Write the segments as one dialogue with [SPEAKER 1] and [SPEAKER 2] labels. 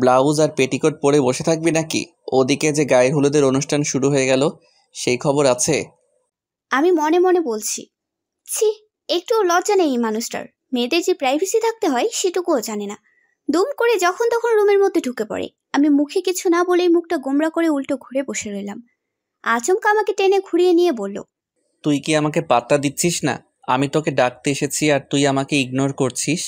[SPEAKER 1] Blouse আর petticoat পরে বসে থাকবি নাকি? ওদিকে যে গায়ে হলুদের অনুষ্ঠান শুরু হয়ে গেল, সেই খবর আছে?
[SPEAKER 2] আমি মনে মনে বলছি, ছি, একটু লজ্জা নেই এই মানুষটার। মেয়েদের যে প্রাইভেসি থাকতে হয় সেটুকুও জানে না। দুম করে যখন তখন রুমের মধ্যে ঢুকে পড়ে। আমি মুখে কিছু না বলেই মুখটা গোমরা করে উল্টো ঘুরে বসে রইলাম। আচমকা আমাকে টেনে ঘুরিয়ে নিয়ে বলল,
[SPEAKER 1] তুই কি আমাকে পাত্তা দিচ্ছিস না? আমি তোকে ডাকতে এসেছি আর তুই আমাকে ইগনোর করছিস।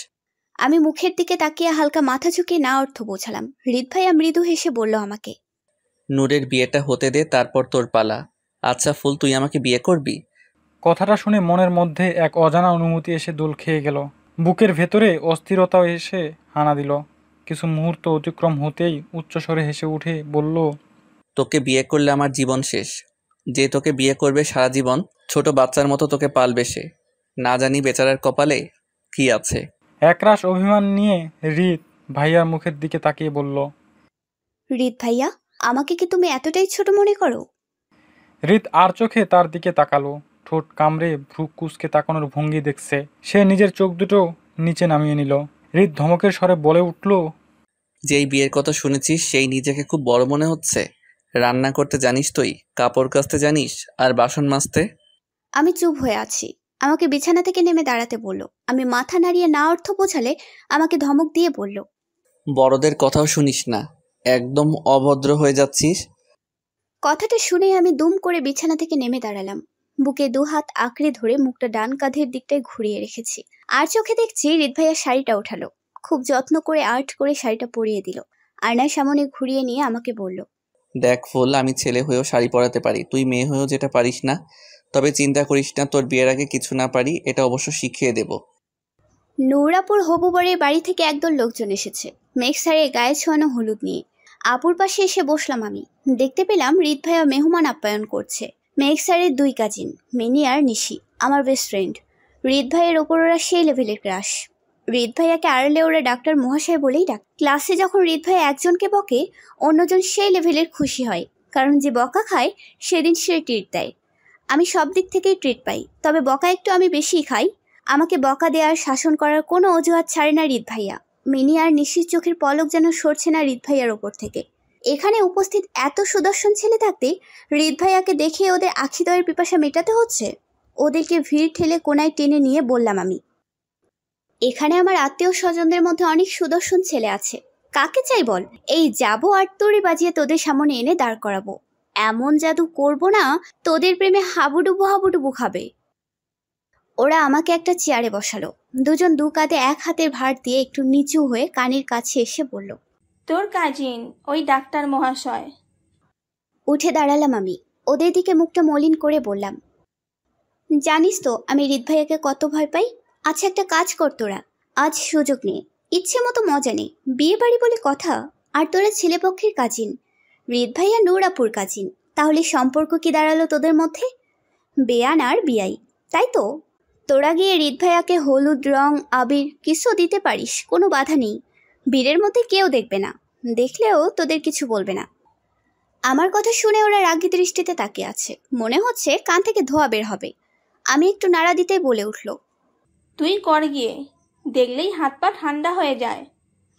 [SPEAKER 2] আমি মুখের দিকে তাকিয়ে হালকা মাথা ঝুঁকিয়ে না অর্থ বোঝালাম। হৃদ ভাইয়া মৃদু হেসে বলল আমাকে,
[SPEAKER 1] নূরের বিয়েটা হতে দে, তারপর তোর পালা। আচ্ছা ফুল, তুই আমাকে বিয়ে করবি?
[SPEAKER 3] কথাটা শুনে মনের মধ্যে এক অজানা অনুভূতি এসে দোল খেয়ে গেল। বুকের ভেতরে অস্থিরতাও এসে হানা দিল। কিছু মুহূর্ত অতিক্রম হতেই উচ্চস্বরে হেসে উঠে বলল,
[SPEAKER 1] তোকে বিয়ে করলে আমার জীবন শেষ। যে তোকে বিয়ে করবে সারা জীবন ছোট বাচ্চার মতো তোকে পালবে সে। না জানি বেচারার কপালে কি আছে।
[SPEAKER 3] একরাশ অভিমান নিয়ে হৃদ ভাইয়ার মুখের দিকে তাকিয়ে বলল,
[SPEAKER 2] হৃদ ভাইয়া, আমাকে কি তুমি এতটাই ছোট মনে করো?
[SPEAKER 3] হৃদ আর চোখে তার দিকে তাকালো। ঠোঁট কামড়ে ভ্রু কুঁচকে তাকানোর ভঙ্গি দেখছে। সে নিজের চোখ দুটো নিচে নামিয়ে নিল। হৃদ ধমকের স্বরে বলে উঠল,
[SPEAKER 1] যেই বিয়ের কথা শুনেছিস সেই নিজেকে খুব বড় মনে হচ্ছে। রান্না করতে জানিস তুই? কাপড় কাচতে জানিস? আর বাসন মাজতে?
[SPEAKER 2] আমি চুপ হয়ে আছি। আমাকে বিছানা থেকে নেমে দাঁড়াতে বলল। আমি মাথা নাড়িয়ে না অর্থ বোঝালে আমাকে ধমক দিয়ে বলল,
[SPEAKER 1] বড়দের কথাও শুনিস না, একদম অভদ্র হয়ে যাচ্ছিস।
[SPEAKER 2] কথাটা শুনে আমি দুম করে বিছানা থেকে নেমে দাঁড়ালাম। বুকে দুহাত আঁকড়ে ধরে মুখটা ডান কাঁধের দিকটায় ঘুরিয়ে রেখেছি। আর চোখে দেখছি হৃদ ভাইয়া শাড়িটা ওঠালো। খুব যত্ন করে আর্ট করে শাড়িটা পরিয়ে দিল। আয়নার সামনে ঘুরিয়ে নিয়ে আমাকে বলল,
[SPEAKER 1] দেখ ফুল, আমি ছেলে হয়েও শাড়ি পরাতে পারি, তুই মেয়ে হয়েও যেটা পারিস না। তবে চিন্তা করিস না, তোর বিয়ের আগে কিছু না পারি এটা অবশ্য শিখিয়ে দেব।
[SPEAKER 2] নূরাপুর হবু বরের বাড়ি থেকে একদল লোকজন এসেছে মেঘ স্যারের গায়ে ছোঁয়ানো হলুদ নিয়ে। আপুর পাশে এসে বসলাম আমি। দেখতে পেলাম হৃদ ভাইয়া মেহমান আপ্যায়ন করছে। মেঘ স্যারের দুই কাজিন, মিনি আর নিশি, আমার বেস্ট ফ্রেন্ড। হৃদ ভাইয়ের ওপর ওরা সেই লেভেলের ক্রাশ। হৃদ ভাইয়াকে আড়লে ওরা ডাক্তার মহাশয় বলেই ডাক। ক্লাসে যখন হৃদ ভাইয়া একজনকে বকে, অন্যজন সেই লেভেলের খুশি হয়, কারণ যে বকা খায় সেদিন সে ট্রিট দেয়। আমি সব দিক থেকেই ট্রিট পাই, তবে বকা একটু আমি বেশিই খাই। আমাকে বকা দেওয়ার শাসন করার কোনো অজুহাত ছাড়ে না হৃদ ভাইয়া। মিনি আর নিশির চোখের পলক যেন সরছে না হৃদ ভাইয়ার ওপর থেকে। এখানে উপস্থিত এত সুদর্শন ছেলে থাকতে হৃদ ভাইয়াকে দেখে ওদের আখিদয়ের পিপাসা মেটাতে হচ্ছে। ওদেরকে ভিড় ঠেলে কোনায় টেনে নিয়ে বললাম আমি, এখানে আমার আত্মীয় স্বজনদের মধ্যে অনেক সুদর্শন ছেলে আছে, কাকে চাই বল? এই যাবো আর তড়ি বাজিয়ে তোদের সামনে এনে দাঁড় করাবো। এমন জাদু করবো না, তোদের প্রেমে হাবুডুবু হাবুডুবু খাবে। ওরা আমাকে একটা চেয়ারে বসালো। দুজন দু কাঁধে এক হাতের ভার দিয়ে একটু নিচু হয়ে কানের কাছে এসে বলল,
[SPEAKER 4] তোর কাজিন ওই ডাক্তার মহাশয়।
[SPEAKER 2] উঠে দাঁড়ালাম আমি। ওদের দিকে মুখটা মলিন করে বললাম, জানিস তো আমি হৃদ ভাইয়াকে কত ভয় পাই। আচ্ছা একটা কাজ কর তোরা, আজ সুযোগ নিয়ে ইচ্ছে মতো মজা নেই। বিয়ে বাড়ি বলে কথা, আর তোরা ছেলেপক্ষের কাজিন, হৃদ ভাইয়া নূরাপুর কাজিন। তাহলে সম্পর্ক কি দাঁড়ালো তোদের মধ্যে? বেয়ান আর বিয়াই, তাই তো? তোরা গিয়ে হৃদ ভাইয়াকে হলুদ রং আবির কিছু দিতে পারিস, কোনো বাধা নেই। বীরের মধ্যে কেউ দেখবে না, দেখলেও তোদের কিছু বলবে না। আমার কথা শুনে ওরা রাগী দৃষ্টিতে তাকিয়ে আছে, মনে হচ্ছে কান থেকে ধোঁয়া বের হবে। আমি একটু নাড়া দিতেই বলে উঠল,
[SPEAKER 4] তুই কর গিয়ে, দেখলেই হাত পা ঠান্ডা হয়ে যায়।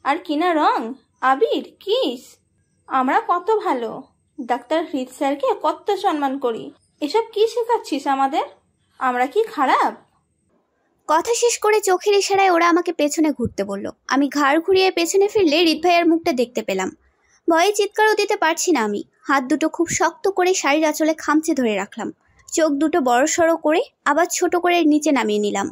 [SPEAKER 4] আর কিনা রং, আবির, কিস, আমরা কত ভালো। ডাক্তার হৃদ স্যারকে কত সম্মান করি। এসব কি শেখাচ্ছিস আমাদের? আমরা কি খারাপ?
[SPEAKER 2] কথা শেষ করে চোখের ইশারায় ওরা আমাকে পেছনে ঘুরতে বলল। আমি ঘাড় ঘুরিয়ে পেছনে ফিরলে হৃদ ভাইয়ার মুখটা দেখতে পেলাম। ভয়ে চিৎকারও দিতে পারছি না আমি। হাত দুটো খুব শক্ত করে শাড়ির আঁচলে খামচে ধরে রাখলাম। চোখ দুটো বড় সড়ো করে আবার ছোট করে নিচে নামিয়ে নিলাম।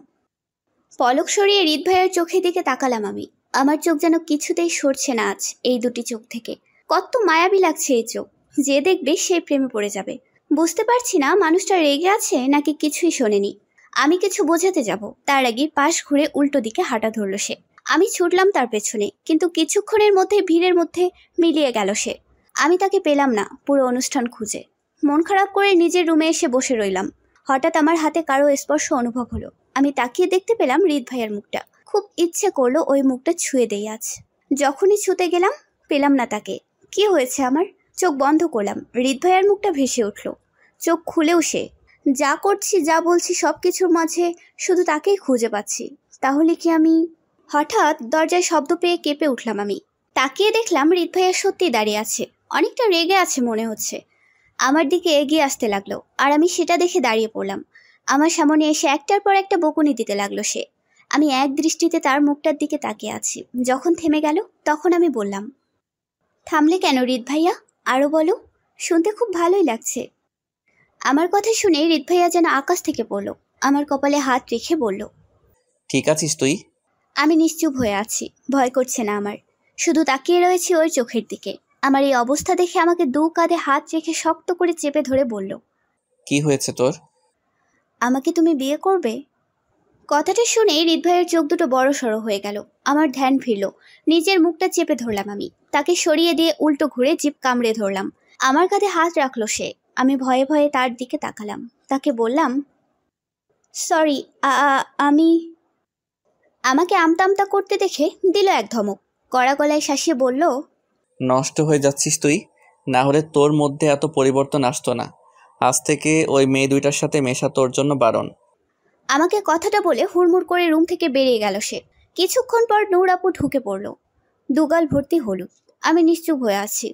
[SPEAKER 2] পলক সরিয়ে হৃদ ভাইয়ের চোখের দিকে তাকালাম আমি। আমার চোখ যেন কিছুতেই সরছে না আজ এই দুটি চোখ থেকে। কত মায়াবী লাগছে এই চোখ, যে দেখবে সে প্রেমে পড়ে যাবে। বুঝতে পারছি না মানুষটা রেগে আছে নাকি কিছুই শোনেনি। আমি কিছু বোঝাতে যাব, তার আগে পাশ ঘুরে উল্টো দিকে হাঁটা ধরল সে। আমি ছুটলাম তার পেছনে, কিন্তু কিছুক্ষণের মধ্যে ভিড়ের মধ্যে মিলিয়ে গেল সে। আমি তাকে পেলাম না পুরো অনুষ্ঠান খুঁজে। মন খারাপ করে নিজের রুমে এসে বসে রইলাম। হঠাৎ আমার হাতে কারো স্পর্শ অনুভব হলো। আমি তাকিয়ে দেখতে পেলাম হৃদ ভাইয়ের মুখটা। খুব ইচ্ছে করলো ওই মুখটা ছুঁয়ে দেই আজ। যখনই ছুঁতে গেলাম পেলাম না তাকে। কি হয়েছে আমার? চোখ বন্ধ করলাম, হৃদ ভাইয়ের মুখটা ভেসে উঠল। চোখ খুলেও সে। যা করছি যা বলছি সব কিছুর মাঝে শুধু তাকেই খুঁজে পাচ্ছি। তাহলে কি আমি? হঠাৎ দরজায় শব্দ পেয়ে কেঁপে উঠলাম আমি। তাকিয়ে দেখলাম হৃদ ভাইয়া সত্যি দাঁড়িয়ে আছে, অনেকটা রেগে আছে মনে হচ্ছে। আমার দিকে এগিয়ে আসতে লাগলো আর আমি সেটা দেখে দাঁড়িয়ে পড়লাম। আমার সামনে এসে একটার পর একটা বকুনি দিতে লাগলো সে। আমি এক দৃষ্টিতে তার মুখটার দিকে তাকিয়ে আছি। যখন থেমে গেল তখন আমি বললাম, থামলে কেন হৃদ ভাইয়া? আরও বলো, শুনতে খুব ভালোই লাগছে। আমার কথা শুনে হৃদ ভাইয়া যেন আকাশ থেকে পড়লো, আমার কপালে হাত রেখে বলল,
[SPEAKER 1] ঠিক আছিস তুই?
[SPEAKER 2] আমি নিশ্চুপ হয়ে আছি, ভয় করছে না আমার, শুধু তাকিয়ে রয়েছি ওর চোখের দিকে। আমার এই অবস্থা দেখে আমাকে দু কাঁধে হাত রেখে শক্ত করে চেপে ধরে বলল,
[SPEAKER 1] কি হয়েছে তোর?
[SPEAKER 2] আমাকে তুমি বিয়ে করবে? কথাটা শুনে হৃদ ভাইয়ের চোখ দুটো বড় সড়ো হয়ে গেল। আমার ধ্যান ফিরল, নিজের মুখটা চেপে ধরলাম আমি। তাকে সরিয়ে দিয়ে উল্টো ঘুরে জিভ কামড়ে ধরলাম। আমার কাঁধে হাত রাখলো সে। আমি ভয়ে ভয়ে তার দিকে তাকালাম। তাকে বললাম, সরি, আমি। আমাকে আমতা আমতা করতে দেখে দিল এক ধমক, কড়া গলায় শাসিয়ে বলল,
[SPEAKER 1] নষ্ট হয়ে যাচ্ছিস তুই, না হলে তোর মধ্যে এত পরিবর্তন আসতো না। আজ থেকে ওই মেয়ে দুইটার সাথে মেশা তোর জন্য বারণ।
[SPEAKER 2] আমাকে কথাটা বলে হুড়মুড় করে রুম থেকে বেরিয়ে গেল সে। কিছুক্ষণ পর নূর আপু ঢুকে পড়ল, দুগাল ভর্তি হলুদ। আমি নিশ্চুপ হয়ে আছি।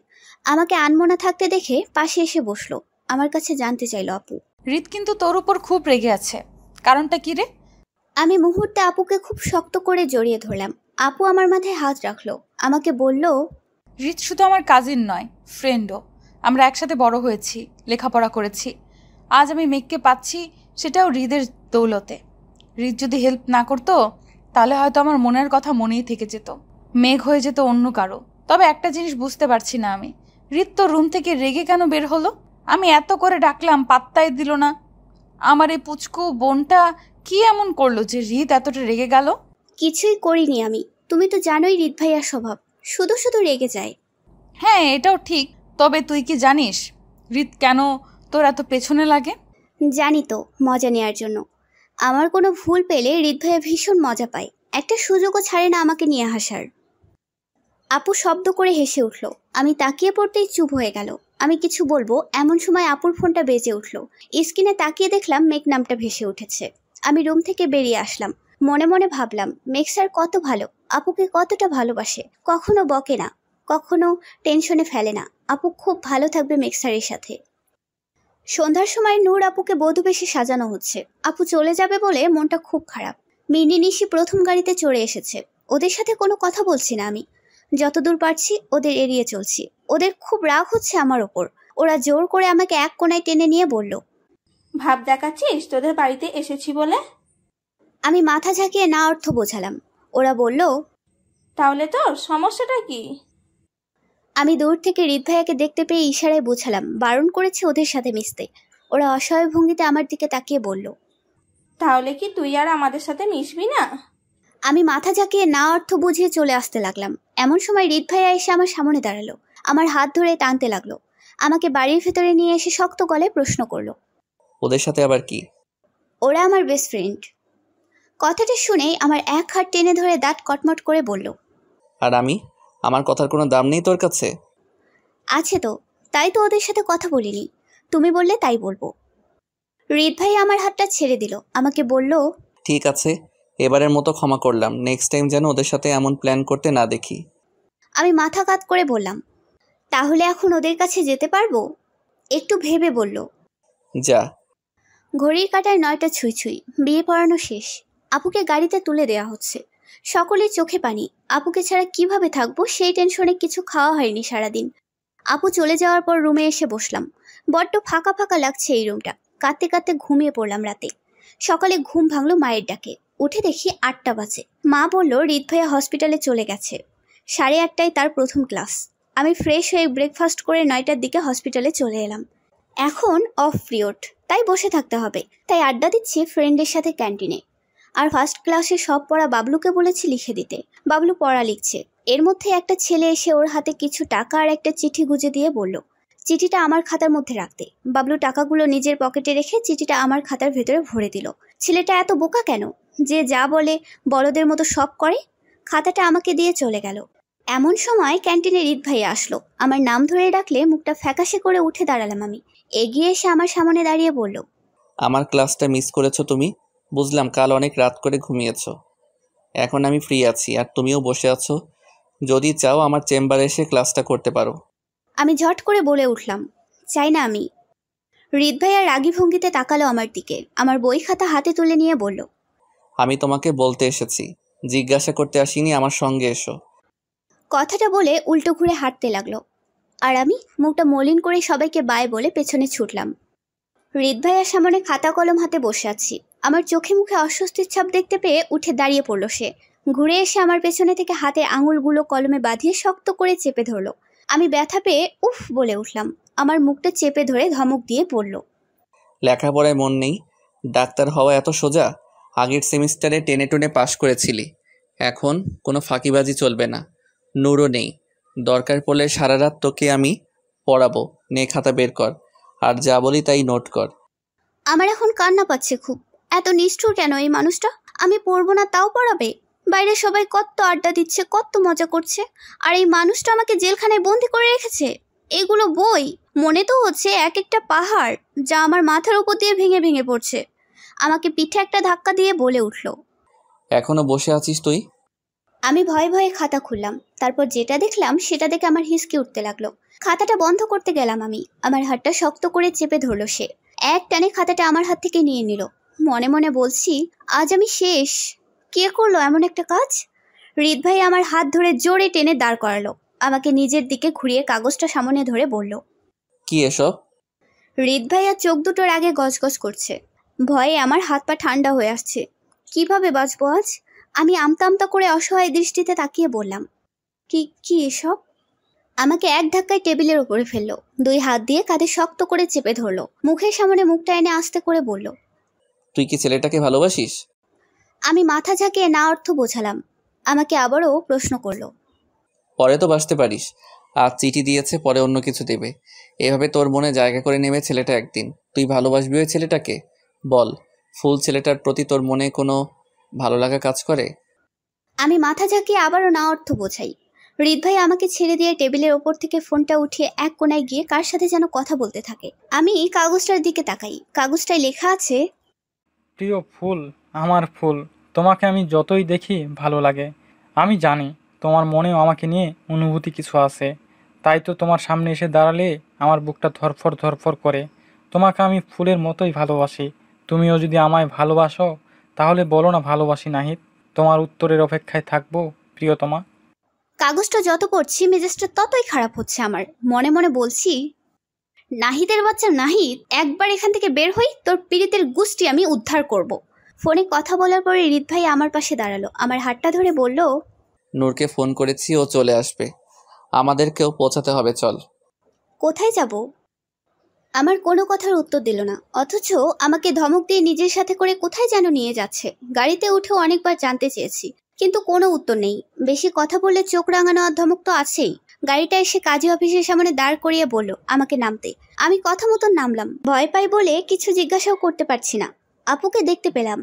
[SPEAKER 2] আমাকে আনমনা থাকতে দেখে পাশে এসে বসলো। আমার কাছে জানতে চাইলো আপু।
[SPEAKER 5] হৃদ কিন্তু তোর উপর খুব রেগে আছে, কারণটা কি রে?
[SPEAKER 2] আমি মুহূর্তে আপুকে খুব শক্ত করে জড়িয়ে ধরলাম। আপু আমার মাথায় হাত রাখলো, আমাকে বলল,
[SPEAKER 5] হৃদ শুধু আমার কাজিন নয়, ফ্রেন্ডও। আমরা একসাথে বড় হয়েছি, লেখাপড়া করেছি। আজ আমি মেঘকে পাচ্ছি, সেটাও হৃদের দৌলতে। হৃদ যদি হেল্প না করতো তাহলে হয়তো আমার মনের কথা মনেই থেকে যেত, মেঘ হয়ে যেত অন্য কারো। তবে একটা জিনিস বুঝতে পারছি না আমি, হৃদ তো রুম থেকে রেগে কেন বের হলো? আমি এত করে ডাকলাম, পাত্তাই দিল না। আমার এই পুচকু বোনটা কি এমন করলো যে হৃদ এতটা রেগে গেল?
[SPEAKER 2] কিছুই করিনি আমি, তুমি তো জানোই হৃদ ভাইয়ার স্বভাব, শুধু শুধু রেগে যায়।
[SPEAKER 5] হ্যাঁ, এটাও ঠিক। তবে তুই কি জানিস হৃদ কেন তোর এত পেছনে লাগে?
[SPEAKER 2] জানি তো, মজা নেওয়ার জন্য। আমার কোনো ভুল পেলে হৃদ ভাইয়া ভীষণ মজা পায়, একটা সুযোগও ছাড়ে না আমাকে নিয়ে হাসার। আপু শব্দ করে হেসে উঠল। আমি তাকিয়ে পড়তেই চুপ হয়ে গেল। আমি কিছু বলবো এমন সময় আপুর ফোনটা বেজে উঠল। স্ক্রিনে তাকিয়ে দেখলাম মেঘ নামটা ভেসে উঠেছে। আমি রুম থেকে বেরিয়ে আসলাম। মনে মনে ভাবলাম, মেঘ স্যার কত ভালো, আপুকে কতটা ভালোবাসে, কখনো বকে না, কখনো টেনশনে ফেলে না। আপু খুব ভালো থাকবে মেঘ স্যারের সাথে। সন্ধ্যার সময় নূর আপুকে বধূ বেশি সাজানো হচ্ছে। আপু চলে যাবে বলে মনটা খুব খারাপ। মিনি নিশি প্রথম গাড়িতে চড়ে এসেছে। ওদের সাথে কোনো কথা বলছি না আমি, যতদূর পারছি ওদের এড়িয়ে চলছি। ওদের খুব রাগ হচ্ছে আমার ওপর। ওরা জোর করে আমাকে এক কোণায় টেনে নিয়ে বলল,
[SPEAKER 4] ভাব দেখাচ্ছিস তোদের বাড়িতে এসেছি বলে?
[SPEAKER 2] আমি মাথা ঝাঁকিয়ে না অর্থ বোঝালাম। ওরা বলল,
[SPEAKER 4] তাহলে তোর সমস্যাটা কি?
[SPEAKER 2] আমি দূর থেকে হৃদ ভাইয়াকে দেখতে পেয়ে ইশারায় বোঝালাম, বারণ করেছে ওদের সাথে মিশতে। ওরা অসহায় ভঙ্গিতে আমার দিকে তাকিয়ে বলল,
[SPEAKER 4] তাহলে কি তুই আর আমাদের সাথে মিশবি না?
[SPEAKER 2] আমি মাথা ঝাঁকিয়ে না অর্থ বুঝিয়ে চলে আসতে লাগলাম। এমন সময় হৃদ ভাইয়া এসে আমার সামনে দাঁড়ালো, আমার হাত ধরে টানতে লাগলো। আমাকে বাড়ির ভেতরে নিয়ে এসে শক্ত গলায় প্রশ্ন করলো,
[SPEAKER 1] ওদের সাথে আবার কি?
[SPEAKER 2] ওরা আমার বেস্ট ফ্রেন্ড। কথাটা শুনেই আমার এক হাত টেনে ধরে দাঁত কটমট করে বলল,
[SPEAKER 1] আর আমি, আমার কথার কোনো দাম নেই তোর কাছে?
[SPEAKER 2] আছে তো, তাই তো ওদের সাথে কথা বলিনি। তুমি বললে তাই বলবো। হৃদ ভাই আমার হাতটা ছেড়ে দিল, আমাকে বলল,
[SPEAKER 1] ঠিক আছে, এবারের মতো ক্ষমা করলাম, নেক্সট টাইম যেন ওদের সাথে এমন প্ল্যান করতে না দেখি।
[SPEAKER 2] আমি মাথা কাত করে বললাম, তাহলে এখন ওদের কাছে যেতে পারবো? একটু ভেবে বলল,
[SPEAKER 1] যা।
[SPEAKER 2] ঘড়ির কাঁটায় 9টা ছুঁই ছুঁই। বিয়ে পড়ানো শেষ। আপুকে গাড়িতে তুলে দেয়া হচ্ছে। সকলের চোখে পানি। আপুকে ছাড়া কিভাবে থাকবো সেই টেনশনে কিছু খাওয়া হয়নি সারাদিন। আপু চলে যাওয়ার পর রুমে এসে বসলাম। বড্ড ফাঁকা ফাঁকা লাগছে এই রুমটা। কাঁদতে কাঁদতে ঘুমিয়ে পড়লাম রাতে। সকালে ঘুম ভাঙলো মায়ের ডাকে। উঠে দেখি 8টা বাজে। মা বলল হৃদ ভাইয়া হসপিটালে চলে গেছে। 8:30টায় তার প্রথম ক্লাস। আমি ফ্রেশ হয়ে ব্রেকফাস্ট করে 9টার দিকে হসপিটালে চলে এলাম। এখন অফ পিরিয়ড, তাই বসে থাকতে হবে। তাই আড্ডা দিচ্ছি ফ্রেন্ডের সাথে ক্যান্টিনে। আর ফার্স্ট ক্লাসে সব পড়া বাবলুকে বলেছি লিখে দিতে। বাবলু পড়া লিখছে। এর মধ্যে একটা ছেলে এসে ওর হাতে কিছু টাকা আর একটা চিঠি গুজে দিয়ে বলল, চিঠিটা আমার খাতার মধ্যে রাখতে। বাবলু টাকাগুলো নিজের পকেটে রেখে চিঠিটা আমার খাতার ভেতরে ভরে দিল। ছেলেটা এত বোকা কেন যে যা বলে বড়দের মতো সব করে? খাতাটা আমাকে দিয়ে চলে গেল। এমন সময় ক্যান্টিনে হৃদ ভাইয়া আসলো। আমার নাম ধরে ডাকলে মুখটা ফ্যাকাশে করে উঠে দাঁড়ালাম আমি। এগিয়ে এসে আমার সামনে দাঁড়িয়ে বলল,
[SPEAKER 1] আমার ক্লাসটা মিস করেছো তুমি? বুঝলাম কাল অনেক রাত করে ঘুমিয়েছো। এখন আমি ফ্রি আছি আর তুমিও বসে আছো, যদি চাও আমার চেম্বারে এসে ক্লাসটা করতে পারো।
[SPEAKER 2] আমি ঝট করে বলে উঠলাম, চাই না আমি। হৃদ ভাইয়া রাগী ভঙ্গিতে তাকালো আমার দিকে, আমার বই খাতা হাতে তুলে নিয়ে বলল,
[SPEAKER 1] আমি তোমাকে বলতে এসেছি, জিজ্ঞাসা করতে আসিনি, আমার সঙ্গে এসো।
[SPEAKER 2] কথাটা বলে উল্টো ঘুরে হাঁটতে লাগলো। আর আমি মুখটা মলিন করে সবাইকে বাই বলে পেছনে ছুটলাম। হৃদ ভাইয়ার সামনে খাতা কলম হাতে বসে আছি। আমার চোখে মুখে অস্বস্তির ছাপ দেখতে পেয়ে উঠে দাঁড়িয়ে পড়ল সে। ঘুরে এসে আমার পেছনে থেকে হাতে আঙুলগুলো কলমে বাঁধিয়ে শক্ত করে চেপে ধরলো। আমি ব্যথা পেয়ে উফ বলে উঠলাম। আমার মুখটা চেপে ধরে ধমক দিয়ে পড়ল,
[SPEAKER 1] লেখাপড়ায় মন নেই? ডাক্তার হওয়া এত সোজা? আগের সেমিস্টারে টেনে টুনে পাশ করেছিলি, এখন কোনো ফাঁকিবাজি চলবে না। নূরও নেই, দরকার পড়লে সারা রাত তোকে আমি পড়াবো। নে খাতা বের কর, আর যা বলি তাই নোট কর।
[SPEAKER 2] আমার এখন কান্না পাচ্ছে খুব। এত নিষ্ঠুর কেন এই মানুষটা? আমি পড়বো না তাও পড়াবে? বাইরে সবাই কত আড্ডা দিচ্ছে, কত মজা করছে, আর এই মানুষটা আমাকে জেলখানায় বন্দি করে রেখেছে। এগুলো বই মনে তো হচ্ছে এক একটা পাহাড়, যা আমার মাথার উপর দিয়ে ভেঙে ভেঙে পড়ছে। আমাকে পিঠে একটা ধাক্কা দিয়ে বলে উঠল,
[SPEAKER 1] এখনো বসে আছিস তুই?
[SPEAKER 2] আমি ভয়ে ভয়ে খাতা খুললাম। তারপর যেটা দেখলাম সেটা দেখে আমার হিসকে উঠতে লাগলো। খাতাটা বন্ধ করতে গেলাম আমি, আমার হাতটা শক্ত করে চেপে ধরলো সে। এক টানে খাতাটা আমার হাত থেকে নিয়ে নিল। মনে মনে বলছি, আজ আমি শেষ। কে করলো এমন একটা কাজ? হৃদ ভাই আমার হাত ধরে জোরে টেনে দাঁড় করালো। আমাকে নিজের দিকে ঘুরিয়ে কাগজটা সামনে ধরে বলল,
[SPEAKER 1] কি এসব?
[SPEAKER 2] হৃদ ভাইয়া চোখ দুটোর আগে গজগজ করছে। ভয়ে আমার হাত পা ঠান্ডা হয়ে আসছে। কিভাবে বাঁচবো আজ? আমি আমতা আমতা করে অসহায় দৃষ্টিতে তাকিয়ে বললাম, কি কি এসব? আমাকে এক ধাক্কায় টেবিলের উপরে ফেললো। দুই হাত দিয়ে কাঁধে শক্ত করে চেপে ধরলো। মুখের সামনে মুখটা এনে আস্তে করে বলল,
[SPEAKER 1] তুই কি ছেলেটাকে ভালোবাসিস?
[SPEAKER 2] আমি মাথা ঝাঁকিয়ে না অর্থ বোঝালাম। আমাকে আবারও প্রশ্ন করলো,
[SPEAKER 1] পরে তো বাসতে পারিস, আজ চিঠি দিয়েছে, পরে অন্য কিছু দেবে। এভাবে তোর মনে জায়গা করে নেবে ছেলেটা একদিন। তুই ভালোবাসবি ওই ছেলেটাকে? বল, ফুল ছেলেটার প্রতি তোর মনে কোনো ভালো লাগা কাজ করে?
[SPEAKER 2] আমি মাথা ঝাঁকিয়ে আবারও না অর্থ বোঝাই। হৃদ ভাই আমাকে ছেড়ে দিয়ে টেবিলের ওপর থেকে ফোনটা উঠিয়ে এক কোনায় গিয়ে কার সাথে যেন কথা বলতে থাকে। আমি কাগজটার দিকে তাকাই। কাগজটায় লেখা আছে,
[SPEAKER 3] প্রিয় ফুল, আমার ফুল, তোমাকে আমি যতই দেখি ভালো লাগে। আমি জানি তোমার মনেও আমাকে নিয়ে অনুভূতি কিছু আছে, তাই তো তোমার সামনে এসে দাঁড়ালে আমার বুকটা ধরফর ধরফর করে। তোমাকে আমি ফুলের মতোই ভালোবাসি। তুমিও যদি আমায় ভালোবাসো তাহলে বলো না ভালোবাসি নাহিদ। তোমার উত্তরের অপেক্ষায় থাকবো প্রিয়তমা।
[SPEAKER 2] কাগজটা যত পড়ছি মেজাজটা ততই খারাপ হচ্ছে আমার। মনে মনে বলছি, নাহিদের বাচ্চা নাহিদ, একবার এখান থেকে বের হই, তোর পীড়িতের গুষ্টি আমি উদ্ধার করব। ফোনে কথা বলার পরে হৃদ ভাই আমার পাশে দাঁড়ালো। আমার হাতটা ধরে বলল,
[SPEAKER 1] নূরকে ফোন করেছি, ও চলে আসবে। আমাদেরকেও পৌঁছাতে হবে, চল।
[SPEAKER 2] কোথায় যাব? আমার কোনো কথার উত্তর দিল না, অথচ আমাকে ধমক দিয়ে নিজের সাথে করে কোথায় যেন নিয়ে যাচ্ছে। গাড়িতে উঠেও অনেকবার জানতে চেয়েছি, কিন্তু কোনো উত্তর নেই। বেশি কথা বললে চোখ রাঙানো আর ধমক তো আছেই। গাড়িটা এসে কাজী অফিসের সামনে দাঁড় করিয়ে বলল আমাকে নামতে। আমি কথা মতন নামলাম। ভয় পাই বলে কিছু জিজ্ঞাসাও করতে পারছি না। আপুকে দেখতে পেলাম।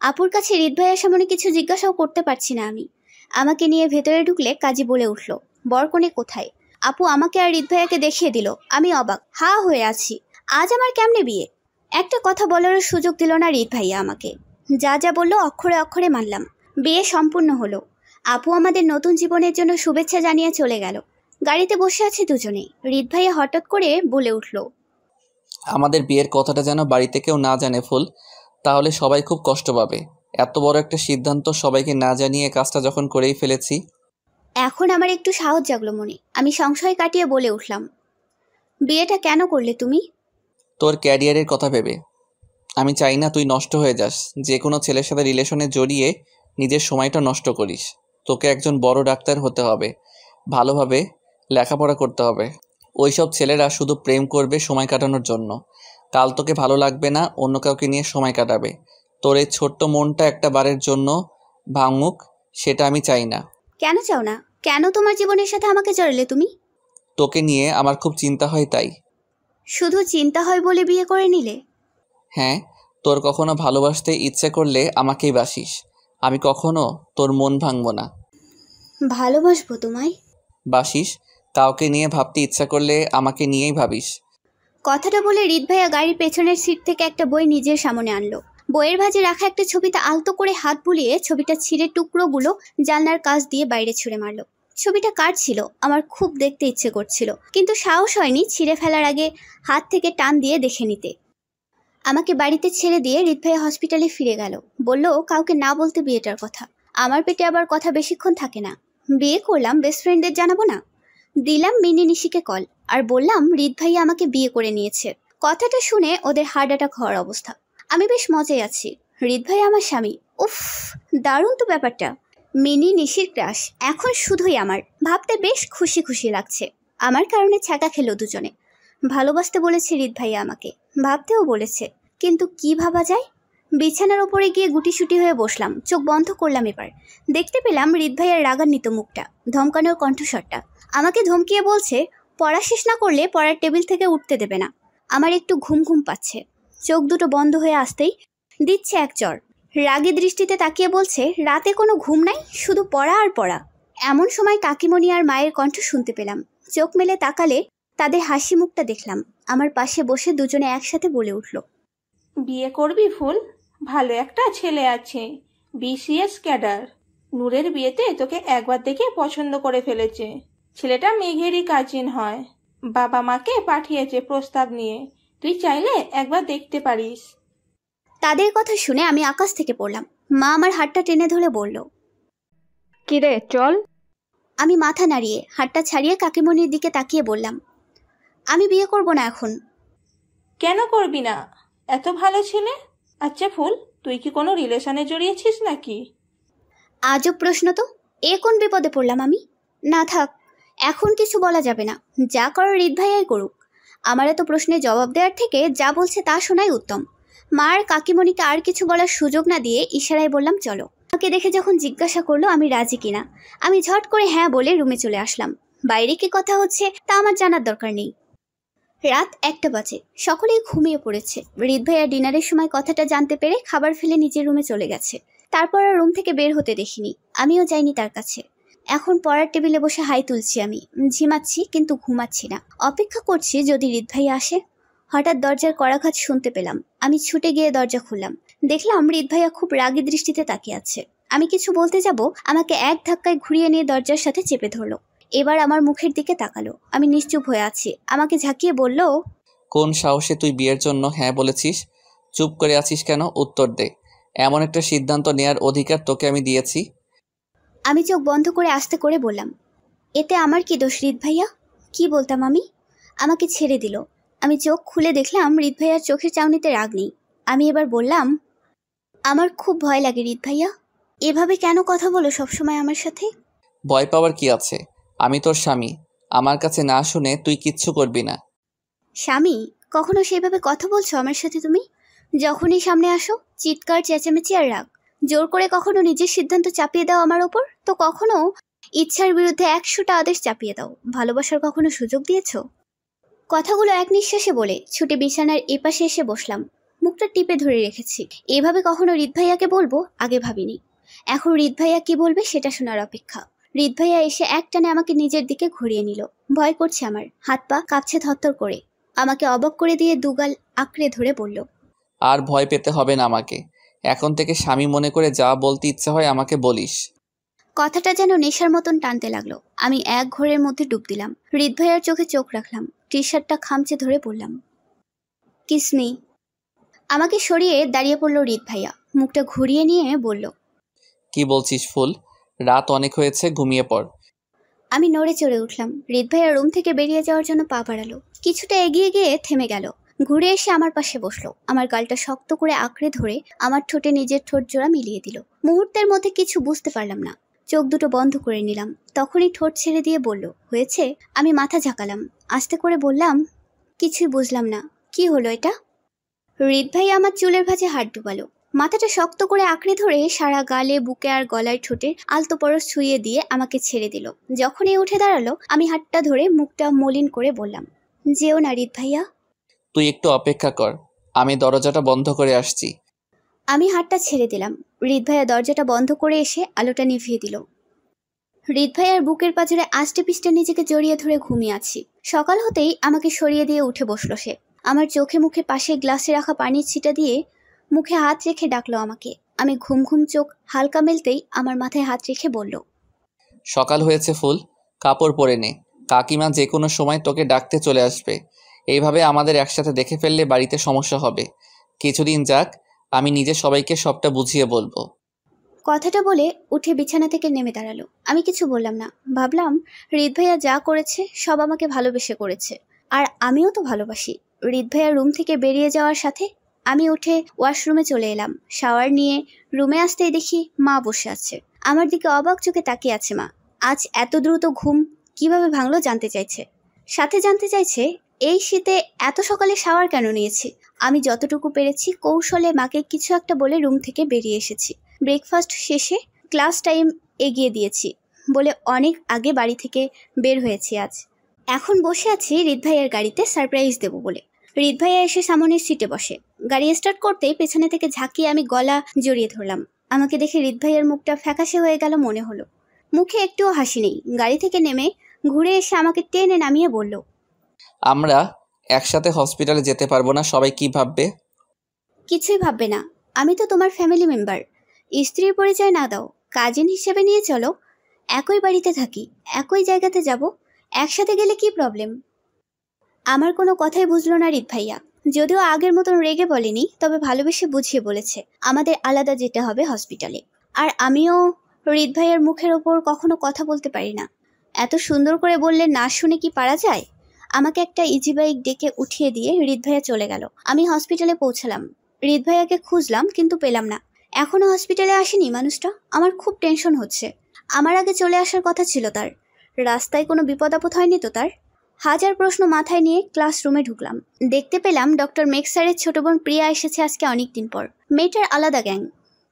[SPEAKER 2] আপুর কাছে হৃদ ভাইয়ের সামনে কিছু জিজ্ঞাসাও করতে পারছি না আমি। আমাকে নিয়ে ভেতরে ঢুকলে কাজী বলে উঠল, বরকনে কোথায়? আপু আমাকে আর হৃদ ভাইয়াকে দেখিয়ে দিল। আমি অবাক, হা হয়ে আছি। আজ আমার কেমনে বিয়ে? একটা কথা বলারও সুযোগ দিল না হৃদ ভাইয়া আমাকে। যা যা বললো অক্ষরে অক্ষরে মানলাম। বিয়ে সম্পূর্ণ হলো। আপু আমাদের নতুন জীবনের জন্য শুভেচ্ছা জানিয়ে চলে গেল। গাড়িতে বসে আছি দুজনেই। হৃদ ভাইয়া হঠাৎ করে বলে উঠল,
[SPEAKER 1] আমাদের বিয়ের কথাটা যেন বাড়িতে কেউ না জানে ফুল, তাহলে সবাই খুব কষ্ট পাবে। এত বড় একটা সিদ্ধান্ত সবাইকে না জানিয়ে কাজটা যখন করেই ফেলেছি।
[SPEAKER 2] এখন আমার একটু সাহস জাগলো মনে। আমি সংশয় কাটিয়ে বলে উঠলাম, বিয়েটা কেন করলে তুমি?
[SPEAKER 1] তোর ক্যারিয়ারের কথা ভেবে। আমি চাই না তুই নষ্ট হয়ে যাস, যে কোনো ছেলের সাথে রিলেশনে জড়িয়ে নিজের সময়টা নষ্ট করিস। তোকে একজন বড় ডাক্তার হতে হবে, ভালোভাবে লেখাপড়া করতে হবে। ওইসব ছেলেরা শুধু প্রেম করবে সময় কাটানোর জন্য। কাল তোকে ভালো লাগবে না, অন্য কাউকে নিয়ে সময় কাটাবে। তোর এই ছোট্ট মনটা একটা বারের জন্য ভাঙুক, সেটা আমি চাই না।
[SPEAKER 2] কেন চাও না? কেন তোমার জীবনের সাথে আমাকে জড়ালে তুমি?
[SPEAKER 1] তোকে নিয়ে আমার খুব চিন্তা হয় তাই।
[SPEAKER 2] শুধু চিন্তা হয় বলে বিয়ে করে নিলে?
[SPEAKER 1] হ্যাঁ, তোর কখনো ভালোবাসতে ইচ্ছে করলে আমাকেই বাসিস। আমি কখনো তোর মন ভাঙবো না।
[SPEAKER 2] ভালোবাসবো তোমায়।
[SPEAKER 1] বাসিস, কাউকে নিয়ে ভাবতে ইচ্ছা করলে আমাকে নিয়েই ভাবিস।
[SPEAKER 2] কথাটা বলে হৃদ ভাইয়া গাড়ির পেছনের সিট থেকে একটা বই নিজের সামনে আনলো। বইয়ের ভাঁজে রাখা একটা ছবিতে আলতো করে হাত বুলিয়ে ছবিটা ছিঁড়ে টুকরোগুলো জানলার কাছ দিয়ে বাইরে ছুঁড়ে মারলো। ছবিটা কার ছিল আমার খুব দেখতে ইচ্ছে করছিল, কিন্তু সাহস হয়নি ছিঁড়ে ফেলার আগে হাত থেকে টান দিয়ে দেখে নিতে। আমাকে বাড়িতে ছেড়ে দিয়ে হৃদ ভাইয়া হসপিটালে ফিরে গেল। বলল কাউকে না বলতে বিয়েটার কথা। আমার পেটে আবার কথা বেশিক্ষণ থাকে না। বিয়ে করলাম, বেস্ট ফ্রেন্ডদের জানাবো না? দিলাম মিনি নিশিকে কল আর বললাম হৃদ ভাইয়া আমাকে বিয়ে করে নিয়েছে। কথাটা শুনে ওদের হার্ট অ্যাটাক হওয়ার অবস্থা। আমি বেশ মজায় আছি। হৃদ ভাইয়া আমার স্বামী। উফ, দারুণ তো ব্যাপারটা। মিনি নিশির ক্রাশ এখন শুধুই আমার। ভাবতে বেশ খুশি খুশি লাগছে। আমার কারণে ছ্যাঁকা খেলো দুজনে। ভালোবাসতে বলেছে হৃদ ভাইয়া আমাকে, ভাবতেও বলেছে, কিন্তু কি ভাবা যায়? বিছানার ওপরে গিয়ে গুটিসুটি হয়ে বসলাম, চোখ বন্ধ করলাম। এবার দেখতে পেলাম হৃদ ভাইয়ার রাগান্বিত মুখটা, ধমকানোর কণ্ঠস্বরটা। আমাকে ধমকিয়ে বলছে পড়া শেষ না করলে পড়ার টেবিল থেকে উঠতে দেবে না। আমার একটু ঘুম ঘুম পাচ্ছে। চোখ দুটো বন্ধ হয়ে আসতেই দিচ্ছে এক চড়। রাগী দৃষ্টিতে তাকিয়ে বলছে রাতে কোনো ঘুম নাই, শুধু পড়া আর পড়া। এমন সময় কাকিমণি আর মায়ের কণ্ঠ শুনতে পেলাম। চোখ মেলে তাকালে তাদের হাসি মুখটা দেখলাম। আমার পাশে বসে দুজনে একসাথে বলে উঠল,
[SPEAKER 4] বিয়ে করবি ফুল? ভালো একটা ছেলে আছে, বিসিএস ক্যাডার। নূরের বিয়েতে তোকে একবার দেখে পছন্দ করে ফেলেছে। ছেলেটা মেঘেরই কাজিন হয়। বাবা মাকে পাঠিয়েছে প্রস্তাব নিয়ে, তুই চাইলে একবার দেখতে পারিস।
[SPEAKER 2] তাদের কথা শুনে আমি আকাশ থেকে পড়লাম। মা আমার হাতটা টেনে ধরে বলল,
[SPEAKER 6] কিরে চল।
[SPEAKER 2] আমি মাথা নাড়িয়ে হাতটা ছাড়িয়ে কাকিমণির দিকে তাকিয়ে বললাম, আমি বিয়ে করব না এখন।
[SPEAKER 4] কেন করবি না? এত ভালো ছেলে। আচ্ছা ফুল, তুই কি কোনো রিলেশনে জড়িয়েছিস নাকি?
[SPEAKER 2] আজব প্রশ্ন তো। এ কোন বিপদে পড়লাম আমি? না থাক, এখন কিছু বলা যাবে না। যা করার হৃদ ভাইয়াই করুক। আমার এত প্রশ্নের জবাব দেওয়ার থেকে যা বলছে তা শোনাই উত্তম। মা আর কাকিমণিকে আর কিছু বলার সুযোগ না দিয়ে ইশারায় বললাম চলো। আমাকে দেখে যখন জিজ্ঞাসা করলো আমি রাজি কিনা, আমি ঝট করে হ্যাঁ বলে রুমে চলে আসলাম। বাইরে কি কথা হচ্ছে তা আমার জানার দরকার নেই। রাত 1টা বাজে, সকলেই ঘুমিয়ে পড়েছে। হৃদ ভাইয়া ডিনারের সময় কথাটা জানতে পেরে খাবার ফেলে নিজের রুমে চলে গেছে। তারপর আর রুম থেকে বের হতে দেখিনি। আমিও যাইনি তার কাছে। এখন পড়ার টেবিলে বসে হাই তুলছি আমি। ঝিমাচ্ছি কিন্তু ঘুমাচ্ছি না। অপেক্ষা করছি যদি হৃদ ভাইয়া আসে। হঠাৎ দরজার কড়াঘাত শুনতে পেলাম। আমি ছুটে গিয়ে দরজা খুললাম। দেখলাম হৃদ ভাইয়া খুব রাগী দৃষ্টিতে তাকিয়ে আছে। আমি কিছু বলতে যাব, আমাকে এক ধাক্কায় ঘুরিয়ে নিয়ে দরজার সাথে চেপে ধরলো। এবার আমার মুখের দিকে তাকালো। আমি নিশ্চুপ হয়ে আছি। আমাকে ঝাঁকিয়ে বলল,
[SPEAKER 1] কোন সাহসে তুই বিয়ের জন্য হ্যাঁ বলেছিস? চুপ করে আছিস কেন? উত্তর দে। এমন একটা সিদ্ধান্ত নেয়ার অধিকার তোকে আমি দিয়েছি।
[SPEAKER 2] আমি চোখ বন্ধ করে আস্তে করে বললাম, এতে আমার কি দোষ হৃদ ভাইয়া? কি বলতাম আমি? আমাকে ছেড়ে দিল। আমি চোখ খুলে দেখলাম হৃদ ভাইয়ার চোখের চাউনিতে রাগ নেই। আমি এবার বললাম, আমার খুব ভয় লাগে হৃদ ভাইয়া। এভাবে কেন কথা বলো সবসময় আমার সাথে?
[SPEAKER 1] ভয় পাওয়ার কি আছে? আমি তোর স্বামী। আমার কাছে না শুনে তুই কিচ্ছু করবি না।
[SPEAKER 2] স্বামী? কখনো সেভাবে কথা বলছো আমার সাথে তুমি? যখনই সামনে আসো চিৎকার, চেঁচামেচি আর রাগ। জোর করে কখনো নিজের সিদ্ধান্ত চাপিয়ে দাও আমার ওপর, তো কখনো ইচ্ছার বিরুদ্ধে 100টা আদেশ চাপিয়ে দাও। ভালোবাসার কখনো সুযোগ দিয়েছো? কথাগুলো এক নিঃশ্বাসে বলে ছুটে বিছানার এপাশে এসে বসলাম। মুখটা টিপে ধরে রেখেছি। এভাবে কখনো হৃদ ভাইয়াকে বলবো আগে ভাবিনি। এখন হৃদ ভাইয়া কি বলবে সেটা শোনার অপেক্ষা। হৃদ ভাইয়া এসে একটানে আমাকে নিজের দিকে ঘুরিয়ে নিল। ভয় করছে আমার, হাত পা কাঁপছে থরথর করে। আমাকে অবাক করে দিয়ে দুগাল আঁকড়ে ধরে বলল,
[SPEAKER 1] আর ভয় পেতে হবে না আমাকে। এখন থেকে স্বামী মনে করে যা বলতে ইচ্ছে হয় আমাকে বলিস।
[SPEAKER 2] কথাটা যেন নেশার মতন টানতে লাগলো। আমি এক ঘোরের মধ্যে ডুব দিলাম। হৃদ ভাইয়ার চোখে চোখ রাখলাম। টি শার্টটা খামচে ধরে বললাম, কিসমি। আমাকে সরিয়ে দাঁড়িয়ে পড়ল হৃদ ভাইয়া। মুখটা ঘুরিয়ে নিয়ে বলল,
[SPEAKER 1] কি বলছিস ফুল? রাত অনেক হয়েছে, ঘুমিয়ে পড়।
[SPEAKER 2] আমি নড়ে চড়ে উঠলাম। হৃদ ভাইয়া রুম থেকে বেরিয়ে যাওয়ার জন্য পা বাড়ালো। কিছুটা এগিয়ে গিয়ে থেমে গেল। ঘুরে এসে আমার পাশে বসলো। আমার গালটা শক্ত করে আঁকড়ে ধরে আমার ঠোঁটে নিজের ঠোঁট জোড়া মিলিয়ে দিল। মুহূর্তের মধ্যে কিছু বুঝতে পারলাম না। চোখ দুটো বন্ধ করে নিলাম। তখনই ঠোঁট ছেড়ে দিয়ে বলল, হয়েছে? আমি মাথা ঝাঁকালাম। আস্তে করে বললাম, কিছুই বুঝলাম না। কি হলো এটা? হৃদ ভাই আমার চুলের ভাঁজে হাত ডুবালো। মাথাটা শক্ত করে আঁকড়ে ধরে সারা গালে, বুকে আর গলায় ঠোঁটের আলতো পরশ ছুঁয়ে দিয়ে আমাকে ছেড়ে দিল। যখনই উঠে দাঁড়ালো আমি হাতটা ধরে মুখটা মলিন করে বললাম, যেও না হৃদ ভাইয়া।
[SPEAKER 1] তুই একটু অপেক্ষা কর, আমি দরজাটা বন্ধ করে আসছি।
[SPEAKER 2] আমি হাতটা ছেড়ে দিলাম। হৃদ ভাইয়া দরজাটা বন্ধ করে এসে আলোটা নিভিয়ে দিল। হৃদ ভাইয়ার বুকের পাঁজরে আষ্টে পিষ্টে নিজেকে জড়িয়ে ধরে ঘুমিয়ে আছি। সকাল হতেই আমাকে সরিয়ে দিয়ে উঠে বসলো সে। আমার চোখে মুখে পাশে গ্লাসে রাখা পানির ছিটা দিয়ে মুখে হাত রেখে ডাকলো আমাকে। আমি ঘুম ঘুম চোখ হালকা মেলতেই আমার মাথায় হাত রেখে বলল,
[SPEAKER 1] সকাল হয়েছে ফুল, কাপড় পরে নে। কাকিমা যে কোনো সময় তোকে ডাকতে চলে আসবে। এইভাবে আমাদের একসাথে দেখে ফেললে বাড়িতে সমস্যা হবে। কিছুদিন যাক, আমি নিজে সবাইকে সবটা বুঝিয়ে বলবো।
[SPEAKER 2] কথাটা বলে উঠে বিছানা থেকে নেমে দাঁড়ালো। আমি কিছু বললাম না। ভাবলাম হৃদ ভাইয়া যা করেছে সব আমাকে ভালোবেসে করেছে, আর আমিও তো ভালোবাসি। হৃদ ভাইয়া রুম থেকে বেরিয়ে যাওয়ার সাথে আমি উঠে ওয়াশরুমে চলে এলাম। শাওয়ার নিয়ে রুমে আসতেই দেখি মা বসে আছে। আমার দিকে অবাক চোখে তাকিয়ে আছে মা। আজ এত দ্রুত ঘুম কিভাবে ভাঙলো জানতে চাইছে। সাথে জানতে চাইছে এই শীতে এত সকালে শাওয়ার কেন নিয়েছি। আমি যতটুকু পেরেছি কৌশলে মাকে কিছু একটা বলে রুম থেকে বেরিয়ে এসেছি। ব্রেকফাস্ট শেষে ক্লাস টাইম এগিয়ে দিয়েছি বলে অনেক আগে বাড়ি থেকে বের হয়েছি আজ। এখন বসে আছি হৃদ ভাইয়ের গাড়িতে সারপ্রাইজ দেবো বলে। হৃদ ভাইয়া এসে সামনের সিটে বসে। গাড়ি স্টার্ট করতেই পেছনে থেকে ঝাঁকিয়ে আমি গলা জড়িয়ে ধরলাম। আমাকে দেখে হৃদ ভাইয়ের মুখটা ফ্যাকাশে হয়ে গেল মনে হলো। মুখে একটুও হাসি নেই। গাড়ি থেকে নেমে ঘুরে এসে আমাকে টেনে নামিয়ে বলল,
[SPEAKER 1] আমরা একসাথে হসপিটালে যেতে পারবো না, সবাই কি ভাববে?
[SPEAKER 2] কিছুই ভাববে না, আমি তো তোমার ফ্যামিলি মেম্বার। স্ত্রীর পরিচয় না দাও, কাজিন হিসেবে নিয়ে চলো। একই বাড়িতে থাকি, একই জায়গাতে যাব, একসাথে গেলে কি প্রবলেম? আমার কোনো কথাই বুঝলো না হৃদ ভাইয়া। যদিও আগের মতন রেগে বলেনি, তবে ভালোবেসে বুঝিয়ে বলেছে আমাদের আলাদা যেতে হবে হসপিটালে। আর আমিও হৃদ ভাইয়ের মুখের ওপর কখনো কথা বলতে পারি না। এত সুন্দর করে বললে না শুনে কি পারা যায়? আমাকে একটা ইজি বাইক ডেকে উঠিয়ে দিয়ে হৃদ ভাইয়া চলে গেল। আমি হসপিটালে পৌঁছালাম। হৃদ ভাইয়াকে খুঁজলাম কিন্তু পেলাম না। এখনো হসপিটালে আসেনি মানুষটা। আমার খুব টেনশন হচ্ছে। আমার আগে চলে আসার কথা ছিল তার। রাস্তায় কোনো বিপদ আপদ হয়নি তো তার? হাজার প্রশ্ন মাথায় নিয়ে ক্লাসরুমে ঢুকলাম। দেখতে পেলাম ডক্টর মেঘ স্যারের ছোট বোন প্রিয়া এসেছে আজকে অনেক দিন পর। মেয়েটার আলাদা গ্যাং।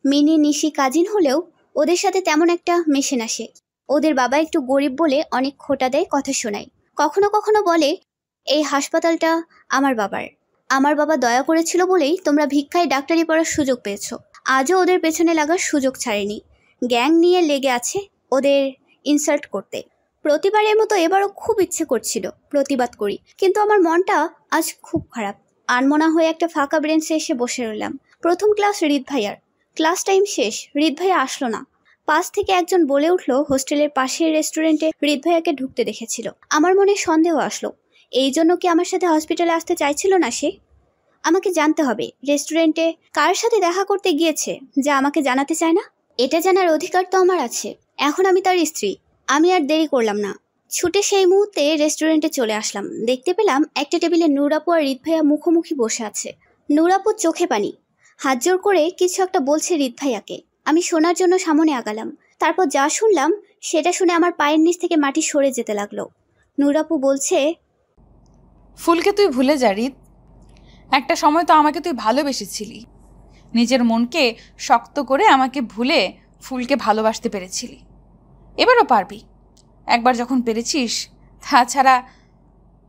[SPEAKER 2] মিনি নিশি কাজিন হলেও ওদের সাথে তেমন একটা মেশে না সে। ওদের বাবা একটু গরিব বলে অনেক খোটা দেয়, কথা শোনায়। কখনো কখনো বলে এই হাসপাতালটা আমার বাবার। আমার বাবা দয়া করেছিল বলেই তোমরা ভিক্ষায় ডাক্তারি পড়ার সুযোগ পেয়েছো। আজও ওদের পেছনে লাগার সুযোগ ছাড়েনি। গ্যাং নিয়ে লেগে আছে ওদের ইনসাল্ট করতে। প্রতিবারের মতো এবারও খুব ইচ্ছে করছিল প্রতিবাদ করি, কিন্তু আমার মনটা আজ খুব খারাপ। আনমনা হয়ে একটা ফাঁকা বেঞ্চে এসে বসে রইলাম। প্রথম ক্লাস হৃদ ভাইয়ার। ক্লাস টাইম শেষ, হৃদ ভাইয়া আসলো না। পাশ থেকে একজন বলে উঠলো হোস্টেলের পাশের রেস্টুরেন্টে হৃদ ভাইয়াকে ঢুকতে দেখেছিল। আমার মনে সন্দেহ আসলো, এই জন্য কি আমার সাথে হসপিটালে আসতে চাইছিল না সে? আমাকে জানতে হবে রেস্টুরেন্টে কার সাথে দেখা করতে গিয়েছে যা আমাকে জানাতে চায় না। এটা জানার অধিকার তো আমার আছে। এখন আমি তার স্ত্রী। আমি আর দেরি করলাম না, ছুটে সেই মুহূর্তে রেস্টুরেন্টে চলে আসলাম। দেখতে পেলাম একটা টেবিলে নূর আপু আর হৃদ ভাইয়া মুখোমুখি বসে আছে। নূর আপুর চোখে পানি, হাত জোর করে কিছু একটা বলছে হৃদ ভাইয়াকে। আমি শোনার জন্য সামনে আগালাম। তারপর যা শুনলাম সেটা শুনে আমার পায়ের নিচ থেকে মাটি সরে যেতে লাগলো। নূর আপু বলছে,
[SPEAKER 5] ফুলকে তুই ভুলে যা হৃদ। একটা সময় তো আমাকে তুই ভালোবেসেছিলি, নিজের মনকে শক্ত করে আমাকে ভুলে ফুলকে ভালোবাসতে পেরেছিলি। এবারও পারবি, একবার যখন পেরেছিস। তাছাড়া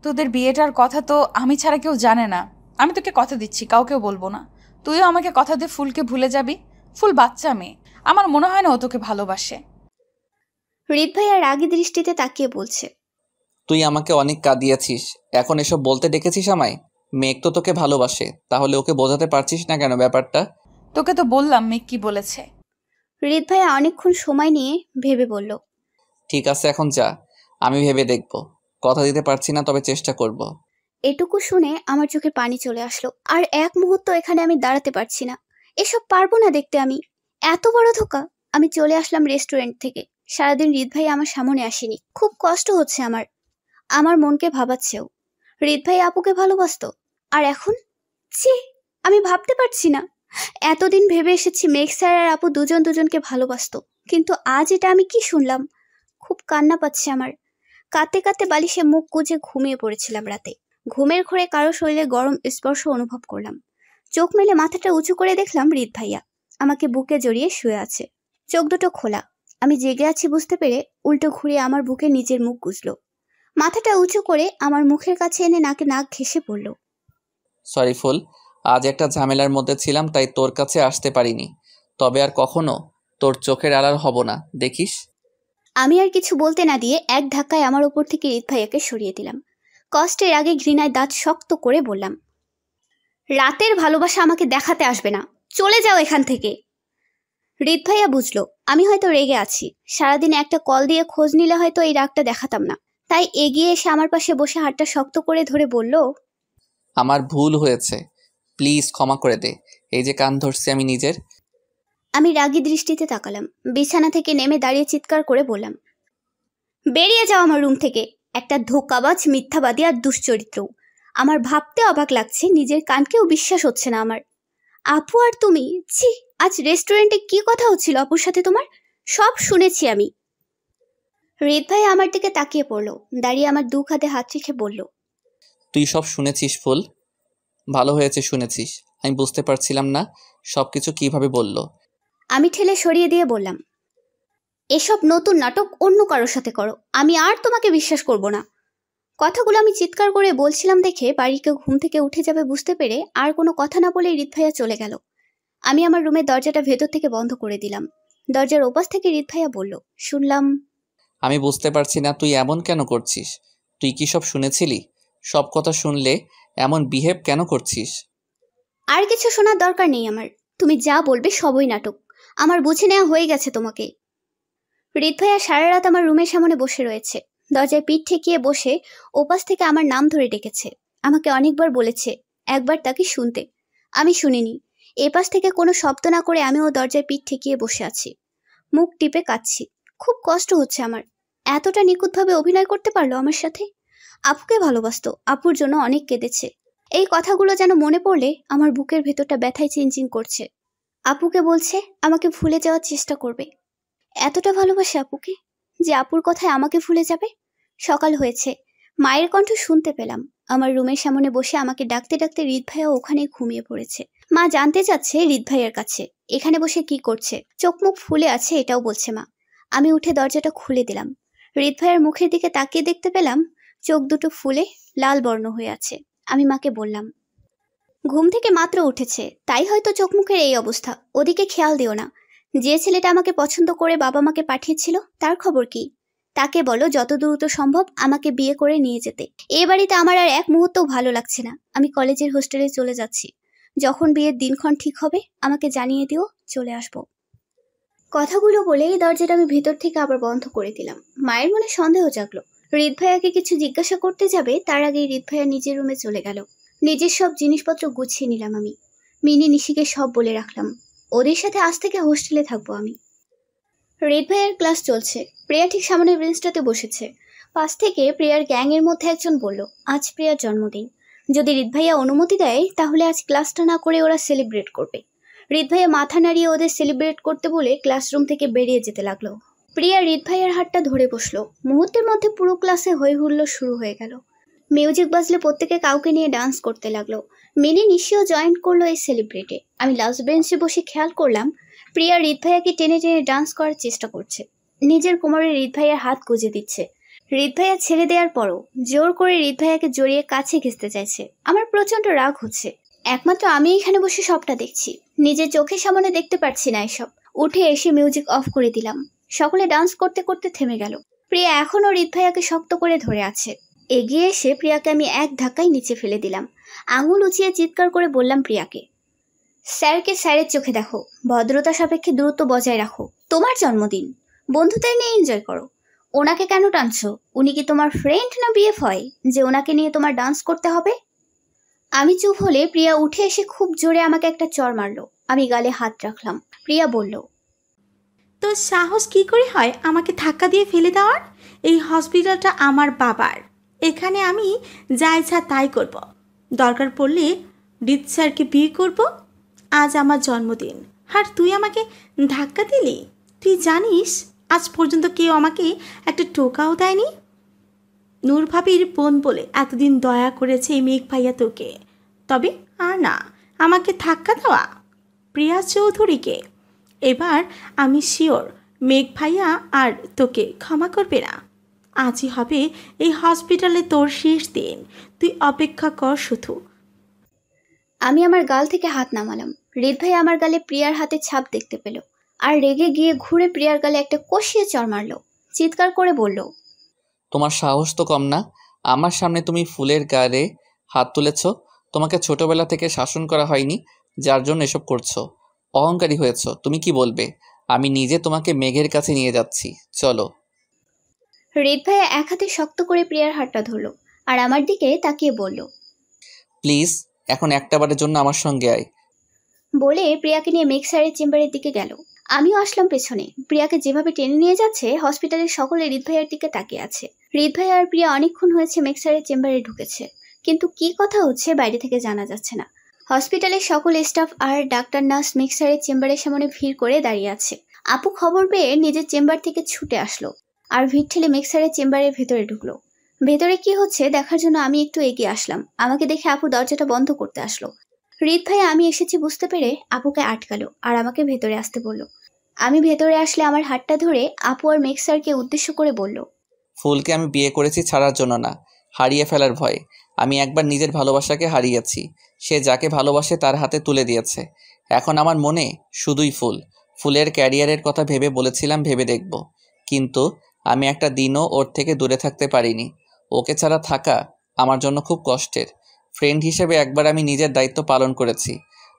[SPEAKER 5] তোদের বিয়েটার কথা তো আমি ছাড়া কেউ জানে না। আমি তোকে কথা দিচ্ছি, কাউকেও বলবো না। তুইও আমাকে কথা দে ফুলকে ভুলে যাবি। ফুল বাচ্চা মেয়ে, আমার মনে হয় না ও তোকে ভালোবাসে।
[SPEAKER 2] হৃদ ভাইয়া রাগী দৃষ্টিতে তাকিয়ে বলছে,
[SPEAKER 1] তুই আমাকে অনেক কাঁদিয়েছিস, এখন এসব বলতে ডেকেছিস আমায়? মেঘ তো তোকে ভালোবাসে, তাহলে ওকে বোঝাতে পারছিস না কেন ব্যাপারটা?
[SPEAKER 5] তোকে তো বললাম মেঘ কি বলেছে।
[SPEAKER 2] হৃদ ভাইয়া অনেকক্ষণ সময় নিয়ে ভেবে বলল,
[SPEAKER 1] ঠিক আছে, এখন যা, আমি ভেবে দেখব। কথা দিতে পারছি না, তবে চেষ্টা করব।
[SPEAKER 2] এটুকু শুনে আমার চোখে পানি চলে আসলো। আর এক মুহূর্ত এখানে আমি দাঁড়াতে পারছি না। এসব পারবো না দেখতে আমি। এত বড় ধোকা। আমি চলে আসলাম রেস্টুরেন্ট থেকে। সারাদিন হৃদ ভাই আমার সামনে আসেনি। খুব কষ্ট হচ্ছে আমার। আমার মনকে ভাবাচ্ছেও। হৃদ ভাই আপুকে ভালোবাসতো, আর এখন ছি, আমি ভাবতে পারছি না। এতদিন ভেবে এসেছি মেঘ স্যার আর আপু দুজন দুজনকে ভালোবাসতো, কিন্তু আজ এটা আমি কি শুনলাম? খুব কান্না পাচ্ছে আমার। কাঁদতে কাঁদতে বালিশে মুখ গুজে ঘুমিয়ে পড়েছিলাম রাতে। ঘুমের ঘোরে কারো শরীরে গরম স্পর্শ অনুভব করলাম। চোখ মেলে মাথাটা উঁচু করে দেখলাম হৃদ ভাইয়া আমাকে বুকে জড়িয়ে শুয়ে আছে। চোখ দুটো খোলা। আমি জেগে আছি বুঝতে পেরে উল্টো ঘুরিয়ে আমার বুকে নিজের মুখ গুজলো। মাথাটা উঁচু করে আমার মুখের কাছে এনে নাকে নাক ঘেঁষে পড়ল।
[SPEAKER 1] সরি ফুল, আজ একটা ঝামেলার মধ্যে ছিলাম, তাই তোর কাছে আসতে পারিনি। তবে আর কখনো তোর চোখের আড়াল হব না, দেখিস।
[SPEAKER 2] আমি আর কিছু বলতে না দিয়ে এক ধাক্কায় আমার উপর থেকে হৃদ ভাইয়াকে সরিয়ে দিলাম। কষ্টের আগে ঘৃণায় দাঁত শক্ত করে বললাম, রাতের ভালোবাসা আমাকে দেখাতে আসবে না, চলে যাও এখান থেকে। হৃদ ভাইয়া বুঝলো আমি হয়তো রেগে আছি। সারাদিন একটা কল দিয়ে খোঁজ নিলে হয়তো এই রাগটা দেখাতাম না। তাই এগিয়ে এসে আমার পাশে বসে হাতটা শক্ত করে ধরে বলল,
[SPEAKER 1] আমার ভুল হয়েছে, প্লিজ ক্ষমা করে দে। এই যে কান ধরছি আমি নিজের।
[SPEAKER 2] আমি রাগী দৃষ্টিতে তাকালাম। বিছানা থেকে নেমে দাঁড়িয়ে চিৎকার করে বললাম, বেরিয়ে যাও আমার রুম থেকে, একটা ধোঁকাবাজ, মিথ্যাবাদী আর দুশ্চরিত্র। আমার ভাবতে অবাক লাগছে, নিজের কানকেও বিশ্বাস হচ্ছে না আমার। আপু আর তুমি, ছি, আজ রেস্টুরেন্টে কি কথা হচ্ছিল আপুর সাথে তোমার? সব শুনেছি আমি। হৃদ ভাই আমার দিকে তাকিয়ে পড়লো, দাঁড়িয়ে আমার দু হাতে হাত রেখে বলল,
[SPEAKER 1] তুই সব শুনেছিস ফুল? ভালো হয়েছে শুনেছিস। আমি বুঝতে পারছিলাম না সব কিছু কীভাবে বলল।
[SPEAKER 2] আমি ঠেলে সরিয়ে দিয়ে বললাম, এসব নতুন নাটক অন্য কারোর সাথে করো, আমি আর তোমাকে বিশ্বাস করব না। কথাগুলো আমি চিৎকার করে বলছিলাম দেখে বাড়িকে ঘুম থেকে উঠে যাবে বুঝতে পেরে আর কোনো কথা না বলে হৃদ ভাইয়া চলে গেল। আমি আমার রুমের দরজাটা ভেতর থেকে বন্ধ করে দিলাম। দরজার ওপাশ থেকে হৃদ ভাইয়া বলল, শুনলাম।
[SPEAKER 1] আমি বুঝতে পারছি না তুই এমন কেন করছিস। তুই কি সব শুনেছিলি? সব কথা শুনলে এমন বিহেভ কেন করছিস?
[SPEAKER 2] আর কিছু শোনার দরকার নেই আমার। তুমি যা বলবে সবই নাটক। আমার বুঝে নেওয়া হয়ে গেছে তোমাকে। হৃদ ভাইয়া সারা রাত আমার রুমের সামনে বসে রয়েছে। দরজায় পিঠ ঠেকিয়ে বসে ওপাশ থেকে আমার নাম ধরে ডেকেছে। আমাকে অনেকবার বলেছে একবার তাকে শুনতে, আমি শুনিনি। এপাশ থেকে কোনো শব্দ না করে আমিও দরজায় পিঠ ঠেকিয়ে বসে আছি, মুখ টিপে কাঁদছি। খুব কষ্ট হচ্ছে আমার। এতটা নিখুঁতভাবে অভিনয় করতে পারলো আমার সাথে। আপুকে ভালোবাসতো, আপুর জন্য অনেক কেঁদেছে। এই কথাগুলো যেন মনে পড়লে আমার বুকের ভেতরটা ব্যথায় চিনচিন করছে। আপুকে বলছে আমাকে ভুলে যাওয়ার চেষ্টা করবে। এতটা ভালোবাসে আপুকে যে আপুর কথায় আমাকে ভুলে যাবে। সকাল হয়েছে, মায়ের কণ্ঠ শুনতে পেলাম। আমার রুমের সামনে বসে আমাকে ডাকতে ডাকতে হৃদ ভাইয়া ওখানে ঘুমিয়ে পড়েছে। মা জানতে চাচ্ছে হৃদ ভাইয়ের কাছে এখানে বসে কি করছে। চোখ মুখ ফুলে আছে এটাও বলছে মা। আমি উঠে দরজাটা খুলে দিলাম। হৃদ ভাইয়ের মুখের দিকে তাকিয়ে দেখতে পেলাম চোখ দুটো ফুলে লাল বর্ণ হয়ে আছে। আমি মাকে বললাম, ঘুম থেকে মাত্র উঠেছে, তাই হয়তো চোখ মুখের এই অবস্থা। ওদিকে খেয়াল দিও না। যে ছেলেটা আমাকে পছন্দ করে বাবা মাকে পাঠিয়েছিল তার খবর কি? তাকে বলো যত দ্রুত সম্ভব আমাকে বিয়ে করে নিয়ে যেতে। এ বাড়িতে আমার আর এক মুহূর্তও ভালো লাগছে না। আমি কলেজের হোস্টেলে চলে যাচ্ছি। যখন বিয়ের দিনক্ষণ ঠিক হবে আমাকে জানিয়ে দিও, চলে আসবো। কথাগুলো বলেই দরজাটা আমি ভেতর থেকে আবার বন্ধ করে দিলাম। মায়ের মনে সন্দেহ জাগলো। হৃদ ভাইয়াকে কিছু জিজ্ঞাসা করতে যাবে তার আগেই হৃদ ভাইয়া নিজের রুমে চলে গেল। নিজের সব জিনিসপত্র গুছিয়ে নিলাম আমি। মিনি নিশিকে সব বলে রাখলাম, ওদের সাথে আজ থেকে হোস্টেলে থাকবো আমি। হৃদ ভাইয়ের ক্লাস চলছে। প্রিয়া ঠিক সামনের বেঞ্চটাতে বসেছে। পাশ থেকে প্রিয়ার গ্যাংয়ের মধ্যে একজন বলল, আজ প্রিয়ার জন্মদিন। যদি হৃদ ভাইয়া অনুমতি দেয় তাহলে আজ ক্লাসটা না করে ওরা সেলিব্রেট করবে। হৃদ ভাইয়া মাথা নাড়িয়ে ওদের সেলিব্রেট করতে বলে ক্লাসরুম থেকে বেরিয়ে যেতে লাগলো। প্রিয়া হৃদ ভাইয়ের হাতটা ধরে বসলো। মুহূর্তের মধ্যে পুরো ক্লাসে হই হুল্লোড় শুরু হয়ে গেল। মিউজিক বাজলে প্রত্যেকে কাউকে নিয়ে ডান্স করতে লাগলো। মিনি নিশিও জয়েন করলো এই সেলিব্রেটে। আমি লাস্ট বেঞ্চে বসে খেয়াল করলাম প্রিয়া হৃদ ভাইয়াকে টেনে টেনে ডান্স করার চেষ্টা করছে। নিজের কোমরে হৃদ ভাইয়ার হাত গুজে দিচ্ছে। হৃদ ভাইয়া ছেড়ে দেওয়ার পরও জোর করে হৃদ ভাইয়াকে জড়িয়ে কাছে ঘেঁচতে চাইছে। আমার প্রচন্ড রাগ হচ্ছে। একমাত্র আমি এখানে বসে সবটা দেখছি, নিজের চোখের সামনে দেখতে পারছি না এসব। উঠে এসে মিউজিক অফ করে দিলাম। সকলে ডান্স করতে করতে থেমে গেল। প্রিয়া এখনও হৃদ ভাইয়াকে শক্ত করে ধরে আছে। এগিয়ে এসে প্রিয়াকে আমি এক ধাক্কায় নিচে ফেলে দিলাম। আঙুল উঁচিয়ে চিৎকার করে বললাম প্রিয়াকে, স্যারকে স্যারের চোখে দেখো, ভদ্রতা সাপেক্ষে দূরত্ব বজায় রাখো। তোমার জন্মদিন, বন্ধুদের নিয়ে এনজয় করো। ওনাকে কেন টানছো? উনি কি তোমার ফ্রেন্ড না বিএফ হয় যে ওনাকে নিয়ে তোমার ডান্স করতে হবে? আমি চুপ হলে প্রিয়া উঠে এসে খুব জোরে আমাকে একটা চড় মারলো। আমি গালে হাত রাখলাম। প্রিয়া বলল,
[SPEAKER 4] তোর সাহস কি করে হয় আমাকে ধাক্কা দিয়ে ফেলে দেওয়ার? এই হসপিটালটা আমার বাবার। এখানে আমি যা ইচ্ছা তাই করব। দরকার পড়লে হৃদ স্যারকে বিয়ে করব। আজ আমার জন্মদিন আর তুই আমাকে ধাক্কা দিলি? তুই জানিস আজ পর্যন্ত কেউ আমাকে একটা টোকাও দেয়নি। নূর ভাবির বোন বলে এতদিন দয়া করেছে এই মেঘ ভাইয়া তোকে, তবে আর না আমাকে ধাক্কা দেওয়া। প্রিয়া চৌধুরীকে এবার আমি শিওর মেঘ ভাইয়া আর তোকে ক্ষমা করবে না। আজই হবে এই হসপিটালে তোর শেষ দিন। তুই অপেক্ষা কর শুধু।
[SPEAKER 2] আমি আমার গাল থেকে হাত নামালাম। হৃদ ভাই আমার গালে প্রিয়ার হাতে ছাপ দেখতে পেল আর রেগে গিয়ে ঘুরে প্রিয়ার গালে একটা কষিয়ে চড় মারলো। চিৎকার করে বলল,
[SPEAKER 1] তোমার সাহস তো কম না। আমার সামনে তুমি ফুলের গায়ে হাত তুলেছ। তোমাকে ছোটবেলা থেকে শাসন করা হয়নি, যার জন্য এসব করছো। অহংকারী হয়েছ। তুমি কি বলবে? আমি নিজে তোমাকে মেঘের কাছে নিয়ে যাচ্ছি, চলো।
[SPEAKER 2] হৃদ ভাইয়া এক হাতে শক্ত করে প্রিয়ার হাতটা ধরলো আর আমার দিকে তাকিয়ে বলল,
[SPEAKER 1] প্লিজ এখন একটাবারের জন্য আমার সঙ্গে আয়।
[SPEAKER 2] বলে প্রিয়াকে নিয়ে মেঘ স্যারের চেম্বারের দিকে গেল। আমিও আসলাম পেছনে। প্রিয়াকে যেভাবে টেনে নিয়ে যাচ্ছে, হসপিটালের সকলে হৃদ ভাইয়ার দিকে তাকিয়ে আছে। হৃদ ভাইয়া আর প্রিয়া অনেকক্ষণ হয়েছে মেঘ স্যারের চেম্বারে ঢুকেছে, কিন্তু কি কথা হচ্ছে বাইরে থেকে জানা যাচ্ছে না। হসপিটালের সকল স্টাফ আর ডাক্তার নার্স মেঘ স্যারের চেম্বারের সামনে ভিড় করে দাঁড়িয়ে আছে। আপু খবর পেয়ে নিজের চেম্বার থেকে ছুটে আসলো আর ভিড় ঠেলে মেঘ স্যারের চেম্বারের ভেতরে ঢুকলো। ভেতরে কি হচ্ছে দেখার জন্য আমি একটু এগিয়ে আসলাম। আমাকে দেখে আপু দরজাটা বন্ধ করতে আসলো। হৃদ ভাই আমি এসেছি বুঝতে পেরে আপুকে আটকালো আর আমাকে ভেতরে আসতে বলল। আমি ভেতরে আসলে আমার হাতটা ধরে আপু আর মেঘ স্যারকে উদ্দেশ্য করে বলল,
[SPEAKER 1] ফুলকে আমি বিয়ে করেছি ছাড়ার জন্য না, হারিয়ে ফেলার ভয়ে। আমি একবার নিজের ভালোবাসাকে হারিয়েছি, সে যাকে ভালোবাসে তার হাতে তুলে দিয়েছে। এখন আমার মনে শুধুই ফুল। ফুলের ক্যারিয়ারের কথা ভেবে বলেছিলাম ভেবে দেখব, কিন্তু আমি একটা দিনও ওর থেকে দূরে থাকতে পারিনি। ওকে ছাড়া থাকা আমার জন্য খুব কষ্টের। ফ্রেন্ড হিসেবে একবার আমি নিজের দায়িত্ব পালন করেছি,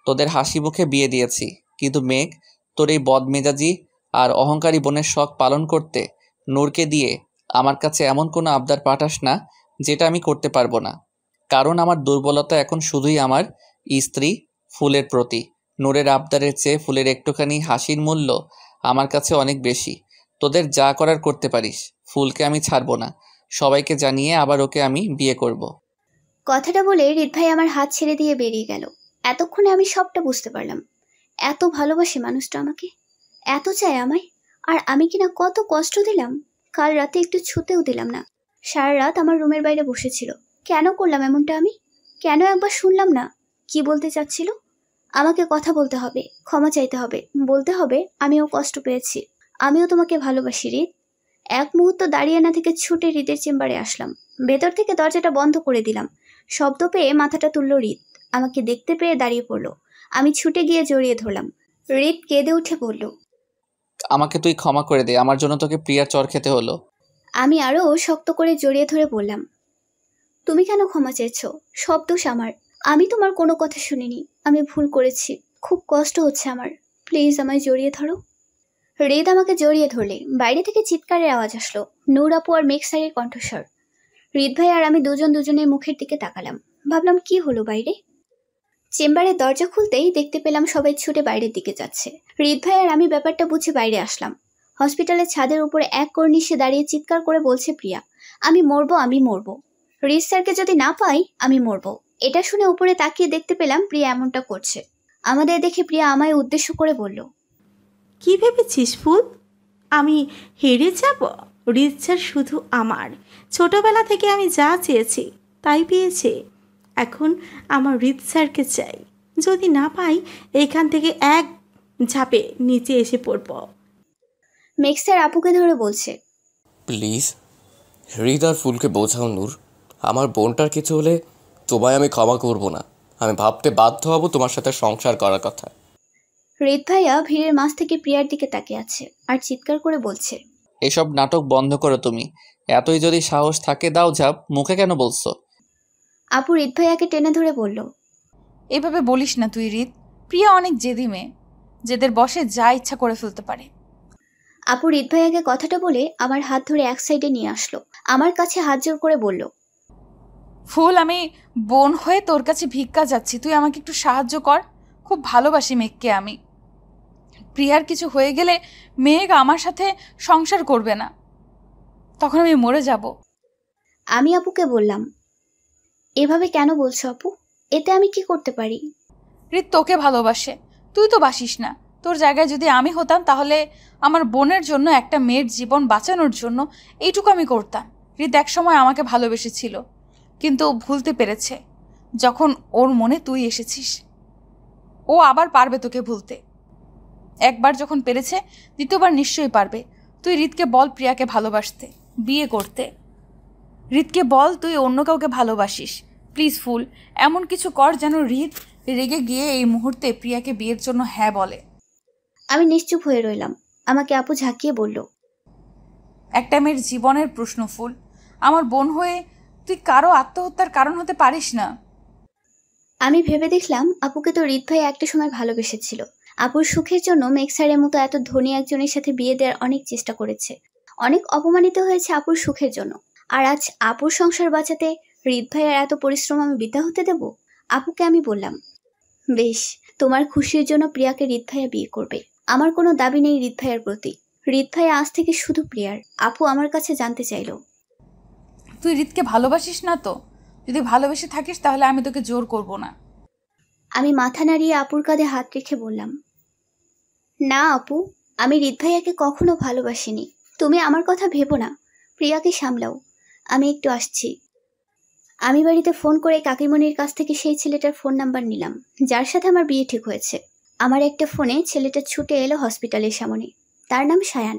[SPEAKER 1] তোদের হাসি মুখে বিয়ে দিয়েছি। কিন্তু মেঘ, তোর এই বদমেজাজি আর অহংকারী বোনের শখ পালন করতে নূরকে দিয়ে আমার কাছে এমন কোনো আবদার পাঠাস না যেটা আমি করতে পারবো না। কারণ আমার দুর্বলতা এখন শুধুই আমার স্ত্রী ফুলের প্রতি। নূরের আবদারের চেয়ে ফুলের একটুখানি হাসির মূল্য আমার কাছে অনেক বেশি। তোদের যা করার করতে পারিস, ফুলকে আমি ছাড়বো না। সবাইকে জানিয়ে আবার ওকে আমি বিয়ে করব।
[SPEAKER 2] কথাটা বলে হৃদ ভাই আমার হাত ছেড়ে দিয়ে বেরিয়ে গেল। এতক্ষণে আমি সবটা বুঝতে পারলাম। এত ভালোবাসে মানুষটা আমাকে, এত চায় আমায়, আর আমি কিনা কত কষ্ট দিলাম। কাল রাতে একটু ছুতেও দিলাম না। সারা রাত আমার রুমের বাইরে বসেছিল। কেন করলাম এমনটা আমি? কেন একবার শুনলাম না কি বলতে চাচ্ছিল? আমাকে কথা বলতে হবে, ক্ষমা চাইতে হবে, বলতে হবে আমিও কষ্ট পেয়েছি, আমিও তোমাকে ভালোবাসি হৃদ। এক মুহূর্ত দাঁড়িয়ে না থেকে ছুটে হৃদের চেম্বারে আসলাম। ভেতর থেকে দরজাটা বন্ধ করে দিলাম। শব্দ পেয়ে মাথাটা তুলল হৃদ। আমাকে দেখতে পেয়ে দাঁড়িয়ে পড়লো। আমি ছুটে গিয়ে জড়িয়ে ধরলাম। হৃদ কেঁদে উঠে বলল,
[SPEAKER 1] আমাকে তুই ক্ষমা করে দে, আমার জন্য তোকে প্রিয়ার চর খেতে হলো।
[SPEAKER 2] আমি আরও শক্ত করে জড়িয়ে ধরে বললাম, তুমি কেন ক্ষমা চেয়েছো? সব দোষ আমার। আমি তোমার কোনো কথা শুনিনি। আমি ভুল করেছি। খুব কষ্ট হচ্ছে আমার। প্লিজ আমায় জড়িয়ে ধরো। হৃদ আমাকে জড়িয়ে ধরলে বাইরে থেকে চিৎকারের আওয়াজ আসলো। নূর আপু আর মেঘ স্যারের কণ্ঠস্বর। হৃদ ভাই আর আমি দুজনের মুখের দিকে তাকালাম। ভাবলাম কি হলো বাইরে। চেম্বারের দরজা খুলতেই দেখতে পেলাম সবাই ছুটে বাইরের দিকে যাচ্ছে। হৃদ ভাই আর আমি ব্যাপারটা বুঝে বাইরে আসলাম। হসপিটালের ছাদের উপরে এক কর্নিশে দাঁড়িয়ে চিৎকার করে বলছে প্রিয়া, আমি মরবো, আমি মরবো। হৃদ স্যারকে যদি না পাই আমি মরবো। এটা শুনে উপরে তাকিয়ে দেখতে পেলাম প্রিয়া এমনটা করছে। আমাদের দেখে প্রিয়া আমায় উদ্দেশ্য করে বলল,
[SPEAKER 7] কি ভেবেছিস ফুল? আমি হেরে যাব? হৃদ স্যার শুধু আমার। ছোটবেলা থেকে আমি যা চেয়েছি তাই পেয়েছি। এখন আমার হৃদ স্যারকে চাই। যদি না পাই এখান থেকে এক ঝাঁপে নিচে এসে পড়ব।
[SPEAKER 2] মেঘ স্যার আপুকে ধরে বলছে,
[SPEAKER 8] প্লিজ হৃদ আর ফুলকে বোঝাও নূর। আমার বোনটার কিছু হলে তোমায় আমি ক্ষমা করব না। আমি ভাবতে বাধ্য হব তোমার সাথে সংসার করার কথা।
[SPEAKER 2] হৃদ ভাইয়া ভিড়ের মাঝ থেকে প্রিয়ার দিকে তাকিয়ে আছে আর চিৎকার করে বলছে,
[SPEAKER 1] এসব নাটক বন্ধ করো তুমি। এতই যদি সাহস থাকে দাও ঝাঁপ, মুখে কেন বলছো?
[SPEAKER 2] আপু হৃদ ভাইয়াকে টেনে ধরে বলল,
[SPEAKER 5] এভাবে বলিস না তুই হৃদ। প্রিয়া অনেক জেদি মেয়ে, যেদের বসে যা ইচ্ছা করে ফেলতে পারে।
[SPEAKER 2] আপু হৃদ ভাইয়াকে কথাটা বলে আমার হাত ধরে এক সাইডে নিয়ে আসলো। আমার কাছে হাত জোর করে বলল,
[SPEAKER 5] ফুল, আমি বোন হয়ে তোর কাছে ভিক্ষা যাচ্ছি, তুই আমাকে একটু সাহায্য কর। খুব ভালোবাসি মেঘকে আমি। প্রিয়ার কিছু হয়ে গেলে মেঘ আমার সাথে সংসার করবে না, তখন আমি মরে যাব।
[SPEAKER 2] আমি আপুকে বললাম, এভাবে কেন বলছো আপু? এতে আমি কি করতে পারি?
[SPEAKER 5] হৃদ তোকে ভালোবাসে, তুই তো বাসিস না। তোর জায়গায় যদি আমি হতাম তাহলে আমার বোনের জন্য, একটা মেয়ের জীবন বাঁচানোর জন্য এইটুকু আমি করতাম। হৃদ একসময় আমাকে ভালোবেসেছিল, কিন্তু ভুলতে পেরেছে যখন ওর মনে তুই এসেছিস। ও আবার পারবে তোকে ভুলতে। একবার যখন পেরেছে দ্বিতীয়বার নিশ্চয়ই পারবে। তুই হৃদকে বল প্রিয়াকে ভালোবাসতে, বিয়ে করতে। হৃদকে বল তুই অন্য কাউকে ভালোবাসিস। প্লিজ ফুল, এমন কিছু কর যেন হৃদ রেগে গিয়ে এই মুহূর্তে প্রিয়াকে বিয়ের জন্য হ্যাঁ বলে।
[SPEAKER 2] আমি নিশ্চুপ হয়ে রইলাম। আমাকে আপু ঝাঁকিয়ে বলল,
[SPEAKER 5] একটা মেয়ের জীবনের প্রশ্ন ফুল। আমার বোন হয়ে তুই কারো আত্মহত্যার কারণ হতে পারিস না।
[SPEAKER 2] আমি ভেবে দেখলাম আপুকে তো হৃদ ভাই একটা সময় ভালোবেসেছিল। আপুর সুখের জন্য মেক্সারের মতো এত ধনী একজনের সাথে বিয়ে দেওয়ার অনেক চেষ্টা করেছে, অনেক অপমানিত হয়েছে আপুর সুখের জন্য। আর আজ আপুর সংসার বাঁচাতে হৃদ ভাইয়ার এত পরিশ্রম আমি বৃথা হতে দেব? আপুকে আমি বললাম, বেশ, তোমার খুশির জন্য প্রিয়াকে হৃদ ভাইয়া বিয়ে করবে। আমার কোনো দাবি নেই হৃদ ভাইয়ার প্রতি। হৃদ ভাইয়া আজ থেকে শুধু প্রিয়ার। আপু আমার কাছে জানতে চাইলো,
[SPEAKER 5] তুই হৃদকে ভালোবাসিস না তো? যদি ভালোবেসে থাকিস তাহলে আমি তোকে জোর করব না।
[SPEAKER 2] আমি মাথা নাড়িয়ে আপুর কাঁধে হাত রেখে বললাম, না আপু, আমি হৃদ ভাইয়াকে কখনো ভালোবাসিনি। তুমি আমার কথা ভেবো না, প্রিয়াকে সামলাও। আমি একটু আসছি। আমি বাড়িতে ফোন করে কাকিমণির কাছ থেকে সেই ছেলেটার ফোন নাম্বার নিলাম যার সাথে আমার বিয়ে ঠিক হয়েছে। আমার একটা ফোনে ছেলেটা ছুটে এলো হসপিটালের সামনে। তার নাম সায়ান।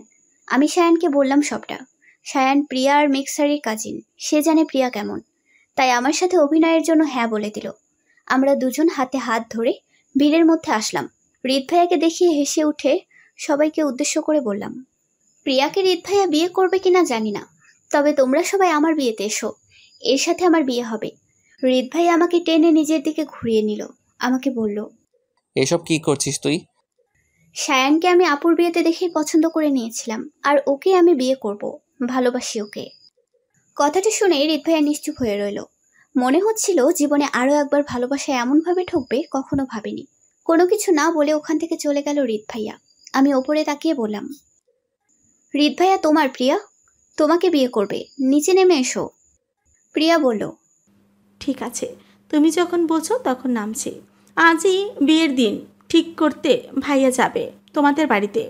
[SPEAKER 2] আমি সায়ানকে বললাম সবটা। সায়ান প্রিয়া আর মিক্সারের কাজিন, সে জানে প্রিয়া কেমন, তাই আমার সাথে অভিনয়ের জন্য হ্যাঁ বলে দিল। আমরা দুজন হাতে হাত ধরে ভিড়ের মধ্যে আসলাম। হৃদ ভাইয়াকে দেখিয়ে হেসে উঠে সবাইকে উদ্দেশ্য করে বললাম, প্রিয়াকে হৃদ ভাইয়া বিয়ে করবে কিনা জানি না, তবে তোমরা সবাই আমার বিয়েতে এসো, এর সাথে আমার বিয়ে হবে। হৃদ ভাই আমাকে টেনে নিজের দিকে ঘুরিয়ে নিল। আমাকে বলল,
[SPEAKER 1] এসব কি করছিস তুই?
[SPEAKER 2] সায়ানকে আমি আপুর বিয়েতে দেখেই পছন্দ করে নিয়েছিলাম, আর ওকে আমি বিয়ে করব, ভালোবাসি ওকে। কথাটা শুনে হৃদ ভাইয়া নিশ্চুপ হয়ে রইল। মনে হচ্ছিল জীবনে আরো একবার ভালোবাসায় এমনভাবে ঠকবে কখনো ভাবিনি। কোনো কিছু না বলে ওখান থেকে চলে গেল হৃদ ভাইয়া। আমি ওপরে তাকিয়ে বললাম, হৃদ ভাইয়া তোমার প্রিয়া, তোমাকে বিয়ে করবে, নিচে নেমে এসো। প্রিয়া বলল,
[SPEAKER 7] ঠিক আছে, তুমি যখন বলছো তখন নামছি। আজই বিয়ের দিন ঠিক করতে ভাইয়া যাবে তোমাদের বাড়িতে।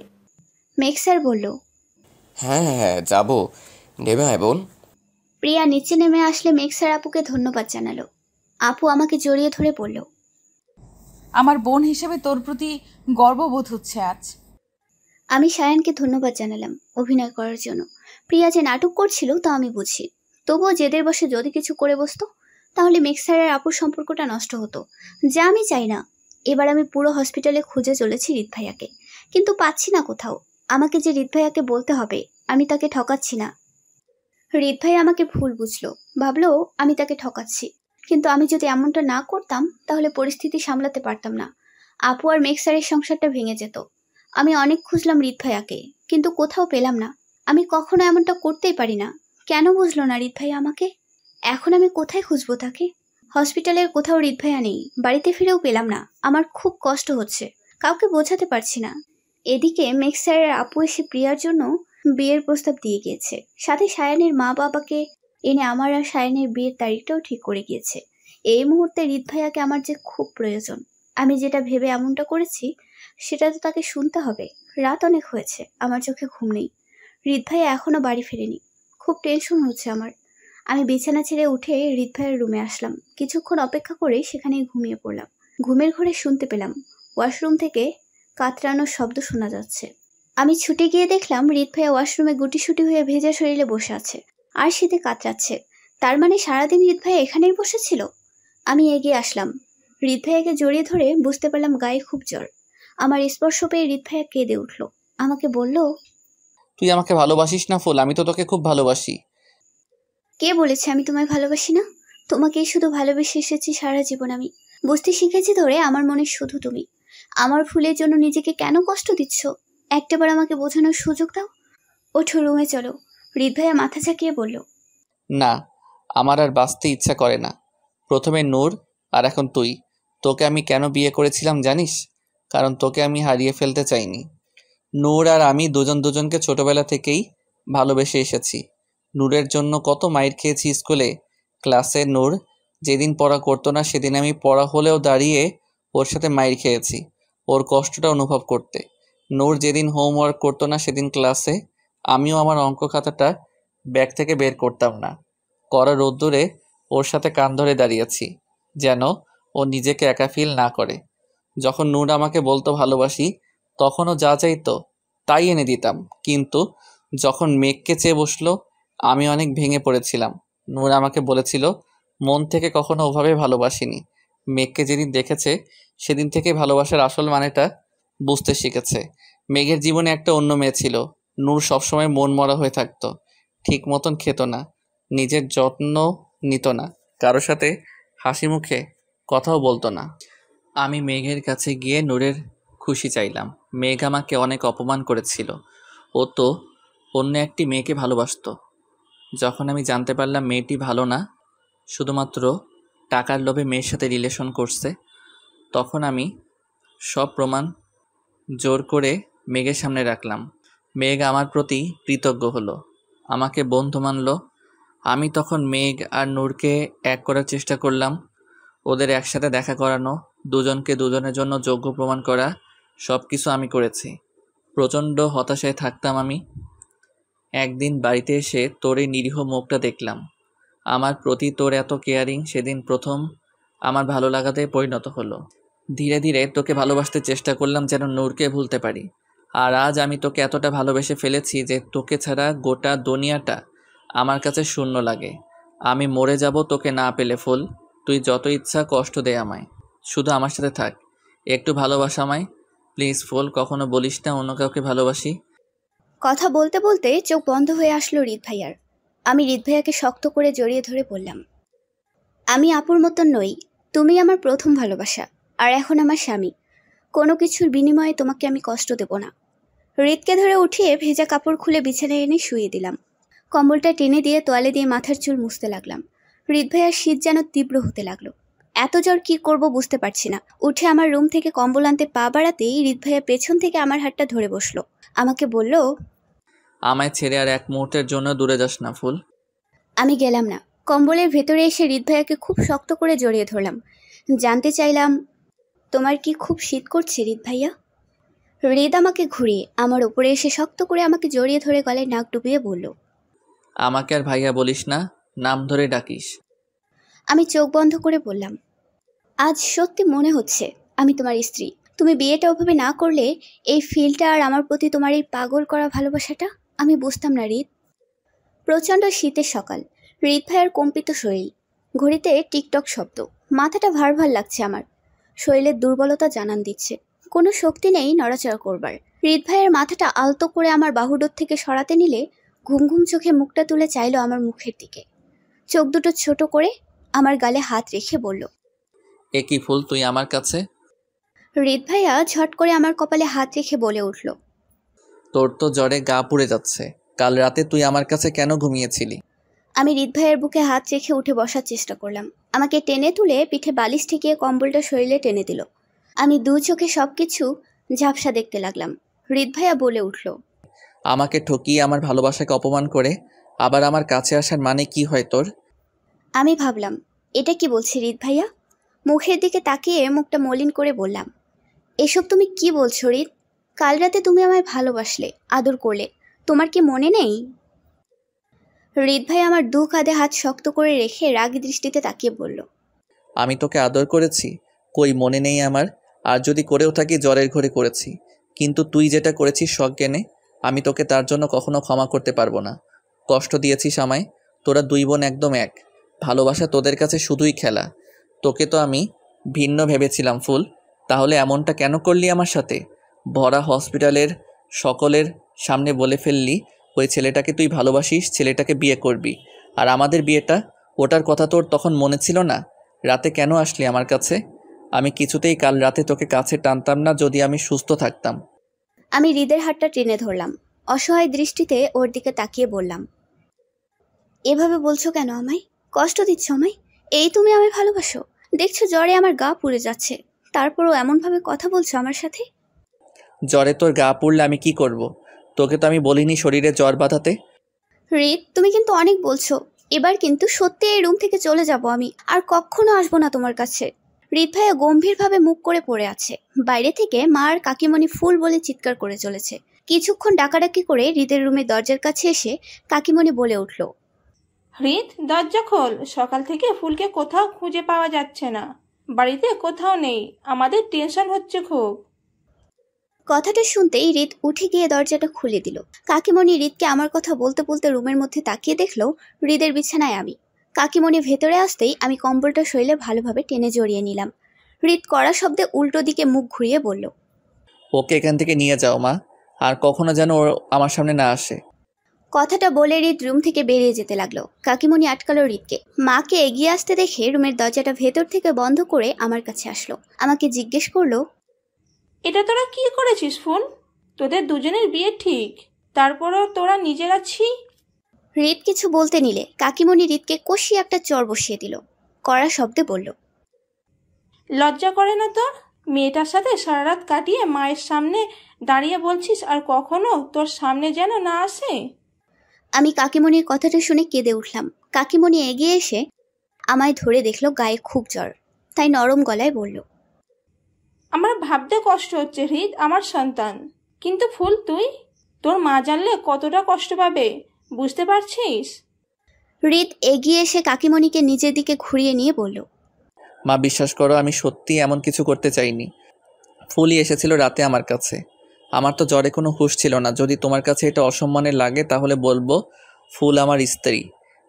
[SPEAKER 2] মেঘ স্যার বলল,
[SPEAKER 8] হ্যাঁ হ্যাঁ হ্যাঁ, যাবো। নেমে আয় বোন।
[SPEAKER 2] প্রিয়া নিচে নেমে আসলে মেঘ স্যার আপুকে ধন্যবাদ জানালো। আপু আমাকে জড়িয়ে ধরে বলল,
[SPEAKER 5] আমার বোন হিসেবে তোর প্রতি গর্ববোধ হচ্ছে আজ।
[SPEAKER 2] আমি সায়ানকে ধন্যবাদ জানালাম অভিনয় করার জন্য। প্রিয়া যে নাটক করছিল তা আমি বুঝি, তবুও জেদের বসে যদি কিছু করে বসতো তাহলে মেঘ স্যারের আপুর সম্পর্কটা নষ্ট হতো, যা আমি চাই না। এবার আমি পুরো হসপিটালে খুঁজে চলেছি হৃদ ভাইয়াকে, কিন্তু পাচ্ছি না কোথাও। আমাকে যে হৃদ ভাইয়াকে বলতে হবে আমি তাকে ঠকাচ্ছি না। হৃদ ভাই আমাকে ভুল বুঝলো, ভাবলো আমি তাকে ঠকাচ্ছি, কিন্তু আমি যদি এমনটা না করতাম তাহলে পরিস্থিতি সামলাতে পারতাম না। আপু আর মেঘ স্যারের সংসারটা ভেঙে যেত। আমি অনেক খুঁজলাম হৃদ ভাইয়াকে, কিন্তু কোথাও পেলাম না। আমি কখনো এমনটা করতেই পারি না। কেন বুঝলো না হৃদ ভাইয়া আমাকে? এখন আমি কোথায় খুঁজবো তাকে? হসপিটালের কোথাও হৃদ ভাইয়া নেই, বাড়িতে ফিরেও পেলাম না। আমার খুব কষ্ট হচ্ছে, কাউকে বোঝাতে পারছি না। এদিকে মেঘ স্যারের আপু এসে প্রিয়ার জন্য বিয়ের প্রস্তাব দিয়ে গিয়েছে, সাথে সায়ানের মা বাবাকে এনে আমার আর সায়ানের বিয়ের তারিখটাও ঠিক করে গিয়েছে। এই মুহূর্তে হৃদ ভাইয়াকে আমার যে খুব প্রয়োজন। আমি যেটা ভেবে এমনটা করেছি সেটা তো তাকে শুনতে হবে। রাত অনেক হয়েছে, আমার চোখে ঘুম নেই। হৃদ ভাইয়া এখনো বাড়ি ফেরেনি, খুব টেনশন হচ্ছে আমার। আমি বিছানা ছেড়ে উঠে হৃদ ভাইয়ের রুমে আসলাম। কিছুক্ষণ অপেক্ষা করে সেখানেই ঘুমিয়ে পড়লাম। ঘুমের ঘরে শুনতে পেলাম ওয়াশরুম থেকে কাতরানোর শব্দ শোনা যাচ্ছে। আমি ছুটে গিয়ে দেখলাম হৃদ ভাইয়া ওয়াশরুমে গুটিসুটি হয়ে ভেজা শরীরে বসে আছে আর শীতে কাতরাচ্ছে। তার মানে সারাদিন হৃদ ভাইয়া এখানেই বসেছিল। আমি এগিয়ে আসলাম, হৃদ ভাইয়াকে জড়িয়ে ধরে বুঝতে পারলাম গায়ে খুব জ্বর। আমার স্পর্শ পেয়ে হৃদ ভাইয়া কেঁদে উঠল। আমাকে বলল,
[SPEAKER 1] তুই আমাকে ভালোবাসিস না ফুল? আমি তো তোকে খুব ভালোবাসি।
[SPEAKER 2] কে বলেছে আমি তোমায় ভালোবাসি না? তোমাকেই শুধু ভালোবেসে এসেছি সারা জীবন। আমি বুঝতে শিখেছি ধরে আমার মনে শুধু তুমি। আমার ফুলের জন্য নিজেকে কেন কষ্ট দিচ্ছ? একটাবার আমাকে বোঝানোর সুযোগ দাও। ওঠো, রুমে চলো। হৃদ ভাইয়া মাথা ঝাঁকিয়ে বলল,
[SPEAKER 1] না, আমার আর বাঁচতে ইচ্ছা করে না। প্রথমে নূর, আর এখন তুই। তোকে আমি কেন বিয়ে করেছিলাম জানিস? কারণ তোকে আমি হারিয়ে ফেলতে চাইনি। নূর আর আমি দুজন দুজনকে ছোটবেলা থেকেই ভালোবেসে এসেছি। নূরের জন্য কত মাইর খেয়েছি স্কুলে। ক্লাসে নূর যেদিন পড়া করতো না সেদিন আমি পড়া হলেও দাঁড়িয়ে ওর সাথে মাইর খেয়েছি, ওর কষ্টটা অনুভব করতে। নূর যেদিন হোমওয়ার্ক করতো না সেদিন ক্লাসে আমিও আমার অঙ্ক খাতাটা ব্যাগ থেকে বের করতাম না। কড়া রোদ্দুরে ওর সাথে কান ধরে দাঁড়িয়েছি, যেন ও নিজেকে একা ফিল না করে। যখন নূর আমাকে বলতো ভালোবাসি, তখনও যা চাইতো তাই এনে দিতাম। কিন্তু যখন মেঘকে চেয়ে বসলো, আমি অনেক ভেঙে পড়েছিলাম। নূর আমাকে বলেছিল মন থেকে কখনো ওভাবে ভালোবাসিনি। মেঘকে যেদিন দেখেছে সেদিন থেকে ভালোবাসার আসল মানেটা বুঝতে শিখেছে। মেঘের জীবনে একটা অন্য মেয়ে ছিল। নূর সবসময় মন মরা হয়ে থাকতো, ঠিক মতন খেত না, নিজের যত্ন নিত না, কারো সাথে হাসি মুখে কথাও বলতো না। আমি মেঘের কাছে গিয়ে নূরের খুশি চাইলাম। মেঘ আমাকে অনেক অপমান করেছিল। ও তো অন্য একটি মেয়েকে ভালোবাসতো। যখন আমি জানতে পারলাম মেয়েটি ভালো না, শুধুমাত্র টাকার লোভে মেয়ের সাথে রিলেশন করছে, তখন আমি সব প্রমাণ জোর করে মেঘের সামনে রাখলাম। মেঘ আমার প্রতি কৃতজ্ঞ হলো, আমাকে বন্ধু মানল। আমি তখন মেঘ আর নূরকে এক করার চেষ্টা করলাম, ওদের একসাথে দেখা করানো, দুজনকে দুজনের জন্য যোগ্য প্রমাণ করা, সব কিছু আমি করেছি। প্রচণ্ড হতাশায় থাকতাম আমি। একদিন বাড়িতে এসে তোর এই নিরীহ মুখটা দেখলাম। আমার প্রতি তোর এত কেয়ারিং সেদিন প্রথম আমার ভালো লাগাতে পরিণত হলো। ধীরে ধীরে তোকে ভালোবাসতে চেষ্টা করলাম যেন নূরকে ভুলতে পারি। আর আজ আমি তোকে এতটা ভালোবেসে ফেলেছি যে তোকে ছাড়া গোটা দুনিয়াটা আমার কাছে শূন্য লাগে। আমি মরে যাব তোকে না পেলে ফুল। তুই যত ইচ্ছা কষ্ট দে আমায়, শুধু আমার সাথে থাক। একটু ভালোবাসা আমায় প্লিজ ফুল। কখনো বলিস না অন্য কাউকে ভালোবাসি।
[SPEAKER 2] কথা বলতে বলতে চোখ বন্ধ হয়ে আসলো হৃদ ভাইয়ার। আমি হৃদ ভাইয়াকে শক্ত করে জড়িয়ে ধরে বললাম, আমি আপুর মতন নই, তুমি আমার প্রথম ভালোবাসা, আর এখন আমার স্বামী। কোনো কিছুর বিনিময়ে তোমাকে আমি কষ্ট দেব না। হৃদকে ধরে উঠিয়ে ভেজা কাপড় খুলে বিছানায় এনে শুয়ে দিলাম। কম্বলটা টেনে দিয়ে তোয়ালে দিয়ে মাথার চুল মুছতে লাগলাম। হৃদ ভাইয়ার শীত যেন তীব্র হতে লাগলো। এত জ্বর কি করব বুঝতে পারছি না। উঠে আমার রুম থেকে কম্বল আনতে পা বাড়াতেই হৃদ ভাইয়া পেছন থেকে আমার হাতটা ধরে বসলো। আমাকে বলল,
[SPEAKER 1] আমায় ছেড়ে আর এক মুহূর্তের জন্য দূরে যাস না ফুল।
[SPEAKER 2] আমি গেলাম না। কম্বলের ভেতরে এসে হৃদ ভাইয়াকে খুব শক্ত করে জড়িয়ে ধরলাম। জানতে চাইলাম, তোমার কি খুব শীত করছে হৃদ ভাইয়া? হৃদ আমাকে ঘুরিয়ে আমার উপরে এসে শক্ত করে আমাকে জড়িয়ে ধরে গলায় নাক ডুবিয়ে বলল,
[SPEAKER 1] আমাকে আর ভাইয়া বলিস না, নাম ধরে ডাকিস।
[SPEAKER 2] আমি চোখ বন্ধ করে বললাম, আজ সত্যি মনে হচ্ছে আমি তোমার স্ত্রী। তুমি বিয়েটা ওভাবে না করলে এই ফিলটা আর আমার প্রতি তোমার এই পাগল করা ভালোবাসাটা আমি বুঝতাম না হৃদ। প্রচণ্ড শীতের সকাল, হৃদ ভাইয়ের কম্পিত শরীর, ঘড়িতে টিকটক শব্দ। মাথাটা ভার ভার লাগছে আমার, শরীরের দুর্বলতা জানান দিচ্ছে কোনো শক্তি নেই নড়াচড়া করবার। হৃদ ভাইয়ের মাথাটা আলতো করে আমার বাহুডোর থেকে সরাতে নিলে ঘুম ঘুম চোখে মুখটা তুলে চাইলো আমার মুখের দিকে। চোখ দুটো ছোট করে আমার গালে হাত রেখে বলল,
[SPEAKER 1] এ কি ফুল তুই আমার কাছে?
[SPEAKER 2] হৃদ ভাইয়া ঝট করে আমার কপালে হাত রেখে বলে উঠল,
[SPEAKER 1] তোর তো জ্বরে গা পুড়ে যাচ্ছে। কাল রাতে তুই আমার কাছে কেন ঘুমিয়েছিলি?
[SPEAKER 2] আমি হৃদ ভাইয়ের বুকে হাত রেখে উঠে বসার চেষ্টা করলাম। আমাকে টেনে তুলে পিঠে বালিশ ঠেকিয়ে কম্বলটা শরীরে টেনে দিল। আমি দু চোখে সবকিছু ঝাপসা দেখতে লাগলাম। হৃদ ভাইয়া বলে উঠল,
[SPEAKER 1] আমাকে ঠকিয়ে আমার ভালোবাসাকে অপমান করে আবার আমার কাছে আসার মানে কি হয় তোর?
[SPEAKER 2] আমি ভাবলাম, এটা কি বলছি হৃদ ভাইয়া? মুখের দিকে তাকিয়ে মুখটা মলিন করে বললাম, এসব তুমি কি বলছো হৃদ? কাল রাতে তুমি আমায় ভালোবাসলে, আদর করলে, তোমার কি মনে নেই? হৃদ ভাই আমার দু কাঁধে হাত শক্ত করে রেখে রাগী দৃষ্টিতে তাকিয়ে বলল,
[SPEAKER 1] আমি তোকে আদর করেছি? কই মনে নেই আমার। আর যদি করেও থাকি জ্বরের ঘরে করেছি। কিন্তু তুই যেটা করেছিস সজ্ঞানে, আমি তোকে তার জন্য কখনো ক্ষমা করতে পারবো না। কষ্ট দিয়েছিস আমায়। তোরা দুই বোন একদম এক। ভালোবাসা তোদের কাছে শুধুই খেলা। তোকে তো আমি ভিন্ন ভেবেছিলাম ফুল। তাহলে এমনটা কেন করলি আমার সাথে? ভরা হসপিটালের সকলের সামনে বলে ফেললি ওই ছেলেটাকে তুই ভালোবাসিস, ছেলেটাকে বিয়ে করবি। আর আমাদের বিয়েটা, ওটার কথা তোর তখন মনে ছিল না? রাতে কেন আসলি আমার কাছে? আমি কিছুতেই কাল রাতে তোকে কাছে টানতাম না যদি আমি সুস্থ থাকতাম।
[SPEAKER 2] আমি হৃদের হাতটা টেনে ধরলাম। অসহায় দৃষ্টিতে ওর দিকে তাকিয়ে বললাম, এভাবে বলছো কেন আমায়? কষ্ট দিচ্ছ আমায়? এই তুমি আমায় ভালোবাসো? দেখছো জ্বরে আমার গা পুড়ে যাচ্ছে, তারপরও এমনভাবে কথা বলছো আমার সাথে?
[SPEAKER 1] জ্বরে তোর গা পুড়লে আমি কি করব? তোকে তো আমি বলিনি শরীরে জ্বর বাঁধাতে।
[SPEAKER 2] হৃদ, তুমি কিন্তু অনেক বলছো। এবার কিন্তু সত্যি এই রুম থেকে চলে যাব আমি, আর কখনো আসবো না তোমার কাছে। হৃদ ভাইয়া গম্ভীরভাবে মুখ করে পড়ে আছে। বাইরে থেকে মা আর কাকিমণি ফুল বলে চিৎকার করে চলেছে। কিছুক্ষণ ডাকাডাকি করে হৃদের রুমের দরজার কাছে এসে কাকিমণি বলে উঠল,
[SPEAKER 4] হৃদ, দরজা খোল। সকাল থেকে ফুলকে কোথাও খুঁজে পাওয়া যাচ্ছে না। বাড়িতে কোথাও নেই, আমাদের টেনশন হচ্ছে খুব।
[SPEAKER 2] কথাটা শুনতেই হৃদ উঠে গিয়ে দরজাটা খুলে দিল। কাকিমণি হৃদকে আমার কথা বলতে বলতে রুমের মধ্যে তাকিয়ে দেখলো হৃদের বিছানায় আমি। কাকিমণি ভেতরে আসতেই আমি কম্বলটা শরীরে ভালোভাবে টেনে জড়িয়ে নিলাম। হৃদ কড়া শব্দে উল্টো দিকে মুখ ঘুরিয়ে বলল,
[SPEAKER 1] ওকে এখান থেকে নিয়ে যাও মা, আর কখনো যেন ওর আমার সামনে না আসে।
[SPEAKER 2] কথাটা বলে হৃদ রুম থেকে বেরিয়ে যেতে লাগলো। কাকিমণি আটকালো হৃদকে। মাকে এগিয়ে আসতে দেখে রুমের দরজাটা ভেতর থেকে বন্ধ করে আমার কাছে আসলো। আমাকে জিজ্ঞেস করলো,
[SPEAKER 4] এটা তোরা কি করেছিস ফুল? তোদের দুজনের বিয়ে ঠিক, তারপরও তোরা নিজেরা ছি।
[SPEAKER 2] হৃদ কিছু বলতে নিলে কাকিমণি হৃদকে কষিয়ে একটা চর বসিয়ে দিল। কড়া শব্দে বলল,
[SPEAKER 4] লজ্জা করে না তোর? মেয়েটার সাথে সারা রাত কাটিয়ে মায়ের সামনে দাঁড়িয়ে বলছিস আর কখনো তোর সামনে যেন না আসে।
[SPEAKER 2] আমি কাকিমণির কথাটা শুনে কেঁদে উঠলাম। কাকিমণি এগিয়ে এসে আমায় ধরে দেখলো গায়ে খুব জ্বর, তাই নরম গলায় বলল,
[SPEAKER 4] আমার ভাবতে কষ্ট হচ্ছে হৃদ, আমার সন্তান। কিন্তু ফুল তুই, তোর মা জানলে কতটা কষ্ট পাবে বুঝতে পারছিস?
[SPEAKER 2] হৃদ এগিয়ে এসে কাকিমণিকে নিজের দিকে ঘুরিয়ে নিয়ে বলল,
[SPEAKER 1] মা বিশ্বাস করো, আমি সত্যি এমন কিছু করতে চাইনি। ফুলই এসেছিল রাতে আমার কাছে। আমার তো জ্বরে কোনো হুঁশ ছিল না। যদি তোমার কাছে এটা অসম্মানের লাগে তাহলে বলবো ফুল আমার স্ত্রী,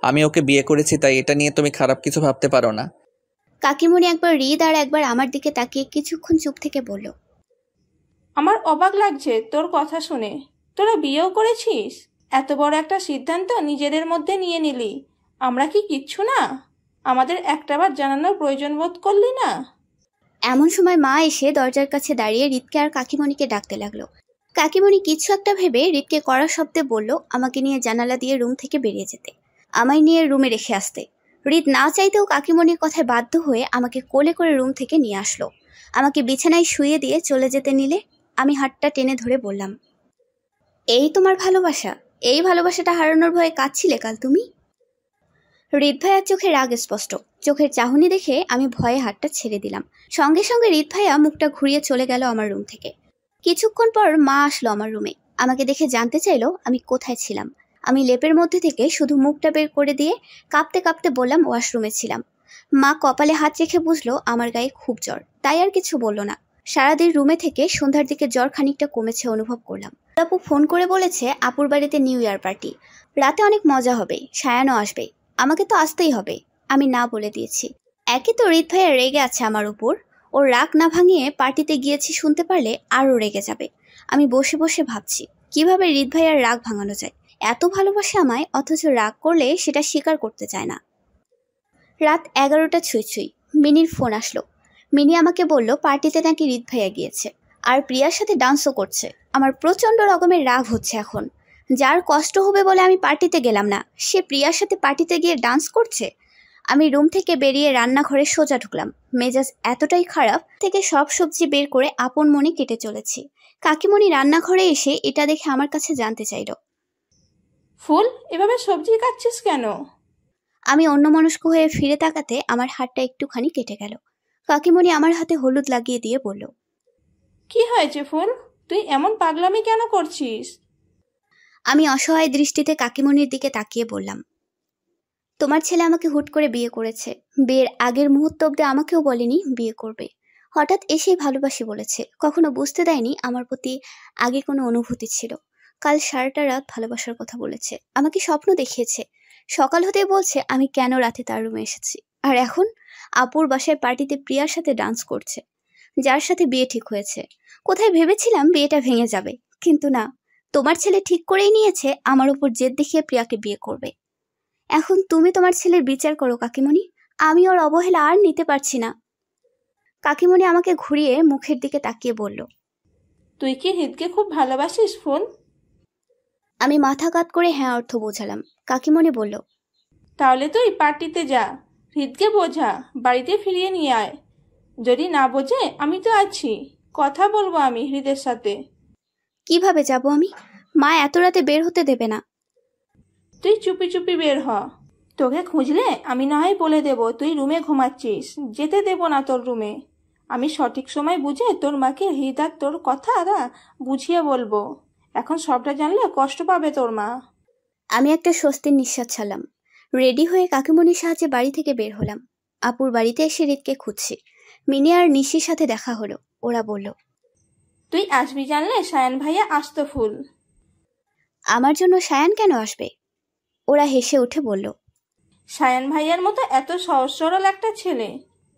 [SPEAKER 1] আমি ওকে বিয়ে করেছি, তাই এটা নিয়ে তুমি খারাপ কিছু ভাবতে পারো না।
[SPEAKER 2] কাকিমণি একবার হৃদ আর একবার আমার দিকে তাকিয়ে কিছুক্ষণ চুপ থেকে বলল,
[SPEAKER 4] আমার অবাক লাগছে তোর কথা শুনে। তোরা বিয়েও করেছিস? এত বড় একটা সিদ্ধান্ত নিজেদের মধ্যে নিয়ে নিলি, আমরা কি কিচ্ছু না? আমাদের একটাবার জানানোর প্রয়োজন বোধ করলি না?
[SPEAKER 2] এমন সময় মা এসে দরজার কাছে দাঁড়িয়ে হৃদকে আর কাকিমণিকে ডাকতে লাগলো। কাকিমণি কিছু একটা ভেবে হৃদকে কড়া শব্দে বলল আমাকে নিয়ে জানালা দিয়ে রুম থেকে বেরিয়ে যেতে, আমায় নিয়ে রুমে রেখে আসতে। হৃদ না চাইতেও কাকিমণির কথায় বাধ্য হয়ে আমাকে কোলে করে রুম থেকে নিয়ে আসলো। আমাকে বিছানায় শুইয়ে দিয়ে চলে যেতে নিলে আমি হাতটা টেনে ধরে বললাম, এই তোমার ভালোবাসা? এই ভালোবাসাটা হারানোর ভয়ে কাঁদছিলে কাল তুমি? হৃদ ভাইয়ার চোখে রাগ স্পষ্ট। চোখের চাহনি দেখে আমি ভয়ে হাতটা ছেড়ে দিলাম। সঙ্গে সঙ্গে হৃদ ভাইয়া মুখটা ঘুরিয়ে চলে গেল আমার রুম থেকে। কিছুক্ষণ পর মা আসলো আমার রুমে। আমাকে দেখে জানতে চাইলো আমি কোথায় ছিলাম। আমি লেপের মধ্যে থেকে শুধু মুখটা বের করে দিয়ে কাঁপতে কাঁপতে বললাম ওয়াশরুমে ছিলাম। মা কপালে হাত রেখে বুঝলো আমার গায়ে খুব জ্বর, তাই আর কিছু বলল না। সারাদিন রুমে থেকে সন্ধ্যার দিকে জ্বর খানিকটা কমেছে অনুভব করলাম। আপু ফোন করে বলেছে আপুর বাড়িতে নিউ ইয়ার পার্টি, রাতে অনেক মজা হবে, সায়ানও আসবে। আমাকে তো আসতেই হবে, আমি না বলে দিয়েছি। একে তো হৃদ ভাইয়া রেগে আছে আমার উপর, ওর রাগ না ভাঙিয়ে পার্টিতে গিয়েছি শুনতে পারলে আরও রেগে যাবে। আমি বসে বসে ভাবছি কিভাবে হৃদ ভাইয়ার রাগ ভাঙানো যায়। এত ভালোবাসে আমায়, অথচ রাগ করলে সেটা স্বীকার করতে চায় না। রাত 11টা ছুঁই ছুঁই মিনির ফোন আসলো। মিনি আমাকে বলল পার্টিতে নাকি হৃদ ভাইয়া গিয়েছে আর প্রিয়ার সাথে ডান্সও করছে। আমার প্রচণ্ড রকমের রাগ হচ্ছে এখন। যার কষ্ট হবে বলে আমি পার্টিতে গেলাম না, সে প্রিয়ার সাথে পার্টিতে গিয়ে ডান্স করছে। আমি রুম থেকে বেরিয়ে রান্নাঘরে সোজা ঢুকলাম। মেজাজ এতটাই খারাপ থেকে সব সবজি বের করে আপন মনে কেটে চলেছি। কাকিমণি রান্নাঘরে এসে এটা দেখে আমার কাছে জানতে চাইল,
[SPEAKER 4] ফুল এভাবে সবজি কাটছিস কেন?
[SPEAKER 2] আমি অন্যমনস্ক হয়ে ফিরে তাকাতে আমার হাতটা একটুখানি কেটে গেল। কাকিমণি আমার হাতে হলুদ লাগিয়ে দিয়ে বলল,
[SPEAKER 4] কি হয়েছে ফুল, তুই এমন পাগলামি কেন করছিস?
[SPEAKER 2] আমি অসহায় দৃষ্টিতে কাকিমণির দিকে তাকিয়ে বললাম, তোমার ছেলে আমাকে হুট করে বিয়ে করেছে। বিয়ের আগের মুহূর্ত অব্দি আমাকেও বলেনি বিয়ে করবে। হঠাৎ এসেই ভালোবাসি বলেছে। কখনো বুঝতে দেয়নি আমার প্রতি আগে কোনো অনুভূতি ছিল। কাল সারাটা রাত ভালোবাসার কথা বলেছে, আমাকে স্বপ্ন দেখিয়েছে। সকাল হতেই বলছে আমি কেন রাতে তার রুমে এসেছি। আর এখন আপুর বাসায় পার্টিতে প্রিয়ার সাথে ডান্স করছে, যার সাথে বিয়ে ঠিক হয়েছে। কোথায় ভেবেছিলাম বিয়েটা ভেঙে যাবে, কিন্তু না, তোমার ছেলে ঠিক করেই নিয়েছে আমার উপর জেদ দেখিয়ে প্রিয়াকে বিয়ে করবে। এখন তুমি তোমার ছেলের বিচার করো কাকিমণি, আমি ওর অবহেলা আর নিতে পারছি না। কাকিমণি আমাকে ঘুরিয়ে মুখের দিকে তাকিয়ে বলল,
[SPEAKER 4] তুই কি হৃদকে খুব ভালোবাসিস ফুল?
[SPEAKER 2] আমি মাথা কাত করে হ্যাঁ অর্থ বোঝালাম। কাকিমণি বলল,
[SPEAKER 4] তাহলে তুই পার্টিতে যা, হৃদকে বোঝা, বাড়িতে ফিরিয়ে নিয়ে আয়। যদি না বোঝে আমি তো আছি, কথা বলবো আমি হৃদের সাথে।
[SPEAKER 2] কিভাবে যাব আমি? মা এত রাতে বের হতে দেবে না।
[SPEAKER 4] তুই চুপি চুপি বের হ। তোকে খুঁজলে আমি না হয় বলে দেব তুই রুমে ঘুমাচ্ছিস, যেতে দেব না তোর রুমে। আমি সঠিক সময় বুঝে তোর মাকে হৃদ আর তোর কথা বুঝিয়ে বলবো। এখন সবটা জানলে কষ্ট পাবে তোর মা।
[SPEAKER 2] আমি একটা স্বস্তির নিঃশ্বাস ছাড়লাম। রেডি হয়ে কাকিমণির সাহায্যে বাড়ি থেকে বের হলাম। আপুর বাড়িতে এসে হৃদকে খুঁজছি। মিনি আর নিশির সাথে দেখা হলো। ওরা বলল,
[SPEAKER 4] তুই আসবি জানলে সায়ান ভাইয়া আসতো ফুল।
[SPEAKER 2] আমার জন্য সায়ান কেন আসবে? ওরা হেসে উঠে বলল,
[SPEAKER 4] সায়ান ভাইয়ার মতো এত সহজ সরল একটা ছেলে,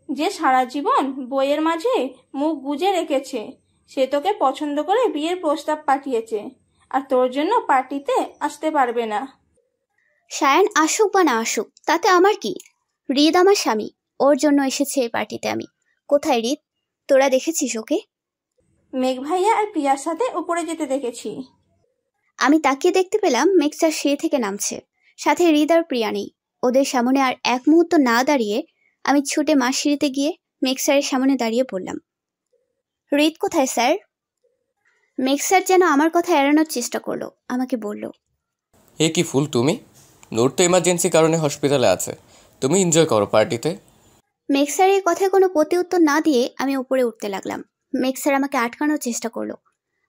[SPEAKER 4] যে সারা জীবন বইয়ের মাঝে মুখ গুজে রেখেছে, সে তোকে পছন্দ করে বিয়ের প্রস্তাব পাঠিয়েছে, আর তোর জন্য পার্টিতে আসতে পারবে না।
[SPEAKER 2] সায়ান আসুক বা না আসুক তাতে আমার কি? হৃদ আমার স্বামী, ওর জন্য এসেছে এই পার্টিতে আমি। কোথায় হৃদ? তোরা দেখেছিস ওকে?
[SPEAKER 4] মেঘ ভাইয়া আর প্রিয়ার সাথে উপরে যেতে দেখেছি।
[SPEAKER 2] আমি তাকিয়ে দেখতে পেলাম মেঘ স্যার সিঁড়ি থেকে নামছে, সাথে হৃদ আর প্রিয়া নেই। ওদের সামনে আর এক মুহূর্ত না দাঁড়িয়ে আমি ছুটে মা সিঁড়িতে গিয়ে মেঘ স্যারের সামনে দাঁড়িয়ে বললাম, হৃদ কোথায় স্যার? মেঘ স্যার যেন আমার কথা এড়ানোর চেষ্টা করলো, আমাকে বলল,
[SPEAKER 8] এ কি ফুল তুমি? নূর তো ইমার্জেন্সি কারণে হসপিটালে আছে, তুমি এনজয় করো পার্টিতে।
[SPEAKER 2] মেঘ স্যারের কথায় কোনো প্রতি উত্তর না দিয়ে আমি উপরে উঠতে লাগলাম। মেঘ স্যার আমাকে আটকানোর চেষ্টা করলো।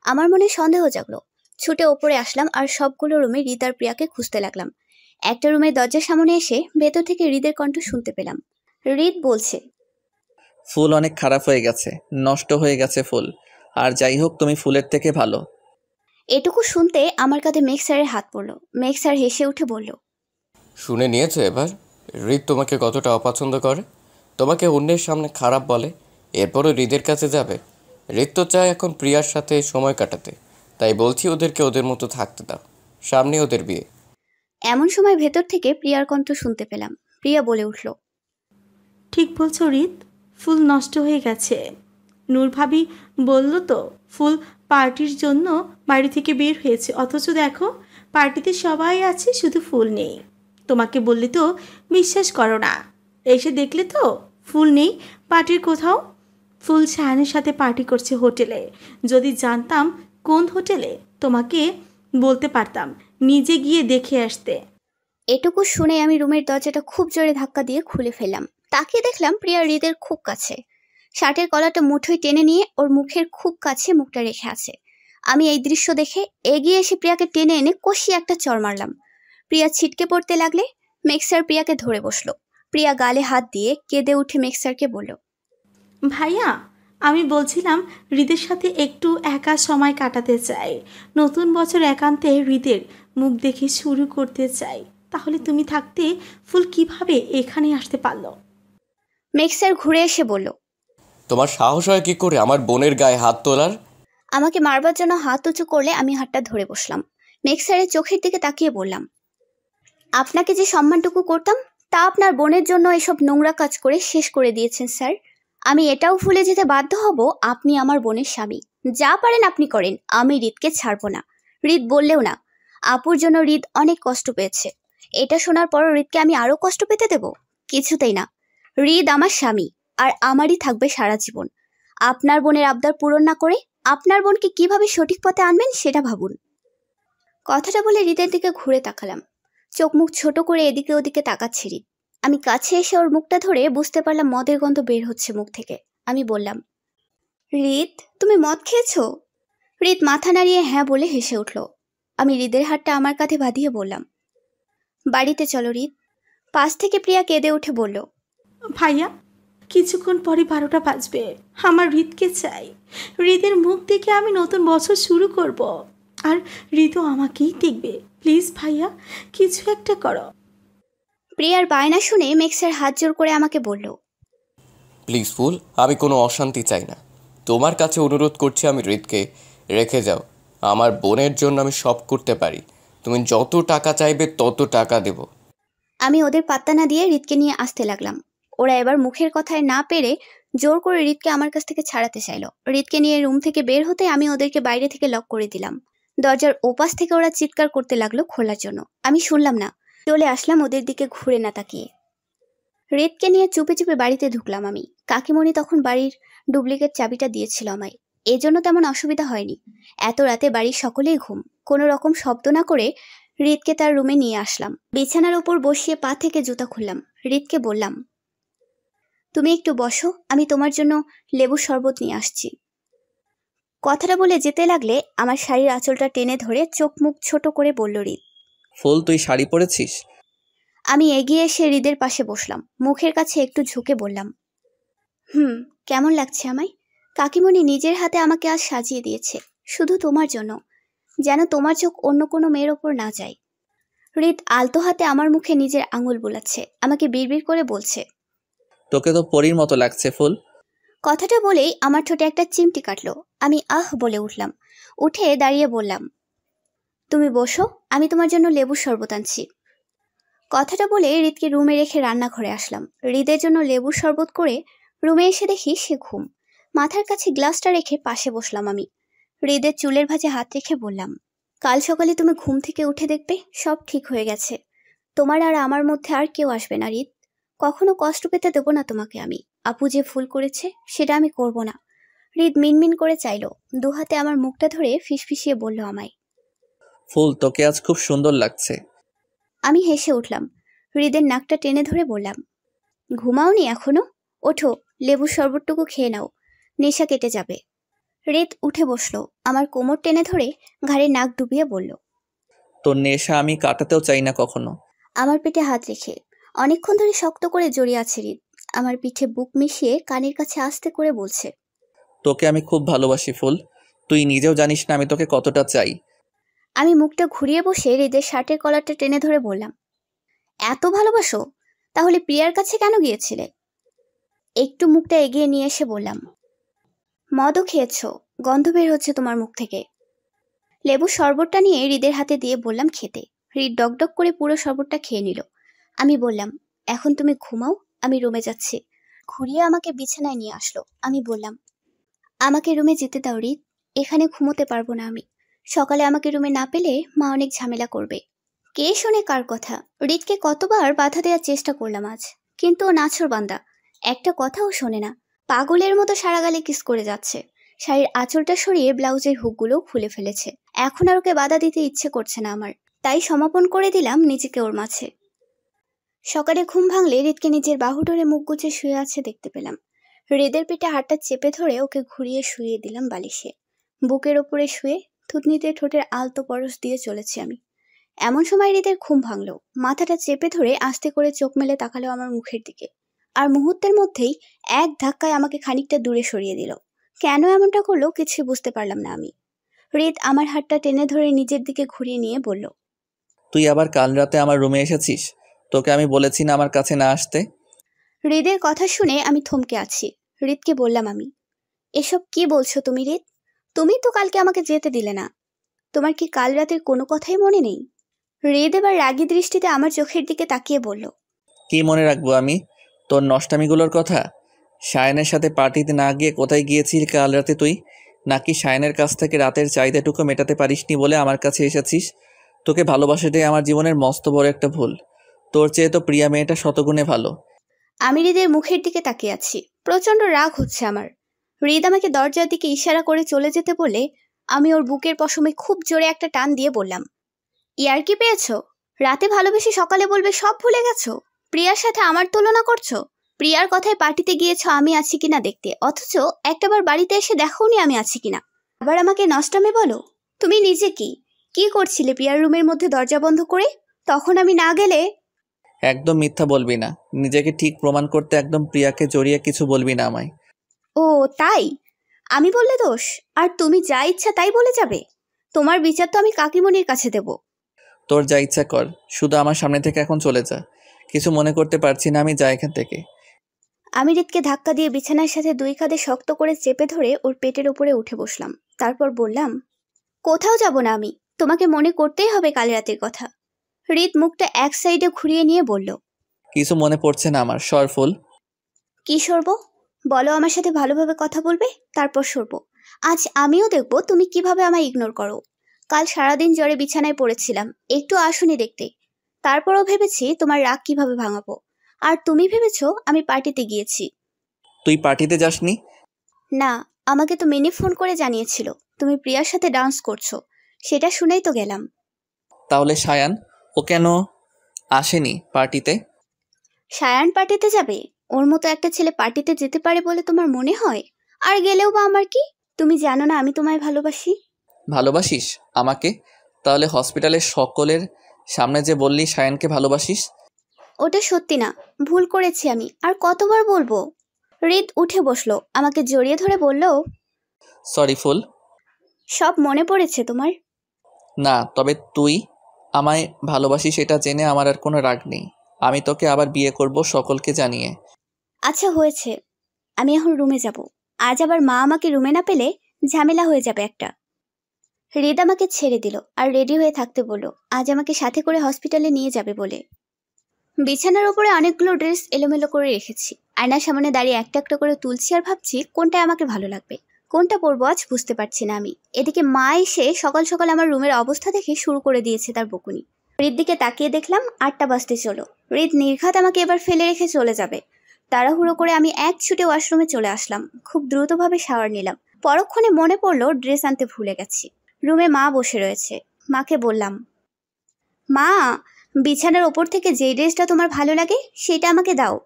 [SPEAKER 2] আমার মনে সন্দেহ জাগলো। ছুটে ওপরে আসলাম আর সবগুলো রুমে হৃদ আর প্রিয়াকে খুঁজতে লাগলাম। একটা রুমের দরজার সামনে এসে ভেতর থেকে হৃদের কণ্ঠ শুনতে পেলাম। হৃদ বলছে,
[SPEAKER 1] ফুল অনেক খারাপ হয়ে গেছে, নষ্ট হয়ে গেছে ফুল। আর যাই হোক, তুমি ফুলের থেকে ভালো।
[SPEAKER 2] এটুকু শুনতে আমার কাঁধে মেঘ স্যারের হাত পড়লো। মেঘ স্যার হেসে উঠে বলল,
[SPEAKER 8] শুনে নিয়েছো এবার হৃদ তোমাকে কতটা অপছন্দ করে, তোমাকে অন্যের সামনে খারাপ বলে, এরপরও হৃদের কাছে যাবে? হৃদ তো চায় এখন প্রিয়ার সাথে সময় কাটাতে, তাই বলছি ওদেরকে ওদের মতো থাকতে দাও, সামনে ওদের বিয়ে।
[SPEAKER 2] এমন সময় ভেতর থেকে প্রিয়ার কণ্ঠ শুনতে পেলাম। প্রিয়া বলে উঠল,
[SPEAKER 7] ঠিক বলছো হৃদ, ফুল নষ্ট হয়ে গেছে। নূর ভাবি বলল তো ফুল পার্টির জন্য বাড়ি থেকে বের হয়েছে, অথচ দেখো পার্টিতে সবাই আছে, শুধু ফুল নেই। তোমাকে বললে তো বিশ্বাস করো না, এসে দেখলে তো ফুল নেই পার্টির কোথাও। ফুল শাহানের সাথে পার্টি করছে হোটেলে। যদি জানতাম কোন হোটেলে তোমাকে বলতে পারতাম, নিজে গিয়ে দেখে আসতে।
[SPEAKER 2] এটুকু শুনে আমি রুমের দরজাটা খুব জোরে ধাক্কা দিয়ে খুলে ফেললাম। তাকিয়ে দেখলাম প্রিয়া হৃদের খুব কাছে, শার্টের কলারটা মুঠোয় টেনে নিয়ে ওর মুখের খুব কাছে মুখটা রেখে আছে। আমি এই দৃশ্য দেখে এগিয়ে এসে প্রিয়াকে টেনে এনে কষিয়ে একটা চড় মারলাম। প্রিয়া ছিটকে পড়তে লাগলে মেঘ স্যার প্রিয়াকে ধরে বসলো। প্রিয়া গালে হাত দিয়ে কেঁদে উঠে মেঘ স্যারকে বলল,
[SPEAKER 7] ভাইয়া, আমি বলছিলাম হৃদের সাথে একটু একা সময় কাটাতে চাই। নতুন বছর একান্তে হৃদের মুখ দেখে শুরু করতে চাই। তাহলে তুমি থাকতে ফুল কিভাবে এখানে আসতে পারলো?
[SPEAKER 2] মেঘ স্যার ঘুরে এসে বলল,
[SPEAKER 8] তোমার সাহস হয় কি করে আমার বোনের গায়ে হাত তোলার?
[SPEAKER 2] আমাকে মারবার জন্য হাত উঁচু করলে আমি হাতটা ধরে বসলাম। মেঘ স্যারের চোখের দিকে তাকিয়ে বললাম, আপনাকে যে সম্মানটুকু করতাম তা আপনার বোনের জন্য এসব নোংরা কাজ করে শেষ করে দিয়েছেন স্যার। আমি এটাও ভুলে যেতে বাধ্য হব আপনি আমার বোনের স্বামী। যা পারেন আপনি করেন, আমি হৃদকে ছাড়বো না। হৃদ বললেও না। আপুর জন্য হৃদ অনেক কষ্ট পেয়েছে। এটা শোনার পর হৃদকে আমি আরো কষ্ট পেতে দেব? কিছুতেই না। হৃদ আমার স্বামী আর আমারই থাকবে সারা জীবন। আপনার বোনের আবদার পূরণ না করে আপনার বোনকে কিভাবে সঠিক পথে আনবেন সেটা ভাবুন। কথাটা বলে হৃদের দিকে ঘুরে তাকালাম। চোখ মুখ ছোট করে এদিকে ওদিকে তাকাচ্ছে হৃদ। আমি কাছে এসে ওর মুখটা ধরে বুঝতে পারলাম মদের গন্ধ বের হচ্ছে মুখ থেকে। আমি বললাম, হৃদ, তুমি মদ খেয়েছো? হৃদ মাথা নাড়িয়ে হ্যাঁ বলে হেসে উঠল। আমি হৃদের হাতটা আমার কাঁধে বাঁধিয়ে বললাম, বাড়িতে চলো হৃদ। পাশ থেকে প্রিয়া কেঁদে উঠে বলল,
[SPEAKER 7] ভাইয়া, কিছুক্ষণ পরে 12টা বাজবে। আমার হৃদকে চাই। হৃদের মুখ দেখে আমি নতুন বছর শুরু করব। আর হৃদও আমাকেই দেখবে। প্লিজ ভাইয়া, কিছু একটা করো।
[SPEAKER 2] প্রিয়ার বায়না শুনে মেঘ স্যার হাত জোর করে আমাকে বলল,
[SPEAKER 8] প্লিজ ফুল, আমি কোনো অশান্তি চাই না, তোমার কাছে অনুরোধ করছি আমি হৃদকে রেখে যাও। আমার বোনের জন্য আমি সব করতে পারি, তুমি যত টাকা চাইবে তত টাকা দেব।
[SPEAKER 2] আমি ওদের পাত্তা না দিয়ে হৃদকে নিয়ে আসতে লাগলাম। ওরা এবার মুখের কথায় না পেরে জোর করে হৃদকে আমার কাছ থেকে ছাড়াতে চাইলো। হৃদকে নিয়ে রুম থেকে বের হতে আমি ওদেরকে বাইরে থেকে লক করে দিলাম। দরজার ওপাশ থেকে ওরা চিৎকার করতে লাগলো খোলার জন্য। আমি শুনলাম না, চলে আসলাম ওদের দিকে ঘুরে না তাকিয়ে। হৃদকে নিয়ে চুপে চুপে বাড়িতে ঢুকলাম আমি। কাকিমণি তখন বাড়ির ডুপ্লিকেট চাবিটা দিয়েছিল আমায়, এজন্য তেমন অসুবিধা হয়নি। এত রাতে বাড়ির সকলেই ঘুম। কোনো রকম শব্দ না করে হৃদকে তার রুমে নিয়ে আসলাম। বিছানার উপর বসিয়ে পা থেকে জুতা খুললাম। হৃদকে বললাম, তুমি একটু বসো, আমি তোমার জন্য লেবু শরবত নিয়ে আসছি। কথাটা বলে যেতে লাগলে আমার শাড়ির আঁচলটা টেনে ধরে চোখ মুখ ছোট করে বলল হৃদ।
[SPEAKER 1] ফুল, তুই শাড়ি পরেছিস?
[SPEAKER 2] আমি এগিয়ে এসে হৃদের পাশে বসলাম। মুখের কাছে একটু ঝুঁকে বললাম, কেমন লাগছে আমায়? কাকিমণি নিজের হাতে আমাকে আজ সাজিয়ে দিয়েছে, শুধু তোমার জন্য, যেন তোমার চোখ অন্য কোনো মেয়ের ওপর না যায়। হৃদ আলতো হাতে আমার মুখে নিজের আঙুল বোলাচ্ছে, আমাকে বিড়বিড় করে বলছে,
[SPEAKER 1] তোকে তো পরীর মতো লাগছে ফুল।
[SPEAKER 2] কথাটা বলেই আমার ঠোঁটে একটা চিমটি কাটলো। আমি আহ বলে উঠলাম। উঠে দাঁড়িয়ে বললাম, তুমি বসো, আমি তোমার জন্য লেবুর শরবত আনছি। কথাটা বলে হৃদকে রুমে রেখে রান্নাঘরে আসলাম। হৃদের জন্য লেবুর শরবত করে রুমে এসে দেখি সে ঘুম। মাথার কাছে গ্লাসটা রেখে পাশে বসলাম আমি। হৃদের চুলের ভাঁজে হাত রেখে বললাম, কাল সকালে তুমি ঘুম থেকে উঠে দেখবে সব ঠিক হয়ে গেছে। তোমার আর আমার মধ্যে আর কেউ আসবে না হৃদ। কখনো কষ্ট পেতে দেবো না তোমাকে আমি। আপু যে ভুল করেছে সেটা আমি করব না। হৃদ মিনমিন করে চাইলো, দুহাতে আমার মুখটা ধরে ফিসফিসিয়ে বলল আমায়।
[SPEAKER 1] ফুল, তোকে আজ খুব সুন্দর লাগছে।
[SPEAKER 2] আমি হেসে উঠলাম। হৃদের নাকটা টেনে ধরে বললাম, ঘুমাওনি এখনো? ওঠো, লেবুর শরবতটুকু খেয়ে নাও, নেশা কেটে যাবে। হৃদ উঠে বসলো, আমার কোমর টেনে ধরে ঘাড়ে নাক ডুবিয়ে বলল,
[SPEAKER 1] তোর নেশা আমি কাটাতেও চাই না কখনো।
[SPEAKER 2] আমার পেটে হাত রেখে অনেকক্ষণ ধরে শক্ত করে জড়িয়ে আছে হৃদ। আমার পিঠে বুক মিশিয়ে কানের কাছে আস্তে করে বলছে,
[SPEAKER 1] তোকে আমি খুব ভালোবাসি ফুল। তুই নিজেও জানিস না আমি তোকে কতটা চাই।
[SPEAKER 2] আমি মুখটা ঘুরিয়ে বসে হৃদের শার্টের কলারটা টেনে ধরে বললাম, এত ভালোবাসো? তাহলে প্রিয়ার কাছে কেন গিয়েছিলে? একটু মুখটা এগিয়ে নিয়ে এসে বললাম, মদও খেয়েছো, গন্ধ বের হচ্ছে তোমার মুখ থেকে। লেবু শরবতটা নিয়ে হৃদের হাতে দিয়ে বললাম খেতে। হৃদ ডকডক করে পুরো শরবতটা খেয়ে নিল। আমি বললাম, এখন তুমি ঘুমাও, আমি রুমে যাচ্ছি। ঘুরিয়ে আমাকে বিছানায় নিয়ে আসলো। আমি বললাম, আমাকে রুমে যেতে দাও হৃদ, এখানে ঘুমোতে পারবো না আমি। সকালে আমাকে রুমে না পেলে মা অনেক ঝামেলা করবে। কে শোনে কার কথা? হৃদকে কতবার বাধা দেওয়ার চেষ্টা করলাম আজ, কিন্তু ও নাছোড়বান্দা, একটা কথাও শোনে না। পাগলের মতো সারা গালে কিস করে যাচ্ছে। শাড়ির আঁচলটা সরিয়ে ব্লাউজের হুকগুলো খুলে ফেলেছে। এখন আর ওকে বাধা দিতে ইচ্ছে করছে না আমার, তাই সমাপন করে দিলাম নিজেকে ওর মাঝে। সকালে ঘুম ভাঙলে হৃদকে নিজের বাহু ধরে মুখ গুজে শুয়ে আছে দেখতে পেলাম। হৃদের পেটে হাতটা চেপে ধরে ওকে ঘুরিয়ে শুয়ে দিলাম বালিশে। বুকের ওপরে শুয়ে থুতনিতে ঠোঁটের আলতো পরশ দিয়ে চলেছি আমি। এমন সময় হৃদের ঘুম ভাঙলো। মাথাটা চেপে ধরে আস্তে করে চোখ মেলে তাকালো আমার মুখের দিকে, আর মুহূর্তের মধ্যেই এক ধাক্কায় আমাকে খানিকটা দূরে সরিয়ে দিল। কেন এমনটা করলো কিছুই বুঝতে পারলাম না আমি। হৃদ আমার হাতটা টেনে ধরে নিজের দিকে ঘুরিয়ে নিয়ে বলল,
[SPEAKER 1] তুই আবার কাল রাতে আমার রুমে এসেছিস? তোকে আমি বলেছি না আমার কাছে না আসতে?
[SPEAKER 2] হৃদের কথা শুনে আমি থমকে আছি। হৃদকে বললাম আমি, এসব কি বলছো তুমি হৃদ? তুমি তো কালকে আমাকে যেতে দিলে না। তোমার কি কাল রাতের কোনো কথাই মনে নেই? হৃদ এবার রাগী দৃষ্টিতে আমার চোখের দিকে তাকিয়ে বলল,
[SPEAKER 1] কি মনে রাখবো আমি তোর নষ্টামিগুলোর কথা? সায়নের সাথে পার্টিতে না গিয়ে কোথায় গিয়েছিলি কাল রাতে তুই? নাকি সায়নের কাছ থেকে রাতের চাহিদাটুকু মেটাতে পারিসনি বলে আমার কাছে এসেছিস? তোকে ভালোবাসাটাই আমার জীবনের মস্ত বড় একটা ভুল। তোর চেয়ে তো প্রিয়া মেয়েটা শতগুণে ভালো।
[SPEAKER 2] আমি হৃদের মুখের দিকে তাকিয়ে আছি। প্রচন্ড রাগ হচ্ছে আমার। হৃদ আমাকে দরজার দিকে ইশারা করে চলে যেতে বলে আমি ওর বুকের পশমে খুব জোরে একটা টান দিয়ে বললাম, ইয়ার কি পেয়েছো? রাতে ভালোবেসে সকালে বলবে সব ভুলে গেছো? প্রিয়ার সাথে আমার তুলনা করছো? প্রিয়ার কথায় পার্টিতে গিয়েছো আমি আছি কিনা দেখতে, অথচ একটাবার বাড়িতে এসে দেখোনি আমি আছি কিনা। আবার আমাকে নষ্টামে বলো। তুমি নিজে কি করছিলে প্রিয়ার রুমের মধ্যে দরজা বন্ধ করে? তখন আমি না গেলে?
[SPEAKER 1] একদম মিথ্যা বলবি না। নিজেকে ঠিক প্রমাণ করতে একদম প্রিয়াকে জড়িয়ে কিছু বলবি না আমায়।
[SPEAKER 2] ও তাই? আমি বললে দোষ? আর তুমি যা ইচ্ছা তাই বলে যাবে? তোমার বিচার তো আমি কাকিমণির কাছে দেব।
[SPEAKER 1] তোর যা ইচ্ছা কর, শুধু আমার সামনে থেকে এখন চলে যা। কিছু মনে করতে পারছি না আমি, যা এখান থেকে।
[SPEAKER 2] আমি হৃদকে ধাক্কা দিয়ে বিছানার সাথে দুই কাঁধে শক্ত করে চেপে ধরে ওর পেটের উপরে উঠে বসলাম। তারপর বললাম, কোথাও যাব না আমি, তোমাকে মনে করতেই হবে কাল রাতের কথা। হৃদ মুখটা এক সাইডে ঘুরিয়ে নিয়ে বলল,
[SPEAKER 1] কিছু মনে পড়ছে না আমার, সর ফুল।
[SPEAKER 2] কি সরব? বলো, আমার সাথে ভালোভাবে কথা বলবে, তারপর সরব। আজ আমিও দেখব তুমি কিভাবে আমায় ইগনোর করো। কাল সারাদিন জ্বরে বিছানায় পড়েছিলাম, একটু আসুনি দেখতে। তারপরও ভেবেছি তোমার রাগ কিভাবে ভাঙাবো। আর তুমি ভেবেছো আমি পার্টিতে গিয়েছি।
[SPEAKER 1] তুই পার্টিতে যাসনি?
[SPEAKER 2] না, আমাকে তো মিনি ফোন করে জানিয়েছিল তুমি প্রিয়ার সাথে ডান্স করছো, সেটা শুনেই তো গেলাম।
[SPEAKER 1] তাহলে সায়ান, ও কেন আসেনি পার্টিতে?
[SPEAKER 2] সায়ান পার্টিতে যাবে? ওর মতো একটা ছেলে পার্টিতে যেতে পারে বলে তোমার মনে হয়? আর গেলেও বা আমার কি? তুমি জানো না আমি তোমায় ভালোবাসি।
[SPEAKER 1] ভালোবাসিস আমাকে? তাহলে হসপিটালের সকলের সামনে যে বললি সায়ানকে ভালোবাসিস।
[SPEAKER 2] ওটা সত্যি না, ভুল করেছি আমি, আর কতবার বলবো। হৃদ উঠে বসলো, আমাকে জড়িয়ে ধরে বলল,
[SPEAKER 1] সরি ফুল।
[SPEAKER 2] সব মনে পড়েছে তোমার?
[SPEAKER 1] না, তবে তুই আমায় ভালোবাসিস এটা জেনে আমার আর কোনো রাগ নেই। আমি তোকে আবার বিয়ে করব সকলকে জানিয়ে।
[SPEAKER 2] আচ্ছা হয়েছে, আমি এখন রুমে যাব। আজ আবার মা আমাকে রুমে না পেলে ঝামেলা হয়ে যাবে একটা। হৃদ আমাকে ছেড়ে দিল আর রেডি হয়ে থাকতে বলল, আজ আমাকে সাথে করে হসপিটালে নিয়ে যাবে বলে। বিছানার উপরে অনেকগুলো ড্রেস এলোমেলো করে রেখেছি। আয়নার সামনে দাঁড়িয়ে একটা একটা করে তুলছি আর ভাবছি কোনটা আমাকে ভালো লাগবে, কোনটা পরবো আজ বুঝতে পারছি না আমি। এদিকে মা এসে সকাল সকাল আমার রুমের অবস্থা দেখে শুরু করে দিয়েছে তার বকুনি। হৃদ দিকে তাকিয়ে দেখলাম 8টা বাজতে চলো। হৃদ নির্ঘাত আমাকে এবার ফেলে রেখে চলে যাবে। তাড়াহুড়ো করে আমি এক ছুটে ওয়াশরুমে চলে আসলাম। খুব দ্রুতভাবে শাওয়ার নিলাম। পরক্ষণে মনে পড়লো ড্রেস আনতে ভুলে গেছি। রুমে মা বসে রয়েছে। মাকে বললাম, মা, বিছানার ওপর থেকে যেই ড্রেসটা তোমার ভালো লাগে সেটা আমাকে দাও।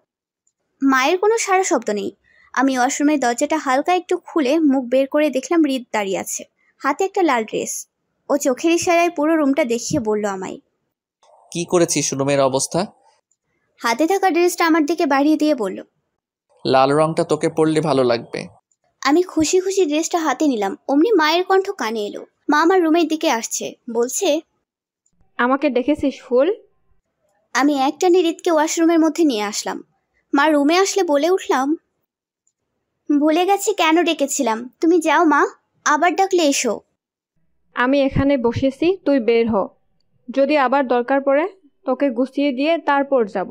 [SPEAKER 2] মায়ের কোনো সারা শব্দ নেই। আমি ওয়াশরুমের দরজাটা হালকা একটু খুলে মুখ বের করে দেখলাম হৃদ দাঁড়িয়ে আছে, হাতে একটা লাল ড্রেস। ও চোখের ইশারায় পুরো রুমটা দেখিয়ে বলল আমায়।
[SPEAKER 1] কি করেছিস রুমের অবস্থা?
[SPEAKER 2] হাতে থাকা ড্রেসটা আমার দিকে বাড়িয়ে দিয়ে বলল,
[SPEAKER 1] লাল রংটা তোকে পরলে ভালো লাগবে।
[SPEAKER 2] আমি খুশি খুশি ড্রেসটা হাতে নিলাম। অমনি মায়ের কণ্ঠ কানে এলো। মা আমার রুমের দিকে আসছে, বলছে,
[SPEAKER 6] আমাকে দেখেছিস ফুল?
[SPEAKER 2] আমি একটানে হৃদকে ওয়াশরুমের মধ্যে নিয়ে আসলাম। মা রুমে আসলে বলে উঠলাম, ভুলে গেছি কেন ডেকেছিলাম। তুমি যাও মা, আবার ডাকলে এসো।
[SPEAKER 6] আমি এখানে বসেছি, তুই বের হ। যদি আবার দরকার পড়ে তোকে গুছিয়ে দিয়ে তারপর যাব।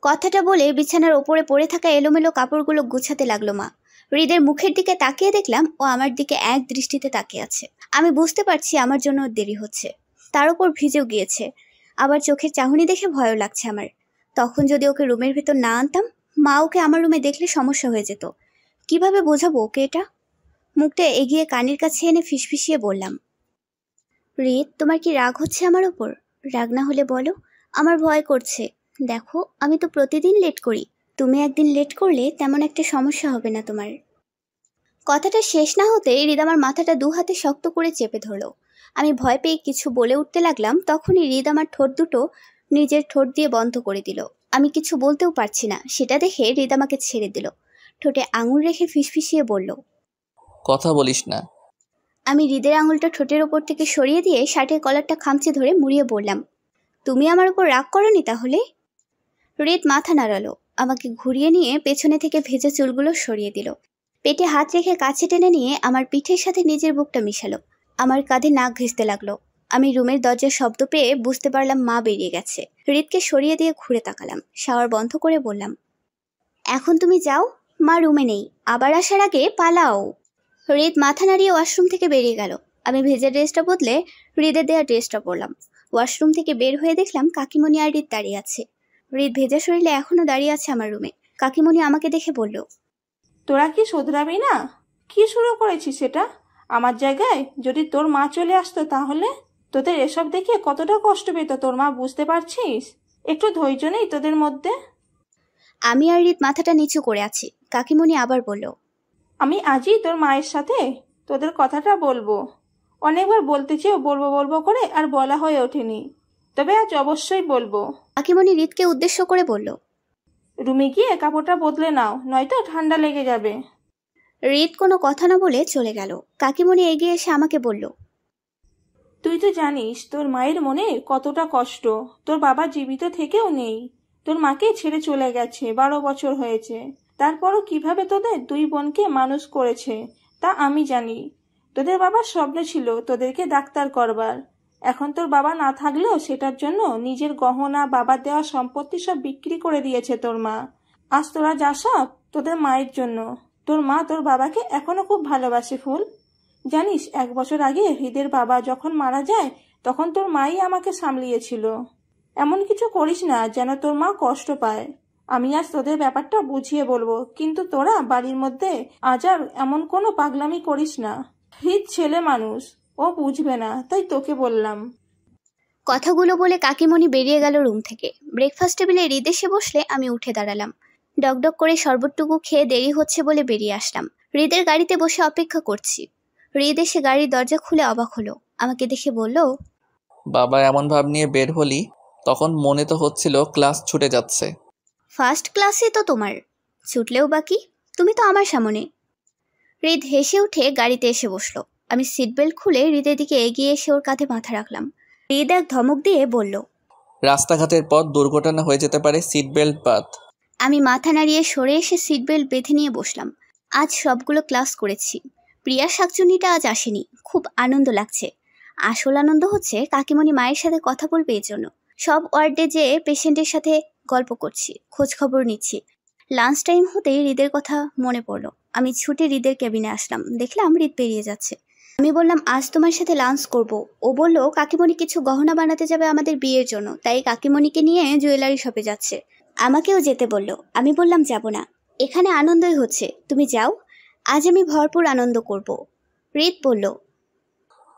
[SPEAKER 2] কথাটা বলে বিছানার ওপরে পড়ে থাকা এলোমেলো কাপড়গুলো গুছাতে লাগলো মা। হৃদের মুখের দিকে তাকিয়ে দেখলাম ও আমার দিকে এক দৃষ্টিতে তাকিয়ে আছে। আমি বুঝতে পারছি আমার জন্য ওর দেরি হচ্ছে, তার উপর ভিজেও গিয়েছে। আবার চোখের চাহনি দেখে ভয়ও লাগছে আমার। তখন যদি ওকে রুমের ভেতর না আনতাম, মা ওকে আমার রুমে দেখলে সমস্যা হয়ে যেত। কিভাবে বোঝাবো ওকে এটা? মুখটা এগিয়ে কানের কাছে এনে ফিসফিসিয়ে বললাম, হৃদ, তোমার কি রাগ হচ্ছে আমার ওপর? রাগ না হলে বলো, আমার ভয় করছে। দেখো, আমি তো প্রতিদিন লেট করি। তুমি একদিন লেট করলে তেমন একটা সমস্যা হবে না তোমার। কথাটা শেষ না হতে হৃদ আমার মাথাটা 2 হাতে শক্ত করে চেপে ধরলো। আমি ভয় পেয়ে কিছু বলে উঠতে লাগলাম, তখনই হৃদ আমার ঠোঁট দুটো নিজের ঠোঁট দিয়ে বন্ধ করে দিল। আমি কিছু বলতেও পারছি না। সেটা দেখে হৃদ আমাকে ছেড়ে দিল। ঠোঁটে আঙুল রেখে ফিসফিসিয়ে বলল,
[SPEAKER 1] কথা বলিস না।
[SPEAKER 2] আমি হৃদের আঙুলটা ঠোঁটের ওপর থেকে সরিয়ে দিয়ে শার্টের কলারটা খামচে ধরে মুড়িয়ে বললাম, তুমি আমার উপর রাগ করনি তাহলে? হৃদ মাথা নাড়ালো, আমাকে ঘুরিয়ে নিয়ে পেছনে থেকে ভেজা চুলগুলো সরিয়ে দিল। পেটে হাত রেখে কাছে টেনে নিয়ে আমার পিঠের সাথে নিজের বুকটা মিশালো। আমার কাঁধে নাক ঘেঁষতে লাগলো। আমি রুমের দরজার শব্দ পেয়ে বুঝতে পারলাম মা বেরিয়ে গেছে। হৃদকে সরিয়ে দিয়ে ঘুরে তাকালাম। শাওয়ার বন্ধ করে বললাম, এখন তুমি যাও, মা রুমে নেই। আবার আসার আগে পালাও। হৃদ মাথা নাড়িয়ে ওয়াশরুম থেকে বেরিয়ে গেল। আমি ভেজা ড্রেসটা বদলে হৃদের দেওয়া ড্রেসটা পরলাম। ওয়াশরুম থেকে বের হয়ে দেখলাম কাকিমণি আর হৃদ দাঁড়িয়ে আছে। হৃদ ভেজা শরীরে এখনো দাঁড়িয়ে আছে আমার রুমে। কাকিমণি আমাকে দেখে বলল,
[SPEAKER 4] তোরা কি শোধরাবি না? কি শুরু করেছিস সেটা? আমার জায়গায় যদি তোর মা চলে আসতো তাহলে? তোদের এসব দেখে কতটা কষ্ট পেত তোর মা, বুঝতে পারছিস? একটু ধৈর্য নেই তোদের মধ্যে?
[SPEAKER 2] আমি আর হৃদ মাথাটা নিচু করে আছি। কাকিমণি আবার বলল,
[SPEAKER 4] আমি আজই তোর মায়ের সাথে তোদের কথাটা বলবো। অনেকবার বলতে চেয়েও বলবো বলবো করে আর বলা হয়ে ওঠেনি, তবে আজ অবশ্যই বলবো।
[SPEAKER 2] কাকিমণি হৃদকে উদ্দেশ্য করে বলল,
[SPEAKER 4] রুমে গিয়ে কাপড়টা বদলে নাও, নয়তো ঠান্ডা লেগে যাবে।
[SPEAKER 2] হৃদ কোনো কথা না বলে চলে গেল। কাকিমণি এগিয়ে এসে আমাকে বলল,
[SPEAKER 4] তুই তো জানিস তোর মায়ের মনে কতটা কষ্ট। তোর বাবা জীবিত থেকেও নেই, তোর মাকে ছেড়ে চলে গেছে, 12 বছর হয়েছে। তারপরও কিভাবে তোদের 2 বোনকে মানুষ করেছে তা আমি জানি। তোদের বাবার স্বপ্ন ছিল তোদেরকে ডাক্তার করবার। এখন তোর বাবা না থাকলেও সেটার জন্য নিজের গহনা, বাবার দেওয়া সম্পত্তি সব বিক্রি করে দিয়েছে তোর মা। আজ তোরা যা সব তোদের মায়ের জন্য। তোর মা তোর বাবাকে এখনো খুব ভালোবাসে ফুল। জানিস 1 বছর আগে হৃদের বাবা যখন মারা যায় তখন তোর মাই আমাকে সামলিয়েছিল। এমন কিছু করিস না যেন তোর মা কষ্ট পায়। আমি আজ তোদের ব্যাপারটা বুঝিয়ে বলবো, কিন্তু তোরা বাড়ির মধ্যে আজ আর এমন কোনো পাগলামি করিস না। হৃদ ছেলে মানুষ, ও বুঝবে না, তাই তোকে বললাম।
[SPEAKER 2] কথাগুলো বলে কাকিমণি বেরিয়ে গেল রুম থেকে। ব্রেকফাস্ট টেবিলে হৃদ এসে বসলে আমি উঠে দাঁড়ালাম। ডকডক করে শরবতটুকু খেয়ে দেরি হচ্ছে বলে বেরিয়ে আসলাম। হৃদের গাড়িতে বসে অপেক্ষা করছি। হৃদ এসে গাড়ির দরজা খুলে অবাক হলো। আমাকে দেখে বলল,
[SPEAKER 1] বাবা এমন ভাব নিয়ে বের হলি, তখন মনে তো হচ্ছিল ক্লাস ছুটে যাচ্ছে।
[SPEAKER 2] ফার্স্ট ক্লাসে তো তোমার, ছুটলেও বাকি, তুমি তো আমার সামনে। হৃদ হেসে উঠে গাড়িতে এসে বসলো। আমি সিট বেল্ট খুলে হৃদের দিকে এগিয়ে এসে ওর কাঁধে মাথা রাখলাম। হৃদ এক ধমক দিয়ে বলল,
[SPEAKER 1] রাস্তাঘাটের পথ দুর্ঘটনা হয়ে যেতে পারে, সিট বেল্ট বাদ।
[SPEAKER 2] আমি মাথা নাড়িয়ে সরে এসে সিট বেল্ট বেঁধে নিয়ে বসলাম। আজ সবগুলো ক্লাস করেছি। প্রিয়া শাকচুন্নিটা আজ আসেনি। খুব আনন্দ লাগছে। আসল আনন্দ হচ্ছে কাকিমণি মায়ের সাথে কথা বলবে এর জন্য। সব ওয়ার্ডে যেয়ে পেশেন্টের সাথে গল্প করছি, খোঁজ খবর নিচ্ছি। লাঞ্চ টাইম হতেই হৃদের কথা মনে পড়লো। আমি ছুটে হৃদের কেবিনে আসলাম, দেখলাম হৃদ বেরিয়ে যাচ্ছে। আমি বললাম, আজ তোমার সাথে লাঞ্চ করব। ও বলল কাকিমণি কিছু গহনা বানাতে যাবে আমাদের বিয়ের জন্য, তাই কাকিমণিকে নিয়ে জুয়েলারি শপে যাচ্ছে। আমাকেও যেতে বলল। আমি বললাম যাব না, এখানে আনন্দই হচ্ছে, তুমি যাও, আজ আমি ভরপুর আনন্দ করব। হৃদ বলল,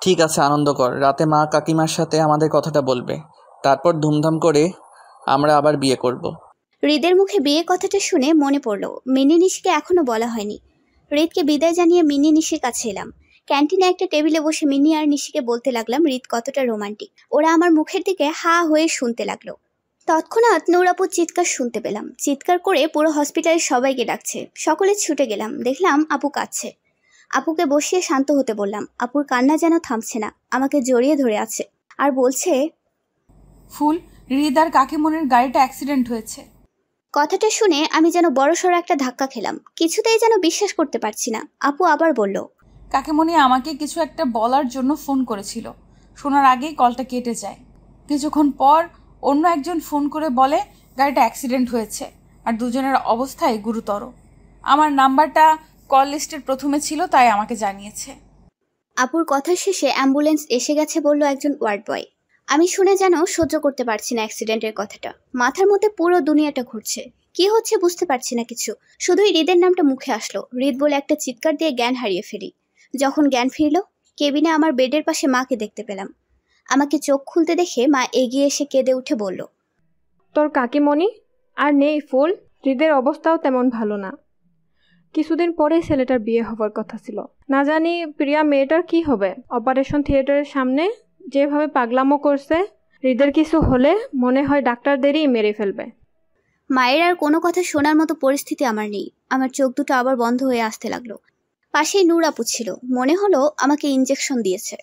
[SPEAKER 1] ঠিক আছে, আনন্দ কর। রাতে মা কাকিমার সাথে আমাদের কথাটা বলবে, তারপর ধুমধাম করে আমরা আবার বিয়ে করব।
[SPEAKER 2] হৃদের মুখে বিয়ে কথাটা শুনে মনে পড়লো মিনি নিশিকে এখনো বলা হয়নি। হৃদকে বিদায় জানিয়ে মিনি নিশির কাছে এলাম। ক্যান্টিনে একটা টেবিলে বসে মিনি আর নিশিকে বলতে লাগলাম হৃদ কতটা রোমান্টিক। ওরা আমার মুখের দিকে হা হয়ে শুনতে লাগলো। তৎক্ষণাৎ নূরাপুর চিৎকার শুনতে পেলাম। চিৎকার করে পুরো হসপিটালের সবাইকে ডাকছে। সকলে ছুটে গেলাম, দেখলাম আপু কাঁদছে। আপুকে বসিয়ে শান্ত হতে বললাম। আপুর কান্না যেন থামছে না, আমাকে জড়িয়ে ধরে আছে আর বলছে,
[SPEAKER 5] ফুল, হৃদ আর কাকিমনির গাড়িটা অ্যাক্সিডেন্ট হয়েছে।
[SPEAKER 2] কথাটা শুনে আমি যেন বড়সড় একটা ধাক্কা খেলাম। কিছুতেই যেন বিশ্বাস করতে পারছি না। আপু আবার বলল,
[SPEAKER 5] কাকিমণি আমাকে কিছু একটা বলার জন্য ফোন করেছিল, শোনার আগেই কলটা কেটে যায়। কিছুক্ষণ পর অন্য একজন ফোন করে বলে গাড়িটা অ্যাক্সিডেন্ট হয়েছে আর দুজনের অবস্থাই গুরুতর। আমার নাম্বারটা কল লিস্টের প্রথমে ছিল, তাই আমাকে জানিয়েছে।
[SPEAKER 2] আপুর কথা শেষে অ্যাম্বুলেন্স এসে গেছে বলল একজন ওয়ার্ড বয়। আমি শুনে যেন সহ্য করতে পারছি না অ্যাক্সিডেন্টের কথাটা। মাথার মধ্যে পুরো দুনিয়াটা ঘুরছে, কি হচ্ছে বুঝতে পারছি না কিছু। শুধুই হৃদের নামটা মুখে আসলো। হৃদ বলে একটা চিৎকার দিয়ে জ্ঞান হারিয়ে ফেলি। যখন জ্ঞান ফিরল, কেবিনে আমার বেডের পাশে মাকে দেখতে পেলাম। আমাকে চোখ খুলতে দেখে মা এগিয়ে এসে কেঁদে উঠে বলল,
[SPEAKER 6] তোর কাকিমণি আর নেই ফুল, হৃদের অবস্থাও তেমন ভালো না। কিছুদিন পরেই ছেলেটার বিয়ে হবার কথা ছিল। না জানি প্রিয়া মেয়েটার কি হবে। অপারেশন থিয়েটারের সামনে যেভাবে পাগলামো করছে, হৃদের কিছু হলে মনে হয় ডাক্তারদেরই মেরে ফেলবে।
[SPEAKER 2] মায়ের আর কোনো কথা শোনার মতো পরিস্থিতি আমার নেই। আমার চোখ দুটো আবার বন্ধ হয়ে আসতে লাগলো। পাশেই নূর আপু ছিল, মনে হলো আমাকে ইঞ্জেকশন দিয়েছে।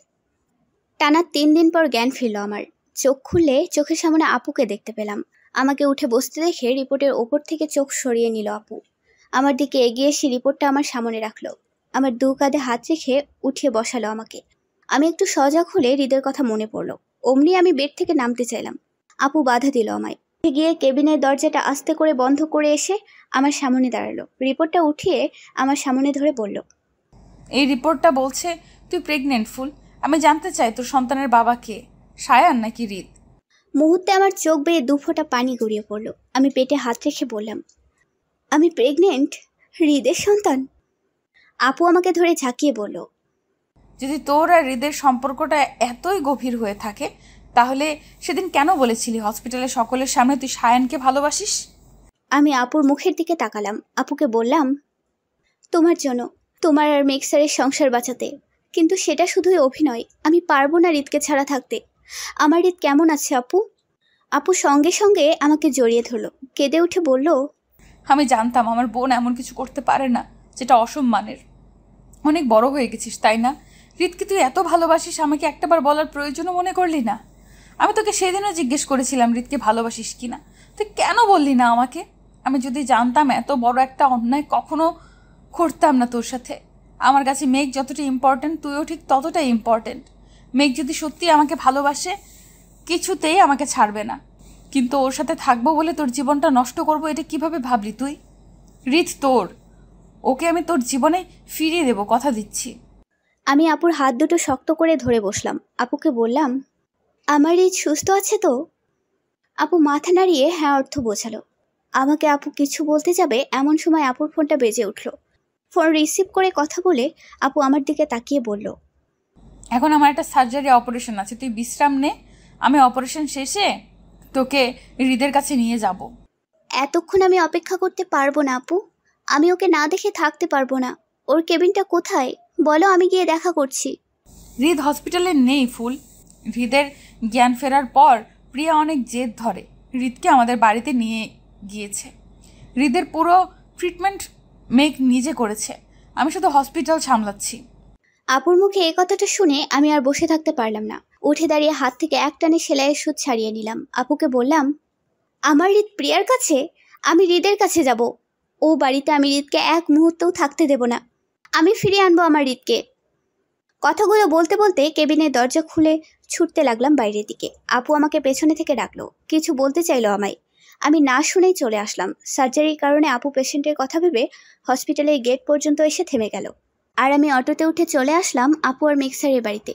[SPEAKER 2] টানা 3 দিন পর জ্ঞান ফিরল আমার। চোখ খুললে চোখের সামনে আপুকে দেখতে পেলাম। আমাকে উঠে বসতে দেখে রিপোর্টের ওপর থেকে চোখ সরিয়ে নিল আপু। আমার দিকে এগিয়ে এসে রিপোর্টটা আমার সামনে রাখলো। আমার 2 কাঁধে হাত রেখে উঠিয়ে বসালো আমাকে। আমি একটু সজাগ হলে হৃদের কথা মনে পড়লো। অমনি আমি বেড থেকে নামতে চাইলাম, আপু বাধা দিল আমায়। গিয়ে কেবিনের দরজাটা আস্তে করে বন্ধ করে এসে আমার সামনে দাঁড়ালো। রিপোর্টটা উঠিয়ে আমার সামনে ধরে বলল,
[SPEAKER 5] এই রিপোর্টটা বলছে তুই প্রেগনেন্ট ফুল। আমি জানতে চাই তোর সন্তানের বাবা কে, সায়ান নাকি হৃদ?
[SPEAKER 2] মুহূর্তে আমার চোখ বেয়ে 2 ফোঁটা পানি গড়িয়ে পড়লো। আমি পেটে হাত রেখে বললাম, আমি প্রেগনেন্ট, হৃদের সন্তান। আপু আমাকে ধরে ঝাঁকিয়ে বলল,
[SPEAKER 5] যদি তোর আর হৃদের সম্পর্কটা এতই গভীর হয়ে থাকে, তাহলে সেদিন কেন বলেছিলি হসপিটালে সকলের সামনে তুই সায়ানকে ভালোবাসিস?
[SPEAKER 2] আমি আপুর মুখের দিকে তাকালাম। আপুকে বললাম, তোমার জন্য, তোমার আর মেক্সারের সংসার বাঁচাতে। কিন্তু সেটা শুধুই অভিনয়। আমি পারবো না হৃদকে ছাড়া থাকতে। আমার হৃদ কেমন আছে আপু? আপু সঙ্গে সঙ্গে আমাকে জড়িয়ে ধরলো, কেঁদে উঠে বলল,
[SPEAKER 5] আমি জানতাম আমার বোন এমন কিছু করতে পারে না যেটা অসম্মানের। অনেক বড় হয়ে গেছিস, তাই না? হৃদকে তুই এত ভালোবাসিস, আমাকে একটাবার বলার প্রয়োজনও মনে করলি না? আমি তোকে সেদিনও জিজ্ঞেস করেছিলাম হৃদকে ভালোবাসিস কিনা, তুই কেন বললি না আমাকে? আমি যদি জানতাম এত বড় একটা অন্যায় কখনো করতাম না তোর সাথে। আমার কাছে মেঘ যতটা ইম্পর্ট্যান্ট, তুইও ঠিক ততটাই ইম্পর্ট্যান্ট। মেঘ যদি সত্যি আমাকে ভালোবাসে, কিছুতেই আমাকে ছাড়বে না। কিন্তু ওর সাথে থাকবো বলে তোর জীবনটা নষ্ট করবো, এটা কিভাবে ভাবলি তুই? হৃদ তোর, ওকে আমি তোর জীবনে ফিরিয়ে দেবো, কথা দিচ্ছি।
[SPEAKER 2] আমি আপুর হাত দুটো শক্ত করে ধরে বসলাম। আপুকে বললাম, আমার হৃদ সুস্থ আছে তো? আপু মাথা নাড়িয়ে হ্যাঁ অর্থ বোঝালো। আমাকে আপু কিছু বলতে যাবে এমন সময় আপুর ফোনটা বেজে উঠল। ফোন রিসিভ করে কথা বলে আপু আমার দিকে তাকিয়ে বলল,
[SPEAKER 5] এখন আমার একটা সার্জারি অপারেশন আছে, তুই বিশ্রাম নে। আমি অপারেশন শেষে তোকে হৃদের কাছে নিয়ে যাব।
[SPEAKER 2] এতক্ষণ আমি অপেক্ষা করতে পারবো না আপু। আমি ওকে না দেখে থাকতে পারবো না। ওর কেবিনটা কোথায় বলো, আমি গিয়ে দেখা করছি।
[SPEAKER 5] হৃদ হসপিটালে নেই ফুল। হৃদের জ্ঞান ফেরার পর প্রিয়া অনেক জেদ ধরে, হৃদকে আমাদের বাড়িতে নিয়ে গিয়েছে। হৃদের পুরো ট্রিটমেন্ট মেঘ নিজে করেছে, আমি শুধু হসপিটাল সামলাচ্ছি।
[SPEAKER 2] আপুর মুখে এই কথাটা শুনে আমি আর বসে থাকতে পারলাম না। উঠে দাঁড়িয়ে হাত থেকে এক টানে সেলাইয়ের সুচ ছাড়িয়ে নিলাম। আপুকে বললাম, আমার হৃদ প্রিয়ার কাছে? আমি হৃদের কাছে যাব। ও বাড়িতে আমি হৃদকে এক মুহূর্তেও থাকতে দেব না। আমি ফিরিয়ে আনবো আমার হৃদকে। কথাগুলো বলতে বলতে কেবিনের দরজা খুলে ছুটতে লাগলাম বাইরের দিকে। আপু আমাকে পেছনে থেকে ডাকলো, কিছু বলতে চাইলো আমায়। আমি না শুনেই চলে আসলাম। সার্জারির কারণে আপু পেশেন্টের কথা ভেবে হসপিটালের গেট পর্যন্ত এসে থেমে গেল। আর আমি অটোতে উঠে চলে আসলাম আপু আর মিক্সারের বাড়িতে।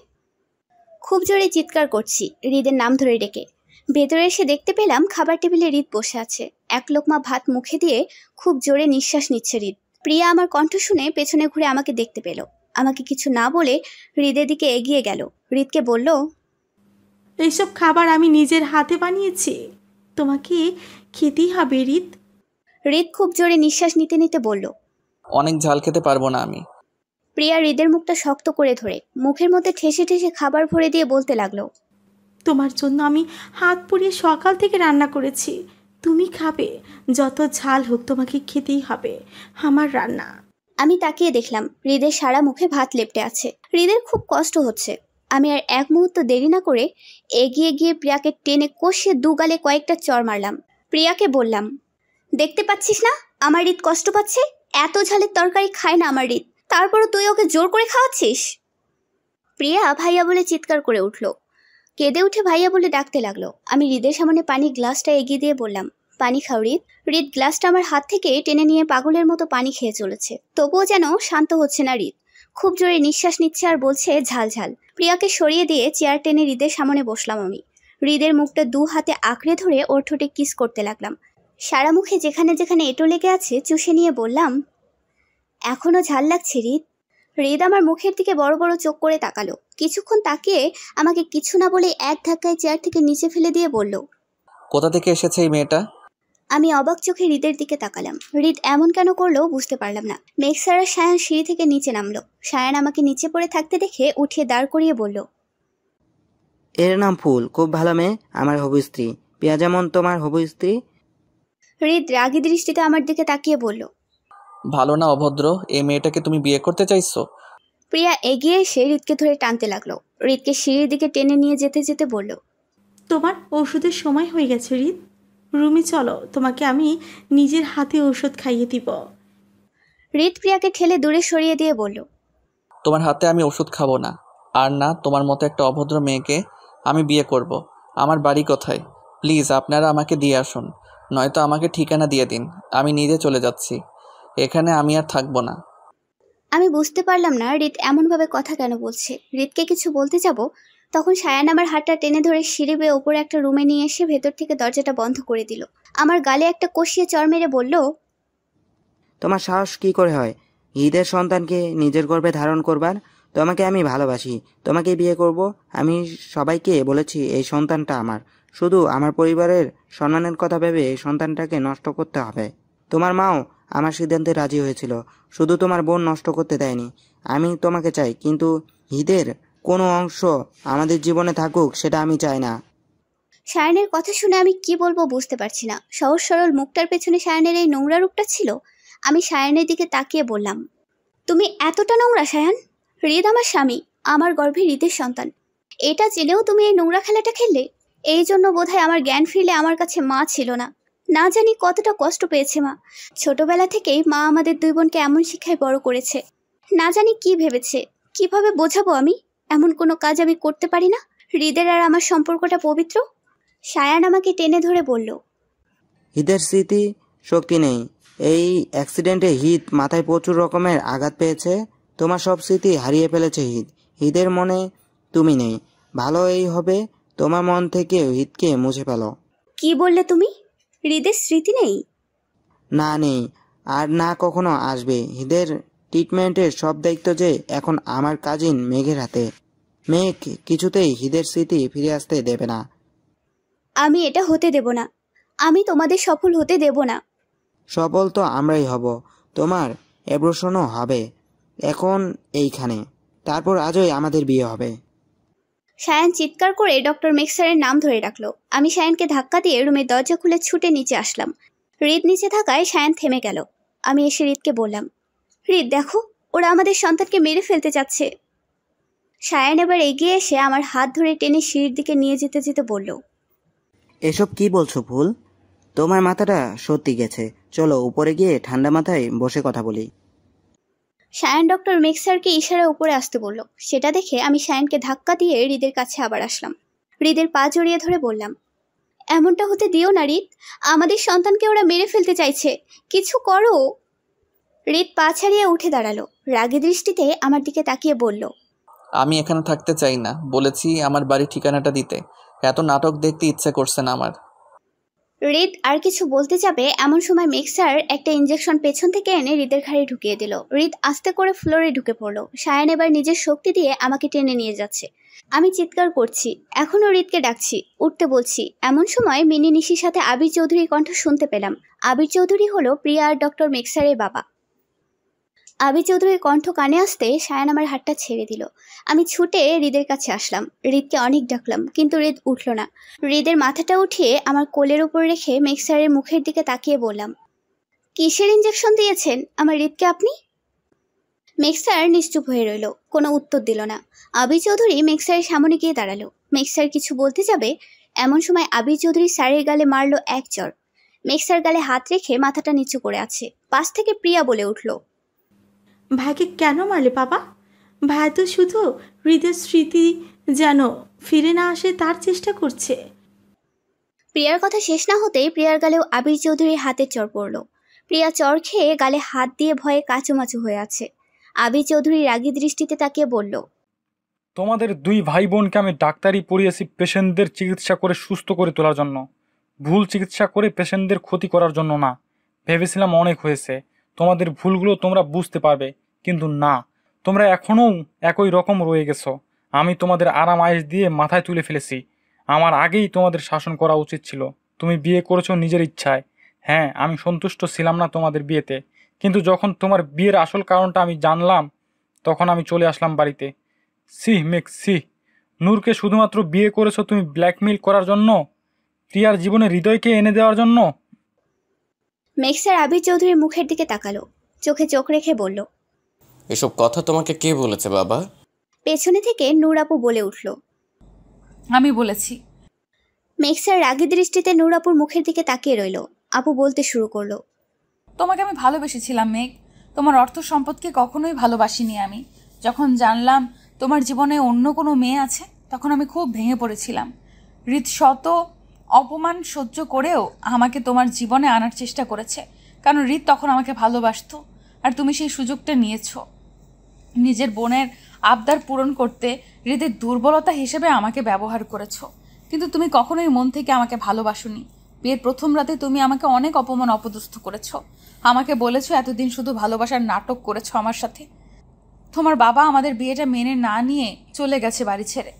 [SPEAKER 2] খুব জোরে চিৎকার করছি হৃদের নাম ধরে ডেকে। ভেতরে এসে দেখতে পেলাম খাবার টেবিলে হৃদ বসে আছে। এক লোকমা ভাত মুখে দিয়ে খুব জোরে নিঃশ্বাস নিচ্ছে হৃদ। প্রিয়া আমার কণ্ঠ শুনে পেছনে ঘুরে আমাকে দেখতে পেল। আমাকে কিছু না বলে হৃদের দিকে এগিয়ে গেল। হৃদকে বলল,
[SPEAKER 7] এইসব খাবার আমি নিজের হাতে বানিয়েছি, তোমাকে খেতেই হবে হৃদ।
[SPEAKER 2] হৃদ খুব জোরে নিঃশ্বাস নিতে নিতে বলল,
[SPEAKER 1] অনেক ঝাল খেতে পারবো না আমি।
[SPEAKER 2] প্রিয়া হৃদের মুখটা শক্ত করে ধরে মুখের মধ্যে ঠেসে ঠেসে খাবার ভরে দিয়ে বলতে লাগলো,
[SPEAKER 7] তোমার জন্য আমি হাত পুড়িয়ে সকাল থেকে রান্না করেছি, তুমি খাবে, যত ঝাল হোক তোমাকে খেতেই হবে আমার রান্না।
[SPEAKER 2] আমি তাকিয়ে দেখলাম হৃদের সারা মুখে ভাত লেপটে আছে। হৃদের খুব কষ্ট হচ্ছে। আমি আর এক মুহূর্ত দেরি না করে এগিয়ে গিয়ে প্রিয়াকে টেনে কষিয়ে দুগালে কয়েকটা চড় মারলাম। প্রিয়াকে বললাম, দেখতে পাচ্ছিস না আমার হৃদ কষ্ট পাচ্ছে? এত ঝালের তরকারি খায় না আমার হৃদ, তারপরও তুই ওকে জোর করে খাওয়াচ্ছিস। প্রিয়া ভাইয়া বলে চিৎকার করে উঠল। কেঁদে উঠে ভাইয়া বলে ডাকতে লাগলো। আমি হৃদের সামনে পানির গ্লাসটা এগিয়ে দিয়ে বললাম, পানি খাও হৃদ। হৃদ গ্লাসটা আমার হাত থেকে টেনে নিয়ে পাগলের মতো পানি খেয়ে চলেছে। তবুও যেন শান্ত হচ্ছে না হৃদ। খুব জোরে নিঃশ্বাস নিচ্ছে আর বলছে ঝাল ঝাল। প্রিয়াকে সরিয়ে দিয়ে চেয়ার টেনে হৃদের সামনে বসলাম আমি। হৃদের মুখটা দু হাতে আঁকড়ে ধরে ওর ঠোঁটে কিস করতে লাগলাম। সারা মুখে যেখানে যেখানে এঁটো লেগে আছে চুষে নিয়ে বললাম, এখনো ঝাল লাগছে হৃদ। হৃদ আমার মুখের দিকে বড় বড় চোখ করে তাকালো। কিছুক্ষণ তাকিয়ে আমাকে কিছু না বলে এক ধাক্কায় চেয়ার থেকে নিচে ফেলে দিয়ে বলল,
[SPEAKER 1] কোথা থেকে এসেছে এই মেয়েটা?
[SPEAKER 2] আমি অবাক চোখে হৃদের দিকে তাকালাম। হৃদ এমন কেন করলো বুঝতে পারলাম না। মেঘসার আর সায়ান সিঁড়ি থেকে নিচে নামলো। সায়ান আমাকে নিচে পড়ে থাকতে দেখে উঠিয়ে দাঁড় করিয়ে বলল,
[SPEAKER 9] এর নাম ফুল, খুব ভালো মেয়ে, আমার হবু স্ত্রী। পিয়া যেমন তোমার হবু স্ত্রী।
[SPEAKER 2] হৃদ রাগী দৃষ্টিতে আমার দিকে তাকিয়ে বলল,
[SPEAKER 1] ভালো না অভদ্র, এই মেয়েটাকে তুমি বিয়ে করতে চাইছো?
[SPEAKER 2] প্রিয়া এগিয়ে এসে হৃদকে ধরে টানতে লাগলো। হৃদকে সিঁড়ির দিকে টেনে নিয়ে যেতে যেতে বলল,
[SPEAKER 7] তোমার ওষুধের সময় হয়ে গেছে হৃদ, রুমে চলো, তোমাকে আমি নিজের হাতে ওষুধ খাইয়ে দিব।
[SPEAKER 2] হৃদ প্রিয়াকে ঠেলে দূরে সরিয়ে দিয়ে বলল,
[SPEAKER 1] তোমার হাতে আমি ওষুধ খাবো না, আর না তোমার মতো একটা অভদ্র মেয়েকে আমি বিয়ে করব। আমার বাড়ি কোথায়? প্লিজ আপনারা আমাকে দিয়ে আসুন, নয়তো আমাকে ঠিকানা দিয়ে দিন, আমি নিজে চলে যাচ্ছি। এখানে আমি আর থাকবো না।
[SPEAKER 2] আমি বুঝতে পারলাম না হৃদ এমনভাবে কথা কেন বলছে। হৃদকে কিছু বলতে যাব, তখন সায়ান আমার হাতটা টেনে ধরে সিঁড়ি বেয়ে ওপরে একটা রুমে নিয়ে এসে ভেতর থেকে দরজাটা বন্ধ করে দিল। আমার গালে একটা কষিয়ে চড় মেরে বলল,
[SPEAKER 9] তোমার সাহস কি করে হয় ঈদের সন্তানকে নিজের গর্ভে ধারণ করবার? তোমাকে আমি ভালোবাসি, তোমাকে বিয়ে করব। আমি সবাইকে বলেছি এই সন্তানটা আমার, শুধু আমার পরিবারের সম্মানের কথা ভেবে এই সন্তানটাকে নষ্ট করতে হবে। তোমার মাও আমার সিদ্ধান্তে রাজি হয়েছিল, শুধু তোমার বোন নষ্ট করতে দেয়নি। আমি তোমাকে চাই, কিন্তু ঈদের কোনো অংশ আমাদের জীবনে থাকুক সেটা আমি চাই না।
[SPEAKER 2] সায়ানের কথা শুনে আমি কি বলবো বুঝতে পারছি না। সহজ সরল মুখটার পেছনে সায়ানের এই নোংরা রূপটা ছিল। আমি সায়ানের দিকে তাকিয়ে বললাম, তুমি এতটা নোংরা সায়ান? হৃদ আমার স্বামী, আমার গর্ভে হৃদের সন্তান। এটা জেনেও তুমি এই নোংরা খেলাটা খেললে। এই জন্য বোধহয় আমার জ্ঞান ফিরলে আমার কাছে মা ছিল না। না জানি কতটা কষ্ট পেয়েছে মা। ছোটবেলা থেকেই মা আমাদের দুই বোনকে এমন শিক্ষায় বড় করেছে। না জানি কি ভেবেছে। কিভাবে বোঝাবো আমি? এমন কোনো কাজ আমি করতে পারি না। হৃদের আর আমার সম্পর্কটা পবিত্র। সায়ান আমাকে টেনে ধরে বলল,
[SPEAKER 9] ঈদের স্মৃতি শক্তি নেই। এই অ্যাক্সিডেন্টে হিদ মাথায় প্রচুর রকমের আঘাত পেয়েছে। তোমার সব স্মৃতি হারিয়ে ফেলেছে হিদ। হিদের মনে তুমি নেই। ভালো এই হবে তোমার মন থেকে হিদকে মুছে ফেলো।
[SPEAKER 2] কি বললে তুমি? হৃদের স্মৃতি নেই?
[SPEAKER 9] না, নেই, আর না কখনো আসবে। হিদের ট্রিটমেন্টের সব দায়িত্ব যে এখন আমার কাজিন মেঘের হাতে। মেঘ কিছুতেই হিদের স্মৃতি ফিরে আসতে দেবে না।
[SPEAKER 2] আমি এটা হতে দেব না। আমি তোমাদের সফল হতে দেব না।
[SPEAKER 9] সফল তো আমরাই হব, তোমার অ্যাবর্শনও হবে এখন এইখানে, তারপর আজই আমাদের বিয়ে হবে।
[SPEAKER 2] সায়ান চিৎকার করে ডক্টর মেক্সারের নাম ধরে ডাকলো। আমি সায়ানকে ধাক্কা দিয়ে রুমের দরজা খুলে ছুটে নিচে আসলাম। হৃদ নিচে থাকায় সায়ান থেমে গেল। আমি এসে হৃদকে বললাম, হৃদ দেখো, ওরা আমাদের সন্তানকে মেরে ফেলতে চাচ্ছে। সায়ান এবার এগিয়ে এসে আমার হাত ধরে টেনে সিঁড়ির দিকে নিয়ে যেতে যেতে বলল,
[SPEAKER 9] এসব কি বলছো ফুল? তোমার মাথাটা সত্যি গেছে। চলো উপরে গিয়ে ঠান্ডা মাথায় বসে কথা বলি।
[SPEAKER 2] সায়ান ডক্টর মেক্সারকে ইশারায় উপরে আসতে বলল। সেটা দেখে আমি সায়ানকে ধাক্কা দিয়ে হৃদের কাছে আবার আসলাম। হৃদের পা জড়িয়ে ধরে বললাম, এমনটা হতে দিও না রিত। আমাদের সন্তানকে ওরা মেরে ফেলতে চাইছে, কিছু করো। রিত পা ছাড়িয়ে উঠে দাঁড়ালো, রাগী দৃষ্টিতে আমার দিকে তাকিয়ে বলল,
[SPEAKER 1] আমি এখানে থাকতে চাই না, বলেছি আমার বাড়ির ঠিকানাটা দিতে। এত নাটক দেখতে ইচ্ছে করছে না আমার।
[SPEAKER 2] রিত আর কিছু বলতে যাবে এমন সময় মেক্সার একটা ইঞ্জেকশন পেছন থেকে এনে রিদের ঘাড়ে ঢুকিয়ে দিল। রিত আস্তে করে ফ্লোরে ঢুকে পড়লো। সায়ান এবার নিজের শক্তি দিয়ে আমাকে টেনে নিয়ে যাচ্ছে। আমি চিৎকার করছি, এখনো রিতকে ডাকছি, উঠতে বলছি। এমন সময় মিনি নিশির সাথে আবির চৌধুরীর কণ্ঠ শুনতে পেলাম। আবির চৌধুরী হলো প্রিয়া আর ডক্টর মেক্সারের বাবা। আবির চৌধুরীর কণ্ঠ কানে আসতে সায়ান আমার হাতটা ছেড়ে দিল। আমি ছুটে হৃদের কাছে আসলাম। হৃদকে অনেক ডাকলাম, কিন্তু হৃদ উঠল না। হৃদের মাথাটা উঠিয়ে আমার কোলের উপর রেখে মেক্সারের মুখের দিকে তাকিয়ে বললাম, কিসের ইঞ্জেকশন দিয়েছেন আমার হৃদকে আপনি? মেক্সার নিশ্চুপ হয়ে রইল, কোনো উত্তর দিল না। আবির চৌধুরী মেক্সারের সামনে গিয়ে দাঁড়ালো। মেক্সার কিছু বলতে যাবে এমন সময় আবির চৌধুরী স্যারের গালে মারলো এক চড়। মেক্সার গালে হাত রেখে মাথাটা নিচু করে আছে। পাশ থেকে প্রিয়া বলে উঠল,
[SPEAKER 7] ভাইকে কেন মারলে বাবা? ভাই তো শুধু হৃদের স্মৃতি যেন ফিরে না আসে তার চেষ্টা করছে।
[SPEAKER 2] প্রিয়ার কথা শেষ না হতেই প্রিয়ার গালেও আবির চৌধুরীর হাতে চড় পড়ল। প্রিয়া চড় খেয়ে গালে হাত দিয়ে ভয়ে কাচুমাচু হয়ে আছে। আবির চৌধুরী রাগী দৃষ্টিতে তাকিয়ে বলল,
[SPEAKER 3] তোমাদের দুই ভাই বোনকে আমি ডাক্তারি পড়িয়েছি পেশেন্টদের চিকিৎসা করে সুস্থ করে তোলার জন্য, ভুল চিকিৎসা করে পেশেন্টদের ক্ষতি করার জন্য না। ভেবেছিলাম অনেক হয়েছে, তোমাদের ভুলগুলো তোমরা বুঝতে পারবে, কিন্তু না, তোমরা এখনও একই রকম রয়ে গেছো। আমি তোমাদের আরাম আয়েশ দিয়ে মাথায় তুলে ফেলেছি। আমার আগেই তোমাদের শাসন করা উচিত ছিল। তুমি বিয়ে করেছো নিজের ইচ্ছায়। হ্যাঁ, আমি সন্তুষ্ট ছিলাম না তোমাদের বিয়েতে, কিন্তু যখন তোমার বিয়ের আসল কারণটা আমি জানলাম, তখন আমি চলে আসলাম বাড়িতে। সি নূরকে শুধুমাত্র বিয়ে করেছো তুমি ব্ল্যাকমেইল করার জন্য, প্রিয়ার জীবনে হৃদয়কে এনে দেওয়ার জন্য।
[SPEAKER 2] মেক্সার আবির চৌধুরীর মুখের দিকে তাকালো, চোখে চোখ রেখে বলল,
[SPEAKER 8] এসব কথা তোমাকে কে বলেছে বাবা?
[SPEAKER 2] পেছনে থেকে নূর আপু বলে উঠল।
[SPEAKER 5] আমি বলেছি।
[SPEAKER 2] মেক্সার রাগী দৃষ্টিতে নূর আপুর মুখের দিকে তাকিয়ে রইল। আপু বলতে শুরু করলো,
[SPEAKER 5] তোমাকে আমি ভালোবেসেছিলাম মেঘ, তোমার অর্থ সম্পদকে কখনোই ভালোবাসিনি আমি। যখন জানলাম তোমার জীবনে অন্য কোনো মেয়ে আছে, তখন আমি খুব ভেঙে পড়েছিলাম। শত অপমান সহ্য করেও আমাকে তোমার জীবনে আনার চেষ্টা করেছে, কারণ তখন আমাকে ভালোবাসতো, আর তুমি সেই সুযোগটা নিয়েছো। নিজের বোনের আবদার পূরণ করতে হৃদের দুর্বলতা হিসেবে আমাকে ব্যবহার করেছো, কিন্তু তুমি কখনোই মন থেকে আমাকে ভালোবাসোনি। বিয়ের প্রথম রাতে তুমি আমাকে অনেক অপমান অপদস্থ করেছো। আমাকে বলেছো এতদিন শুধু ভালোবাসার নাটক করেছো আমার সাথে। তোমার বাবা আমাদের বিয়েটা মেনে না নিয়ে চলে গেছে বাড়ি ছেড়ে,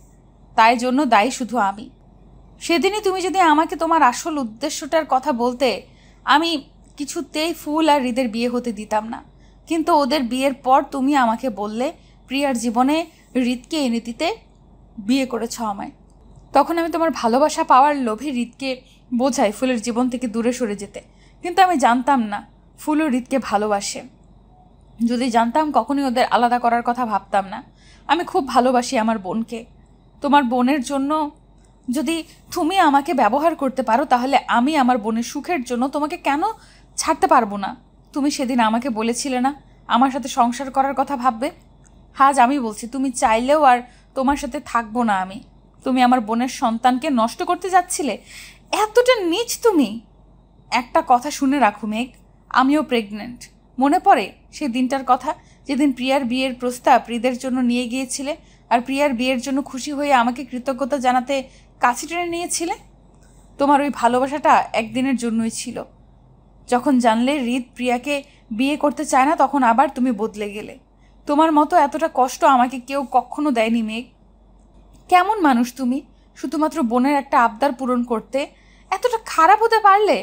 [SPEAKER 5] তাই জন্য দায়ী শুধু আমি। সেদিনই তুমি যদি আমাকে তোমার আসল উদ্দেশ্যটার কথা বলতে, আমি কিছুতেই ফুল আর হৃদের বিয়ে হতে দিতাম না। কিন্তু ওদের বিয়ের পর তুমি আমাকে বললে প্রিয়ার জীবনে হৃদকে এনে দিতে বিয়ে করেছ আমায়। তখন আমি তোমার ভালোবাসা পাওয়ার লোভে হৃদকে বোঝাই ফুলের জীবন থেকে দূরে সরে যেতে, কিন্তু আমি জানতাম না ফুলও হৃদকে ভালোবাসে। যদি জানতাম কখনোই ওদের আলাদা করার কথা ভাবতাম না। আমি খুব ভালোবাসি আমার বোনকে। তোমার বোনের জন্য যদি তুমি আমাকে ব্যবহার করতে পারো, তাহলে আমি আমার বোনের সুখের জন্য তোমাকে কেন ছাড়তে পারবো না? তুমি সেদিন আমাকে বলেছিলে না আমার সাথে সংসার করার কথা ভাববে? আজ আমি বলছি তুমি চাইলেও আর তোমার সাথে থাকবো না আমি। তুমি আমার বোনের সন্তানকে নষ্ট করতে যাচ্ছিলে, এতটা নীচ তুমি। একটা কথা শুনে রাখো মেঘ, আমিও প্রেগনেন্ট। মনে পড়ে সেই দিনটার কথা, যেদিন প্রিয়ার বিয়ের প্রস্তাব হৃদের জন্য নিয়ে গিয়েছিলে, আর প্রিয়ার বিয়ের জন্য খুশি হয়ে আমাকে কৃতজ্ঞতা জানাতে কাছে টেনে নিয়েছিলে? তোমার ওই ভালোবাসাটা একদিনের জন্যই ছিল। যখন জানলে হৃদ প্রিয়াকে বিয়ে করতে চায় না, তখন আবার তুমি বদলে গেলে। তোমার মতো এতটা কষ্ট আমাকে কেউ কখনো দেয়নি মেঘ। কেমন মানুষ তুমি, শুধুমাত্র বোনের একটা আবদার পূরণ করতে এতটা খারাপ হতে পারলে?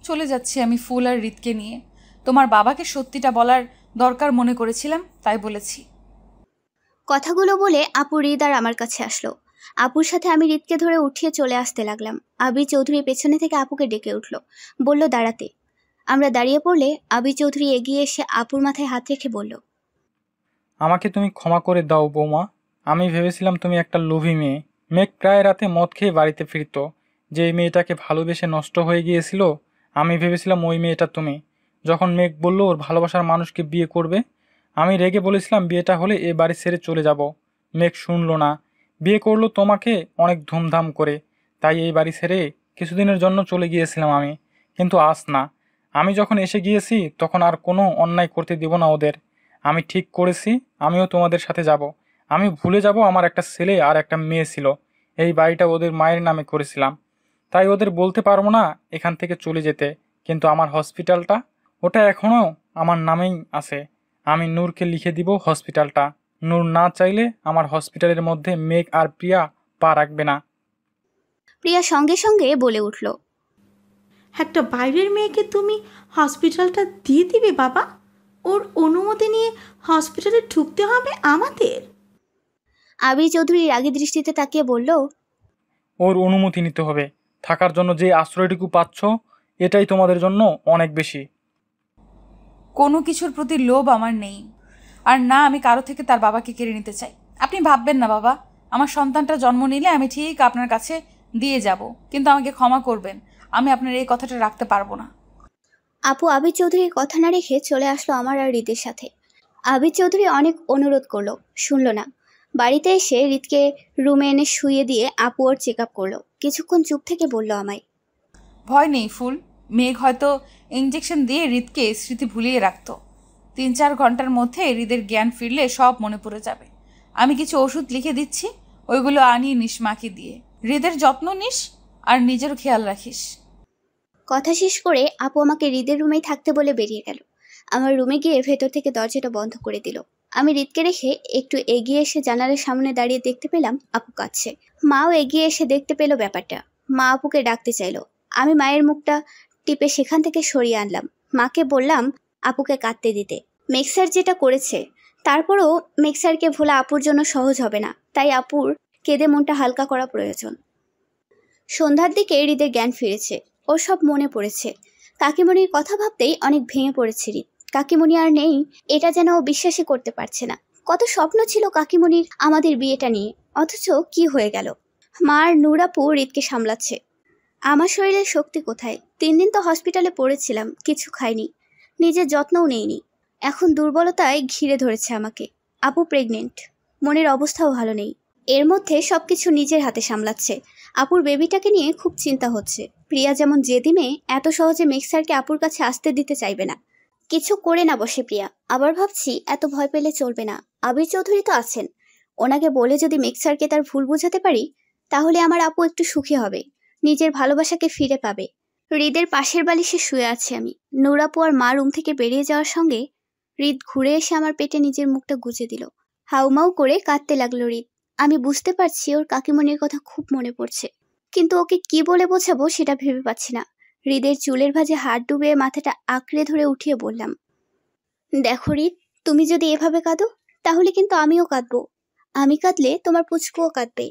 [SPEAKER 5] চলে যাচ্ছি আমি ফুল আর হৃদকে নিয়ে। তোমার বাবাকে সত্যিটা বলার দরকার মনে করেছিলাম, তাই বলেছি।
[SPEAKER 2] কথাগুলো বলে আপু হৃদ আর আমার কাছে আসলো। আপুর সাথে আমি হৃদকে ধরে উঠিয়ে চলে আসতে লাগলাম। আবির চৌধুরী পেছনে থেকে আপুকে ডেকে উঠল, বলল দাঁড়াতে। আমরা দাঁড়িয়ে পড়লে আবির চৌধুরী এগিয়ে এসে আপুর মাথায় হাত রেখে বলল,
[SPEAKER 3] আমাকে তুমি ক্ষমা করে দাও বৌমা। আমি ভেবেছিলাম তুমি একটা লোভী মেয়ে। মেঘ প্রায় রাতে মদ খেয়ে বাড়িতে ফিরত। যে মেয়েটাকে ভালোবেসে নষ্ট হয়ে গিয়েছিল, আমি ভেবেছিলাম ওই মেয়েটা তুমি। যখন মেঘ বলল ওর ভালোবাসার মানুষকে বিয়ে করবে, আমি রেগে বলেছিলাম বিয়েটা হলে এ বাড়ি ছেড়ে চলে যাব। মেঘ শুনলো না, বিয়ে করলো তোমাকে অনেক ধুমধাম করে। তাই এই বাড়ি ছেড়ে কিছুদিনের জন্য চলে গিয়েছিলাম আমি, কিন্তু আজ না। আমি যখন এসে গিয়েছি তখন আর কোনো অন্যায় করতে দেব না ওদের। আমি ঠিক করেছি আমিও তোমাদের সাথে যাব। আমি ভুলে যাব আমার একটা ছেলে আর একটা মেয়ে ছিল। এই বাড়িটা ওদের মায়ের নামে করেছিলাম, তাই ওদের বলতে পারবো না এখান থেকে চলে যেতে। কিন্তু আমার হসপিটালটা, ওটা এখনও আমার নামেই আছে। আমি নূরকে লিখে দিব হসপিটালটা। নূর না চাইলে আমার হসপিটালের মধ্যে মেঘ আর প্রিয়া পা রাখবে না।
[SPEAKER 2] প্রিয়া সঙ্গে সঙ্গে বলে উঠল,
[SPEAKER 7] একটা বাইরের মেয়েকে তুমি হসপিটালটা দিয়ে দিবে বাবা? ওর অনুমতি নিয়ে হসপিটালে ঢুকতে হবে আমাদের?
[SPEAKER 2] আবির চৌধুরী রাগী দৃষ্টিতে তাকিয়ে বলল,
[SPEAKER 3] ওর অনুমতি নিতে হবে। থাকার জন্য যে আশ্রয়টুকু পাচ্ছ এটাই তোমাদের জন্য অনেক বেশি।
[SPEAKER 5] কোনো কিছুর প্রতি লোভ আমার নেই, আর না আমি কারো থেকে তার বাবাকে কেড়ে নিতে চাই। আপনি ভাববেন না বাবা, আমার সন্তানটা জন্ম নিলে আমি ঠিক আপনার কাছে দিয়ে যাব, কিন্তু আমাকে ক্ষমা করবেন, আমি আপনার এই কথাটা রাখতে পারবো না।
[SPEAKER 2] আপু আবির চৌধুরীর কথা না রেখে চলে আসলো আমার আর রিতের সাথে। আবির চৌধুরী অনেক অনুরোধ করলো, শুনলো না। বাড়িতে এসে রিতকে রুমে এনে শুইয়ে দিয়ে আপু ওর চেক আপ করলো। কিছুক্ষণ চুপ থেকে বলল আমায়,
[SPEAKER 5] ভয় নেই ফুল, মেঘ হয়তো ইঞ্জেকশন দিয়ে হৃদকে স্মৃতি ভুলিয়ে রাখতো। 3-4 ঘন্টার মধ্যে হৃদের জ্ঞান ফিরলে সব মনে পড়ে যাবে। আমি কিছু ওষুধ লিখে দিচ্ছি, ওইগুলো আনিয়ে নিস মাকে দিয়ে। হৃদের যত্ন নিস আর নিজেরও খেয়াল রাখিস।
[SPEAKER 2] কথা শেষ করে আপু আমাকে হৃদের রুমেই থাকতে বলে বেরিয়ে গেল। আমার রুমে গিয়ে ভেতর থেকে দরজাটা বন্ধ করে দিল। আমি হৃদকে রেখে একটু এগিয়ে এসে জানালার সামনে দাঁড়িয়ে দেখতে পেলাম আপু কাঁদছে। মাও এগিয়ে এসে দেখতে পেল ব্যাপারটা। মা আপুকে ডাকতে চাইলো। আমি মায়ের মুখটা টিপে সেখান থেকে সরিয়ে আনলাম। মাকে বললাম আপুকে কাঁদতে দিতে। মেক্সার যেটা করেছে, তারপরও মেক্সারকে ভোলা আপুর জন্য সহজ হবে না, তাই আপুর কেঁদে মনটা হালকা করা প্রয়োজন। সন্ধ্যার দিকে হৃদের জ্ঞান ফিরেছে, ওর সব মনে পড়েছে। কাকিমণির কথা ভাবতেই অনেক ভেঙে পড়েছে হৃদ। কাকিমণি আর নেই, এটা যেন ও বিশ্বাসই করতে পারছে না। কত স্বপ্ন ছিল কাকিমণির আমাদের বিয়েটা নিয়ে, অথচ কি হয়ে গেল। মা আর নূর আপু হৃদকে সামলাচ্ছে। আমার শরীরের শক্তি কোথায়? 3 দিন তো হসপিটালে পড়েছিলাম, কিছু খাইনি, নিজের যত্নও নেইনি। এখন দুর্বলতায় ঘিরে ধরেছে আমাকে। আপু প্রেগনেন্ট, মনের অবস্থাও ভালো নেই। এর মধ্যে সবকিছু নিজের হাতে সামলাচ্ছে। আপুর বেবিটাকে নিয়ে খুব চিন্তা হচ্ছে। প্রিয়া যেমন জেদি মেয়ে, এত সহজে মেক্সারকে আপুর কাছে আসতে দিতে চাইবে না। কিছু করে না বসে প্রিয়া। আবার ভাবছি এত ভয় পেলে চলবে না। আবির চৌধুরী তো আছেন, ওনাকে বলে যদি মেক্সারকে তার ভুল বোঝাতে পারি, তাহলে আমার আপু একটু সুখী হবে, নিজের ভালোবাসাকে ফিরে পাবে। হৃদের পাশের বালিশে শুয়ে আছি আমি। নূর আপু আর মা রুম থেকে বেরিয়ে যাওয়ার সঙ্গে হৃদ ঘুরে এসে আমার পেটে নিজের মুখটা গুজে দিল। হাউমাউ করে কাঁদতে লাগলো হৃদ। আমি বুঝতে পারছি ওর কাকিমণির কথা খুব মনে পড়ছে, কিন্তু ওকে কি বলে বোঝাবো সেটা ভেবে পাচ্ছি না। হৃদের চুলের ভাঁজে হাত ডুবিয়ে মাথাটা আঁকড়ে ধরে উঠিয়ে বললাম, দেখো হৃদ, তুমি যদি এভাবে কাঁদো তাহলে কিন্তু আমিও কাঁদবো। আমি কাঁদলে তোমার পুচকুও কাঁদবে।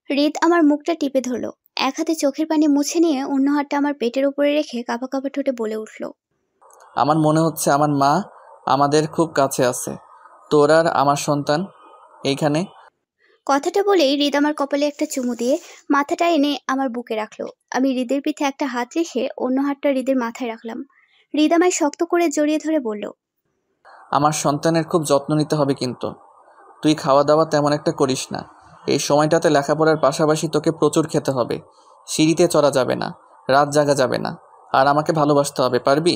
[SPEAKER 2] হৃদ আমার মুখটা টিপে ধরলো। এক হাতে চোখের পানি মুছে নিয়ে অন্য হাতটা আমার পেটের উপরে রেখে কাঁপা কাঁপা ঠোঁটে বলে উঠল,
[SPEAKER 1] আমার মনে হচ্ছে আমার মা আমাদের খুব কাছে আছে। তোর আর আমার সন্তান এইখানে।
[SPEAKER 2] কথাটা বলেই হৃদ আমার কপালে একটা চুমু দিয়ে মাথাটা এনে আমার বুকে রাখলো। আমি হৃদের পিঠে একটা হাত রেখে অন্য হাতটা হৃদের মাথায় রাখলাম। হৃদ আমায় শক্ত করে জড়িয়ে ধরে বলল,
[SPEAKER 1] আমার সন্তানের খুব যত্ন নিতে হবে, কিন্তু তুই খাওয়া দাওয়া তেমন একটা করিস না। এই সময়টাতে লেখাপড়ার পাশাপাশি তোকে প্রচুর খেতে হবে। সিঁড়িতে চড়া যাবে না, রাত জাগা যাবে না, আর আমাকে ভালোবাসতে হবে। পারবি?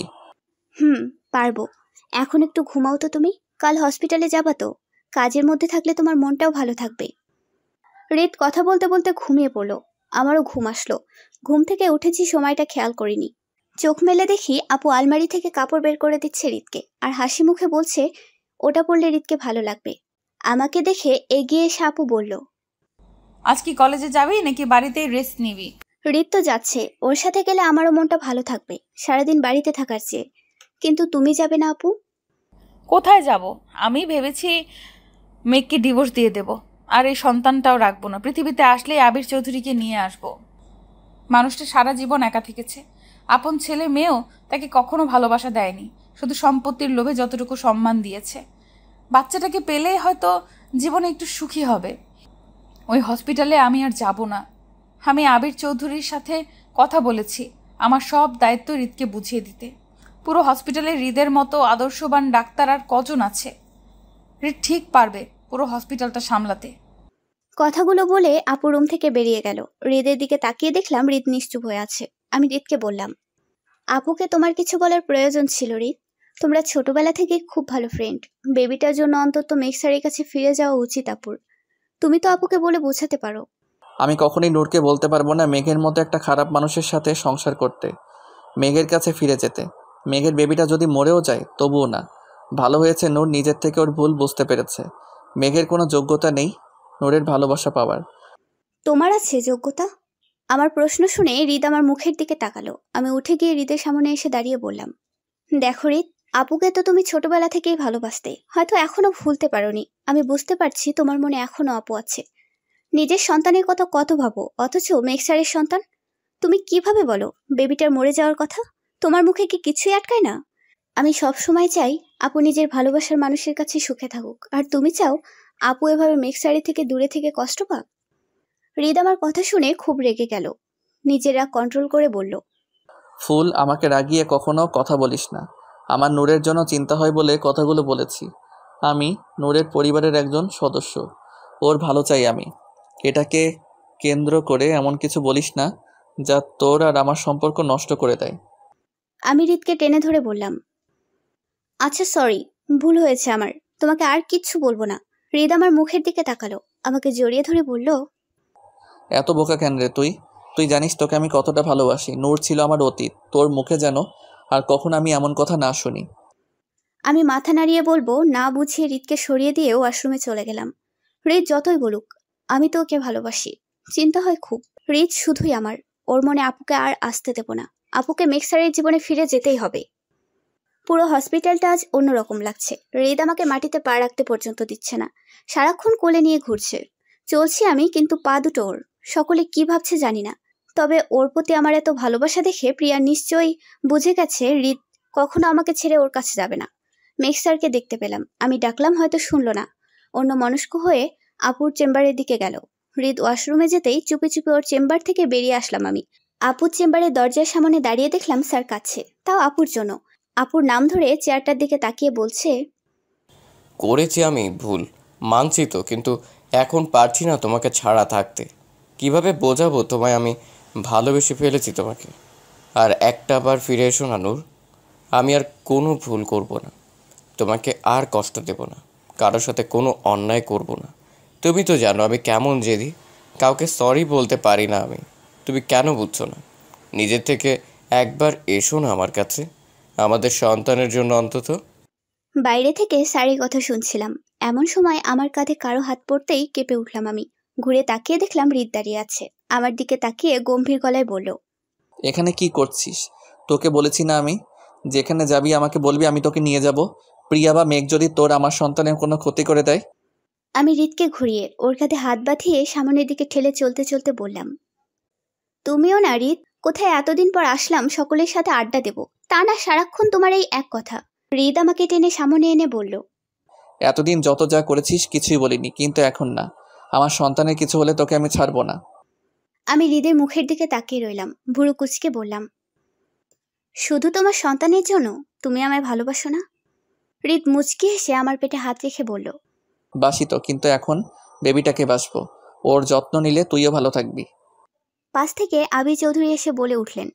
[SPEAKER 2] পারবো। এখন একটু ঘুমাও তো তুমি, কাল হসপিটালে যাবা তো। কাজের মধ্যে থাকলে তোমার মনটাও ভালো থাকবে। হৃদ কথা বলতে বলতে ঘুমিয়ে পড়লো। আমারও ঘুম আসলো। ঘুম থেকে উঠেছি, সময়টা খেয়াল করিনি। চোখ মেলে দেখি আপু আলমারি থেকে কাপড় বের করে দিচ্ছে হৃদকে, আর হাসি মুখে বলছে ওটা পরলে হৃদকে ভালো লাগবে। আমাকে দেখে এগিয়ে এসে আপু বলল,
[SPEAKER 5] আজ কি কলেজে যাবি নাকি বাড়িতেই রেস্ট নিবি?
[SPEAKER 2] হৃদ তো যাচ্ছে, ওর সাথে গেলে আমারও মনটা ভালো থাকবে সারাদিন বাড়িতে থাকার চেয়ে। কিন্তু তুমি যাবে না আপু?
[SPEAKER 5] কোথায় যাব? আমি ভেবেছি মেঘকে ডিভোর্স দিয়ে দেব, আর এই সন্তানটাও রাখবো না। পৃথিবীতে আসলেই আবির চৌধুরীকে নিয়ে আসব। মানুষটা সারা জীবন একা থেকেছে। আপন ছেলে মেয়েও তাকে কখনো ভালোবাসা দেয়নি, শুধু সম্পত্তির লোভে যতটুকু সম্মান দিয়েছে। বাচ্চাটাকে পেলেই হয়তো জীবনে একটু সুখী হবে। ওই হসপিটালে আমি আর যাব না। আমি আবির চৌধুরীর সাথে কথা বলেছি আমার সব দায়িত্ব হৃদকে বুঝিয়ে দিতে। পুরো হসপিটালে হৃদের মতো আদর্শবান ডাক্তার আর কজন আছে? হৃদ ঠিক পারবে পুরো হসপিটালটা সামলাতে।
[SPEAKER 2] কথাগুলো বলে আপু রুম থেকে বেরিয়ে গেল। হৃদের দিকে তাকিয়ে দেখলাম হৃদ নিশ্চুপ হয়ে আছে। আমি হৃদকে বললাম, আপুকে তোমার কিছু বলার প্রয়োজন ছিল হৃদ। তোমরা ছোটবেলা থেকে খুব ভালো ফ্রেন্ড। বেবিটার জন্য অন্তত মেঘসারের কাছে ফিরে যাওয়া উচিত আপুর। তুমি তো আপুকে বলে বোঝাতে পারো।
[SPEAKER 1] আমি কখনোই নূরকে বলতে পারবো না মেঘের মতো একটা খারাপ মানুষের সাথে সংসার করতে, মেঘের কাছে ফিরে যেতে। মেঘের বেবিটা যদি মরেও যায় তবুও না। ভালো হয়েছে নূর নিজের থেকে ওর ভুল বুঝতে পেরেছে। মেঘের কোনো যোগ্যতা নেই নূরের ভালোবাসা পাওয়ার।
[SPEAKER 2] তোমার আছে যোগ্যতা? আমার প্রশ্ন শুনে হৃদ আমার মুখের দিকে তাকালো। আমি উঠে গিয়ে হৃদের সামনে এসে দাঁড়িয়ে বললাম, দেখো হৃদ, আপুকে তো তুমি ছোটবেলা থেকেই ভালোবাসতে, হয়তো এখনো ভুলতে পারোনি। আমি বুঝতে পারছি তোমার মনে এখনো আপু আছে। নিজের সন্তানের কথা কত ভাবো, অথচ মেঘসারের সন্তান। তুমি কিভাবে বলো বেবিটার মরে যাওয়ার কথা? তোমার মুখে কি কিছুই আটকায় না? আমি সব সময় চাই আপু নিজের ভালোবাসার মানুষের কাছে সুখে থাকুক, আর তুমি চাও আপু এভাবে মেঘসারি থেকে দূরে থেকে কষ্ট পাক। হৃদ আমার কথা শুনে খুব রেগে গেল। নিজের রাগ কন্ট্রোল করে বলল,
[SPEAKER 1] ফুল, আমাকে রাগিয়ে কখনো কথা বলিস না। আমার নূরের জন্য চিন্তা হয় বলে কথাগুলো বলেছি। আমি নূরের পরিবারের একজন সদস্য, ওর ভালো চাই আমি। এটাকে কেন্দ্র করে এমন কিছু বলিস না যা তোর আর আমার সম্পর্ক নষ্ট করে দেয়।
[SPEAKER 2] আমি হৃদকে টেনে ধরে বললাম, আচ্ছা সরি, ভুল হয়েছে আমার, তোমাকে আর কিচ্ছু বলবো না। হৃদ আমার মুখের দিকে তাকালো, আমাকে জড়িয়ে ধরে বলল,
[SPEAKER 1] এত বোকা কেন রে তুই? তুই জানিস তোকে আমি কতটা ভালোবাসি। নূর ছিল আমার অতীত, তোর মুখে যেন আর কখনো আমি এমন কথা না শুনি।
[SPEAKER 2] আমি মাথা নাড়িয়ে বলবো না বুঝিয়ে হৃদকে সরিয়ে দিয়ে ওয়াশরুমে চলে গেলাম। হৃদ যতই বলুক, আমি তো ওকে ভালোবাসি। চিন্তা হয় খুব। হৃদ শুধুই আমার, ওর মনে আপুকে আর আসতে দেব না। আপুকে মেঘসারের জীবনে ফিরে যেতেই হবে। পুরো হসপিটালটা আজ অন্যরকম লাগছে। হৃদ আমাকে মাটিতে পা রাখতে পর্যন্ত দিচ্ছে না, সারাক্ষণ কোলে নিয়ে ঘুরছে। চলছি আমি, কিন্তু পা দুটো ওর। সকলে কি ভাবছে জানি না, তবে ওর প্রতি আমার এত ভালোবাসা দেখে প্রিয়া নিশ্চয়ই বুঝে গেছে হৃদ কখনো আমাকে ছেড়ে ওর কাছে যাবে না। মেঘসারকে দেখতে পেলাম, আমি ডাকলাম হয়তো শুনলো না। অন্য মনস্ক হয়ে আপুর চেম্বারের দিকে গেল। হৃদ ওয়াশরুমে যেতেই চুপি চুপি ওর চেম্বার থেকে বেরিয়ে আসলাম আমি। আপুর চেম্বারের দরজার সামনে দাঁড়িয়ে দেখলাম স্যার কাছে, তাও আপুর জন্য। আপুর নাম ধরে চেয়ারটার দিকে তাকিয়ে বলছে,
[SPEAKER 8] করেছি আমি ভুল, মানছি তো, কিন্তু এখন পারছি না তোমাকে ছাড়া থাকতে। কিভাবে বোঝাবো তোমায় আমি ভালোবেসে ফেলেছি তোমাকে। আর একটা বার ফিরে এসো না নূর, আমি আর কোনো ভুল করব না, তোমাকে আর কষ্ট দেব না, কারোর সাথে কোনো অন্যায় করব না। তুমি তো জানো আমি কেমন জেদি, কাউকে সরি বলতে পারি না আমি। তুমি কেন বুঝছো না? নিজের থেকে একবার এসো না আমার কাছে, আমাদের সন্তানের জন্য অন্তত।
[SPEAKER 2] বাইরে থেকে স্যারের কথা শুনছিলাম, এমন সময় আমার কাঁধে কারো হাত পড়তেই কেঁপে উঠলাম আমি। ঘুরে তাকিয়ে দেখলাম হৃদ দাঁড়িয়ে আছে, আমার দিকে তাকিয়ে গম্ভীর গলায় বলল,
[SPEAKER 1] এখানে কি করছিস? তোকে বলেছি না আমি, যেখানে যাবি আমাকে বলবি, আমি তোকে নিয়ে যাব। প্রিয়া বা মেঘ যদি তোর আমার সন্তানের কোনো ক্ষতি করে দেয়।
[SPEAKER 2] আমি হৃদকে ঘুরিয়ে ওর কাঁধে হাত বাঁধিয়ে সামনের দিকে ঠেলে চলতে চলতে বললাম, তুমিও না হৃদ, কোথায় এতদিন পর আসলাম সকলের সাথে আড্ডা দেব, তা না সারাক্ষণ তোমার এই এক কথা। হৃদ আমাকে টেনে সামনে এনে বলল,
[SPEAKER 1] এতদিন যত যা করেছিস কিছুই বলিনি, কিন্তু এখন না। আমার সন্তানের কিছু হলে তোকে আমি ছাড়বো না।
[SPEAKER 2] আমি হৃদের মুখের দিকে তাকিয়ে রইলাম, ভুরু কুচকে বললাম, শুধু তোমার সন্তানের জন্য? তুমি আমায় ভালোবাসো না? হৃদ মুচকি হেসে আমার পেটে হাত রেখে বলল,
[SPEAKER 1] বাসি তো, কিন্তু এখন বেবিটাকে বাসবো। ওর যত্ন নিলে তুইও ভালো থাকবি।
[SPEAKER 2] পাশ থেকে আবি চৌধুরী এসে বলে উঠলেন,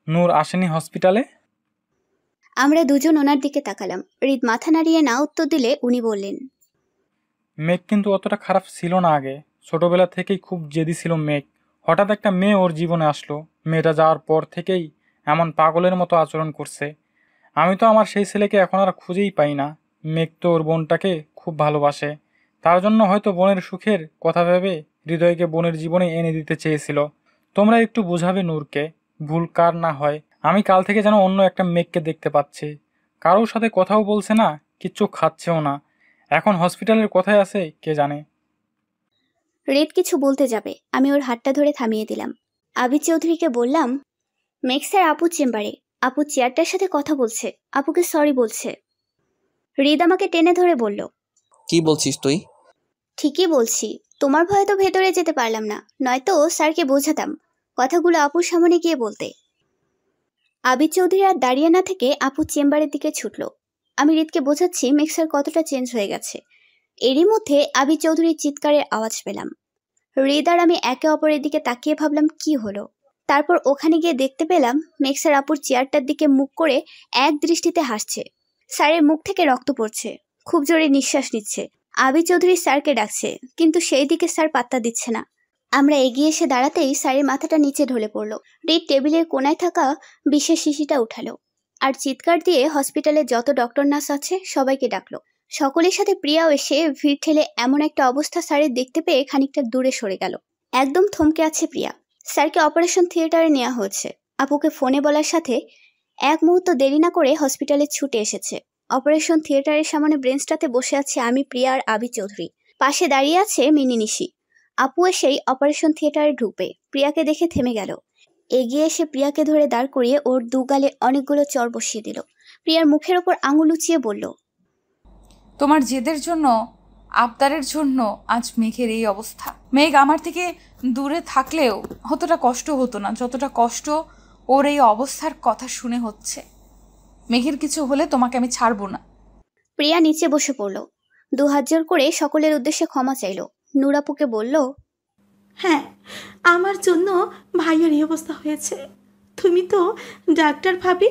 [SPEAKER 3] নূর আসেনি হসপিটালে?
[SPEAKER 2] আমরা দুজন ওনার দিকে তাকালাম। হৃদ মাথা নাড়িয়ে না উত্তর দিলে উনি বললেন,
[SPEAKER 3] মেঘ কিন্তু অতটা খারাপ ছিল না আগে, ছোটবেলা থেকেই খুব জেদি ছিল মেঘ। হঠাৎ একটা মেয়ে ওর জীবনে আসলো, মেয়েটা যাওয়ার পর থেকেই এমন পাগলের মতো আচরণ করছে। আমি তো আমার সেই ছেলেকে এখন আর খুঁজেই পাই না। মেঘ তো ওর বোনটাকে খুব ভালোবাসে, তার জন্য হয়তো বোনের সুখের কথা ভেবে হৃদয়কে বোনের জীবনে এনে দিতে চেয়েছিল। তোমরা একটু বোঝাবে নূরকে, ভুল কার না হয়। আমি কাল থেকে যেন অন্য একটা মেঘকে দেখতে পাচ্ছি, কারোর সাথে কথাও বলছে না, কিচ্ছু খাচ্ছেও না। এখন হসপিটালের কোথায় আছে কে জানে।
[SPEAKER 2] হৃদ কিছু বলতে যাবে, আমি ওর হাতটা ধরে থামিয়ে দিলাম। আবি চৌধুরীকে বললাম, মেঘ স্যার আপুর চেম্বারে, আপু চেয়ারটার সাথে কথা বলছে, আপুকে সরি বলছে। হৃদ আমাকে টেনে ধরে বলল,
[SPEAKER 1] কি বলছিস তুই?
[SPEAKER 2] ঠিকই বলছি, তোমার ভয়ে তো ভেতরে যেতে পারলাম না, নয়তো স্যারকে বোঝাতাম কথাগুলো আপুর সামনে গিয়ে বলতে। আবির চৌধুরী আর দাঁড়িয়ে না থেকে আপু চেম্বারের দিকে ছুটল। আমি হৃদকে বোঝাচ্ছি মেঘ স্যার কতটা চেঞ্জ হয়ে গেছে। এরই মধ্যে আবি চৌধুরীর চিৎকারের আওয়াজ পেলাম। হৃদ আর আমি একে অপরের দিকে তাকিয়ে ভাবলাম কি হলো। তারপর ওখানে গিয়ে দেখতে পেলাম মেক্সার আপুর চেয়ারটার দিকে মুখ করে এক দৃষ্টিতে হাসছে। স্যারের মুখ থেকে রক্ত পড়ছে, খুব জোরে নিঃশ্বাস নিচ্ছে। আবি চৌধুরী স্যারকে ডাকছে, কিন্তু সেই দিকে স্যার পাত্তা দিচ্ছে না। আমরা এগিয়ে এসে দাঁড়াতেই স্যারের মাথাটা নিচে ঢলে পড়লো। হৃদ টেবিলের কোনায় থাকা বিষের শিশিটা উঠালো আর চিৎকার দিয়ে হসপিটালে যত ডক্টর নার্স আছে সবাইকে ডাকলো। সকলের সাথে প্রিয়াও এসে ভিড় ঠেলে এমন একটা অবস্থা স্যারের দেখতে পেয়ে খানিকটা দূরে সরে গেল। একদম থমকে আছে প্রিয়া। স্যারকে অপারেশন থিয়েটারে নেওয়া হয়েছে। আপুকে ফোনে বলার সাথে এক মুহূর্ত দেরি না করে হসপিটালে ছুটে এসেছে। অপারেশন থিয়েটারের সামনে ব্রেঞ্চটাতে বসে আছে আমি, প্রিয়া আর আবি চৌধুরী। পাশে দাঁড়িয়ে আছে মিনি নিশি। আপু এসেই অপারেশন থিয়েটারে ঢুকবে, প্রিয়াকে দেখে থেমে গেল। এগিয়ে এসে প্রিয়াকে ধরে দাঁড় করিয়ে ওর দুগালে অনেকগুলো চড় বসিয়ে দিল। প্রিয়ার মুখের ওপর আঙুল উঁচিয়ে বলল,
[SPEAKER 5] তোমার জেদের জন্য, আবদারের জন্য আজ মেঘের এই অবস্থা। মেঘ আমার থেকে দূরে থাকলেও অতটা কষ্ট হতো না যতটা কষ্ট ওর এই অবস্থার কথা শুনে হচ্ছে। মেঘের কিছু হলে তোমাকে আমি ছাড়বো না।
[SPEAKER 2] প্রিয়া নিচে বসে পড়ল, দু হাত জোর করে সকলের উদ্দেশ্যে ক্ষমা চাইল। নুরাপুকে বলল,
[SPEAKER 7] হ্যাঁ, আমার জন্য ভাইয়ের এই অবস্থা হয়েছে। তুমি তো ডাক্তার ভাবি,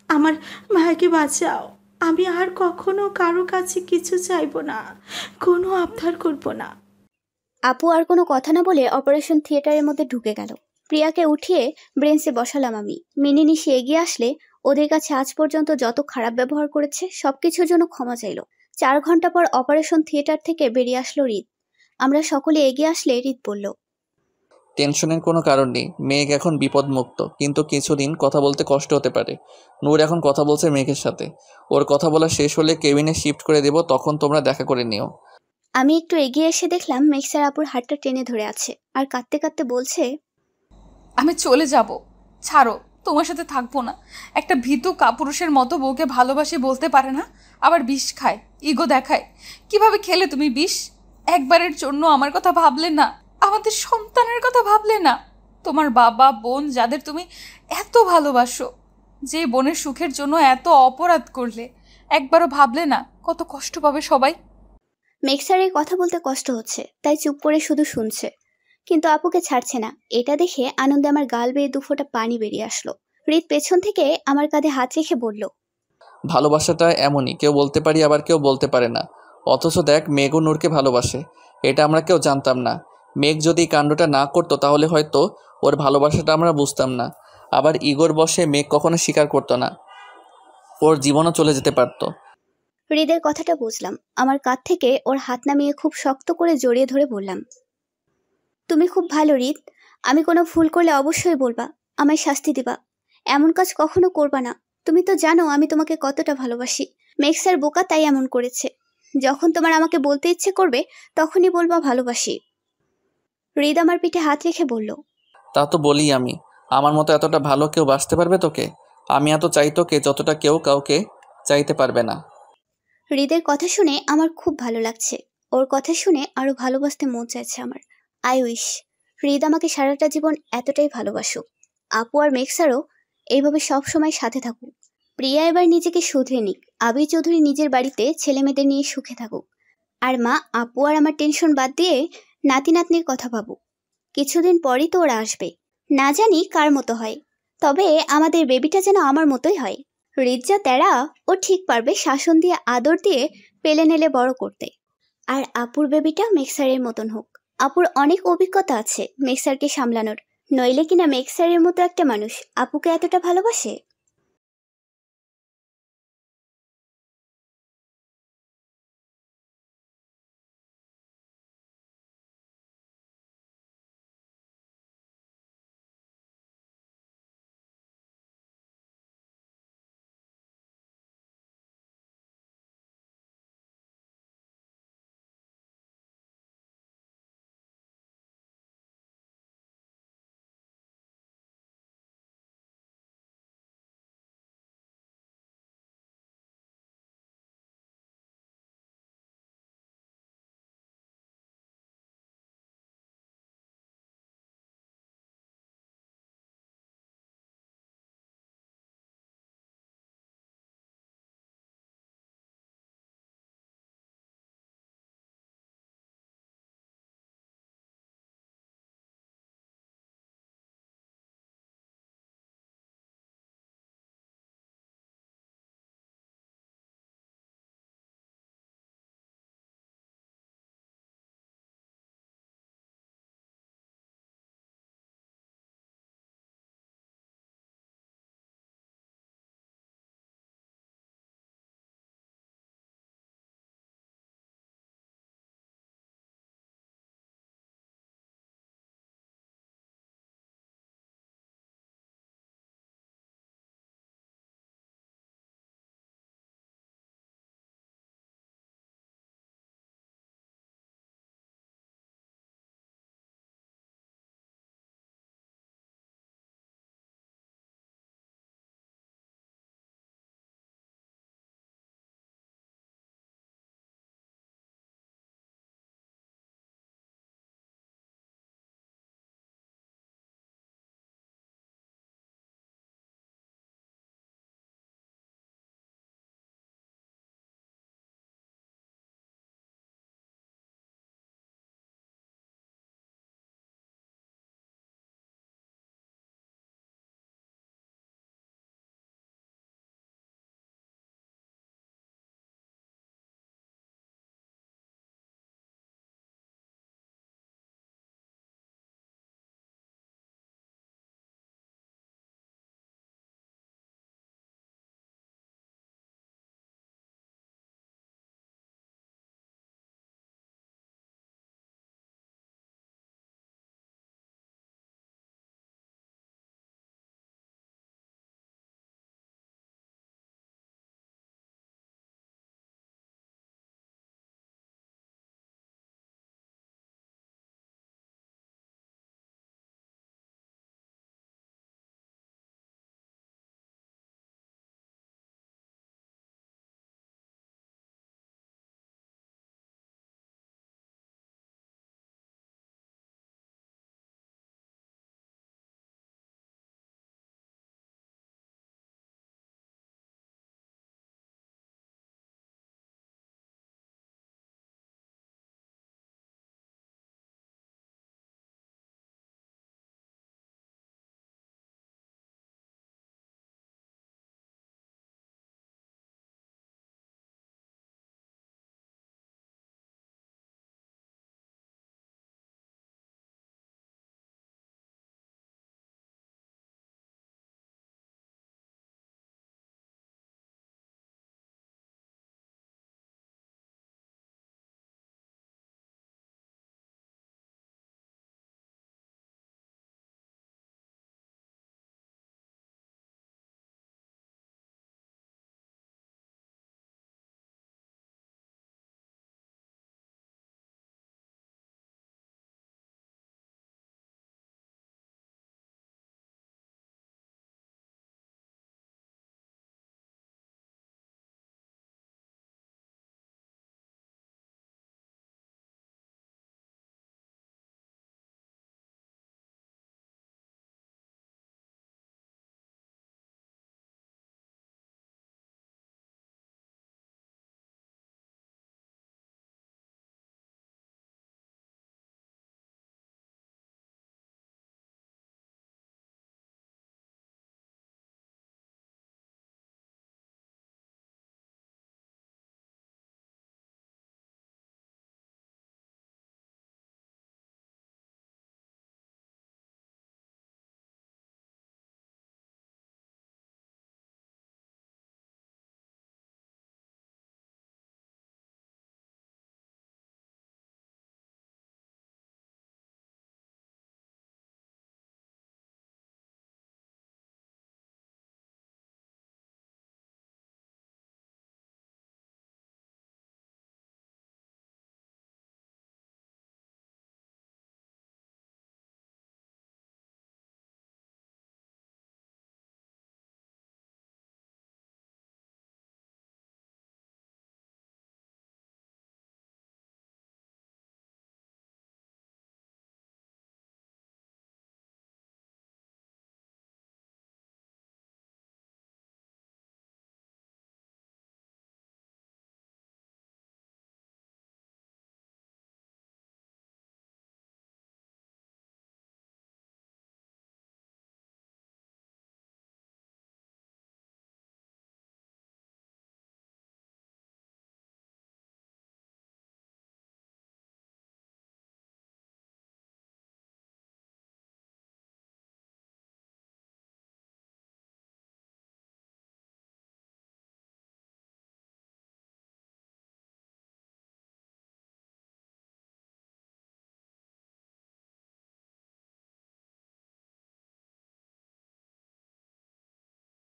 [SPEAKER 7] আমার ভাইকে বাঁচাও। আমি আর কখনো কারো কাছে কিছু চাইবো না, কোনো আবদার করবো না।
[SPEAKER 2] আপু আর কোনো কথা না বলে অপারেশন থিয়েটারের মধ্যে ঢুকে গেল। প্রিয়াকে উঠিয়ে ব্রেঞ্চে বসালাম আমি। মিনি নিশি এগিয়ে আসলে ওদের কাছে আজ পর্যন্ত যত খারাপ ব্যবহার করেছে সবকিছুর জন্য ক্ষমা চাইল। 4 ঘন্টা পর অপারেশন থিয়েটার থেকে বেরিয়ে আসলো হৃদ। আমরা সকলে এগিয়ে আসলে হৃদ বলল,
[SPEAKER 1] টেনশনের কোনো কারণ নেই, মেঘ এখন বিপদমুক্ত, কিন্তু কিছুদিন কথা বলতে কষ্ট হতে পারে। নূর এখন কথা বলছে মেঘের সাথে, ওর কথা বলা শেষ হলে কেবিনে শিফট করে দেব, তখন তোমরা দেখা করে নিও।
[SPEAKER 2] আমি একটু এগিয়ে এসে দেখলাম মেক্সার আপুর হাতটা টেনে ধরে আছে আর কাঁদতে কাঁদতে বলছে,
[SPEAKER 5] আমি চলে যাব, ছাড়ো, তোমার সাথে থাকবো না। একটা ভীতু কাপুরুষের মতো বউকে ভালোবাসি বলতে পারে না, আবার বিষ খায়, ইগো দেখায়। কিভাবে খেলে তুমি বিষ? একবারের জন্য আমার কথা ভাবলে না, আমাদের সন্তানের কথা ভাবলে না? তোমার বাবা বোন যাদের তুমি এত ভালোবাসো, যে বোনের সুখের জন্য এত অপরাধ করলে, একবারও ভাবলে না কত কষ্ট পাবে সবাই?
[SPEAKER 2] মেক্সারের কথা বলতে কষ্ট হচ্ছে, তাই চুপ করে শুধু শুনছে, কিন্তু আপুকে ছাড়ছে না। এটা দেখে আনন্দে আমার গাল বেয়ে 2 ফোঁটা পানি বেরিয়ে আসলো। হৃদ পেছন থেকে আমার কাঁধে হাত রেখে বলল,
[SPEAKER 1] ভালোবাসাটা এমনই, কেউ বলতে পারি আবার কেউ বলতে পারে না। অথচ দেখ, মেঘ ও নূরকে ভালোবাসে, এটা আমরা কেউ জানতাম না। মেঘ যদি এই কাণ্ডটা না করতো তাহলে হয়তো ওর ভালোবাসাটা আমরা বুঝতাম না। আবার ইগোর বশে মেঘ কখনো স্বীকার করতো না, ওর জীবনও চলে যেতে পারতো।
[SPEAKER 2] হৃদের কথাটা বুঝলাম। আমার কাঁধ থেকে ওর হাত নামিয়ে খুব শক্ত করে জড়িয়ে ধরে বললাম, তুমি খুব ভালো হৃদ। আমি কোনো ভুল করলে অবশ্যই বলবা, আমায় শাস্তি দিবা। এমন কাজ কখনো করবা না। তুমি তো জানো আমি তোমাকে কতটা ভালোবাসি। মেক্সার বোকা, তাই এমন করেছে। যখন তোমার আমাকে বলতে ইচ্ছে করবে তখনই বলবা ভালোবাসি। হৃদ আমার পিঠে হাত রেখে বলল,
[SPEAKER 1] তা তো বলি আমি, আমার মতো এতটা ভালো কেউ বাসতে পারবে তোকে? আমি এত চাই তোকে যতটা কেউ কাউকে চাইতে পারবে না।
[SPEAKER 2] হৃদের কথা শুনে আমার খুব ভালো লাগছে। ওর কথা শুনে আরো ভালোবাসতে মন চাইছে আমার। আই উইশ হৃদ আমাকে সারাটা জীবন এতটাই ভালোবাসুক। আপু আর মেক্সারও এইভাবে সব সময় সাথে থাকুক। প্রিয়া এবার নিজেকে শুধরে নিক। আবির চৌধুরী নিজের বাড়িতে ছেলে মেয়েদের নিয়ে সুখে থাকুক। আর মা, আপু আর আমার টেনশন বাদ দিয়ে নাতি নাতনির কথা ভাবুক। কিছুদিন পরই তো ওরা আসবে। না জানি কার মতো হয়, তবে আমাদের বেবিটা যেন আমার মতোই হয়। হৃদ যা তেরা, ও ঠিক পারবে শাসন দিয়ে আদর দিয়ে পেলে নেলে বড় করতে। আর আপুর বেবিটা মেক্সারের মতন হোক। আপুর অনেক অভিজ্ঞতা আছে মেক্সারকে সামলানোর, নইলে কিনা মেক্সারের মতো একটা মানুষ আপুকে এতটা ভালোবাসে।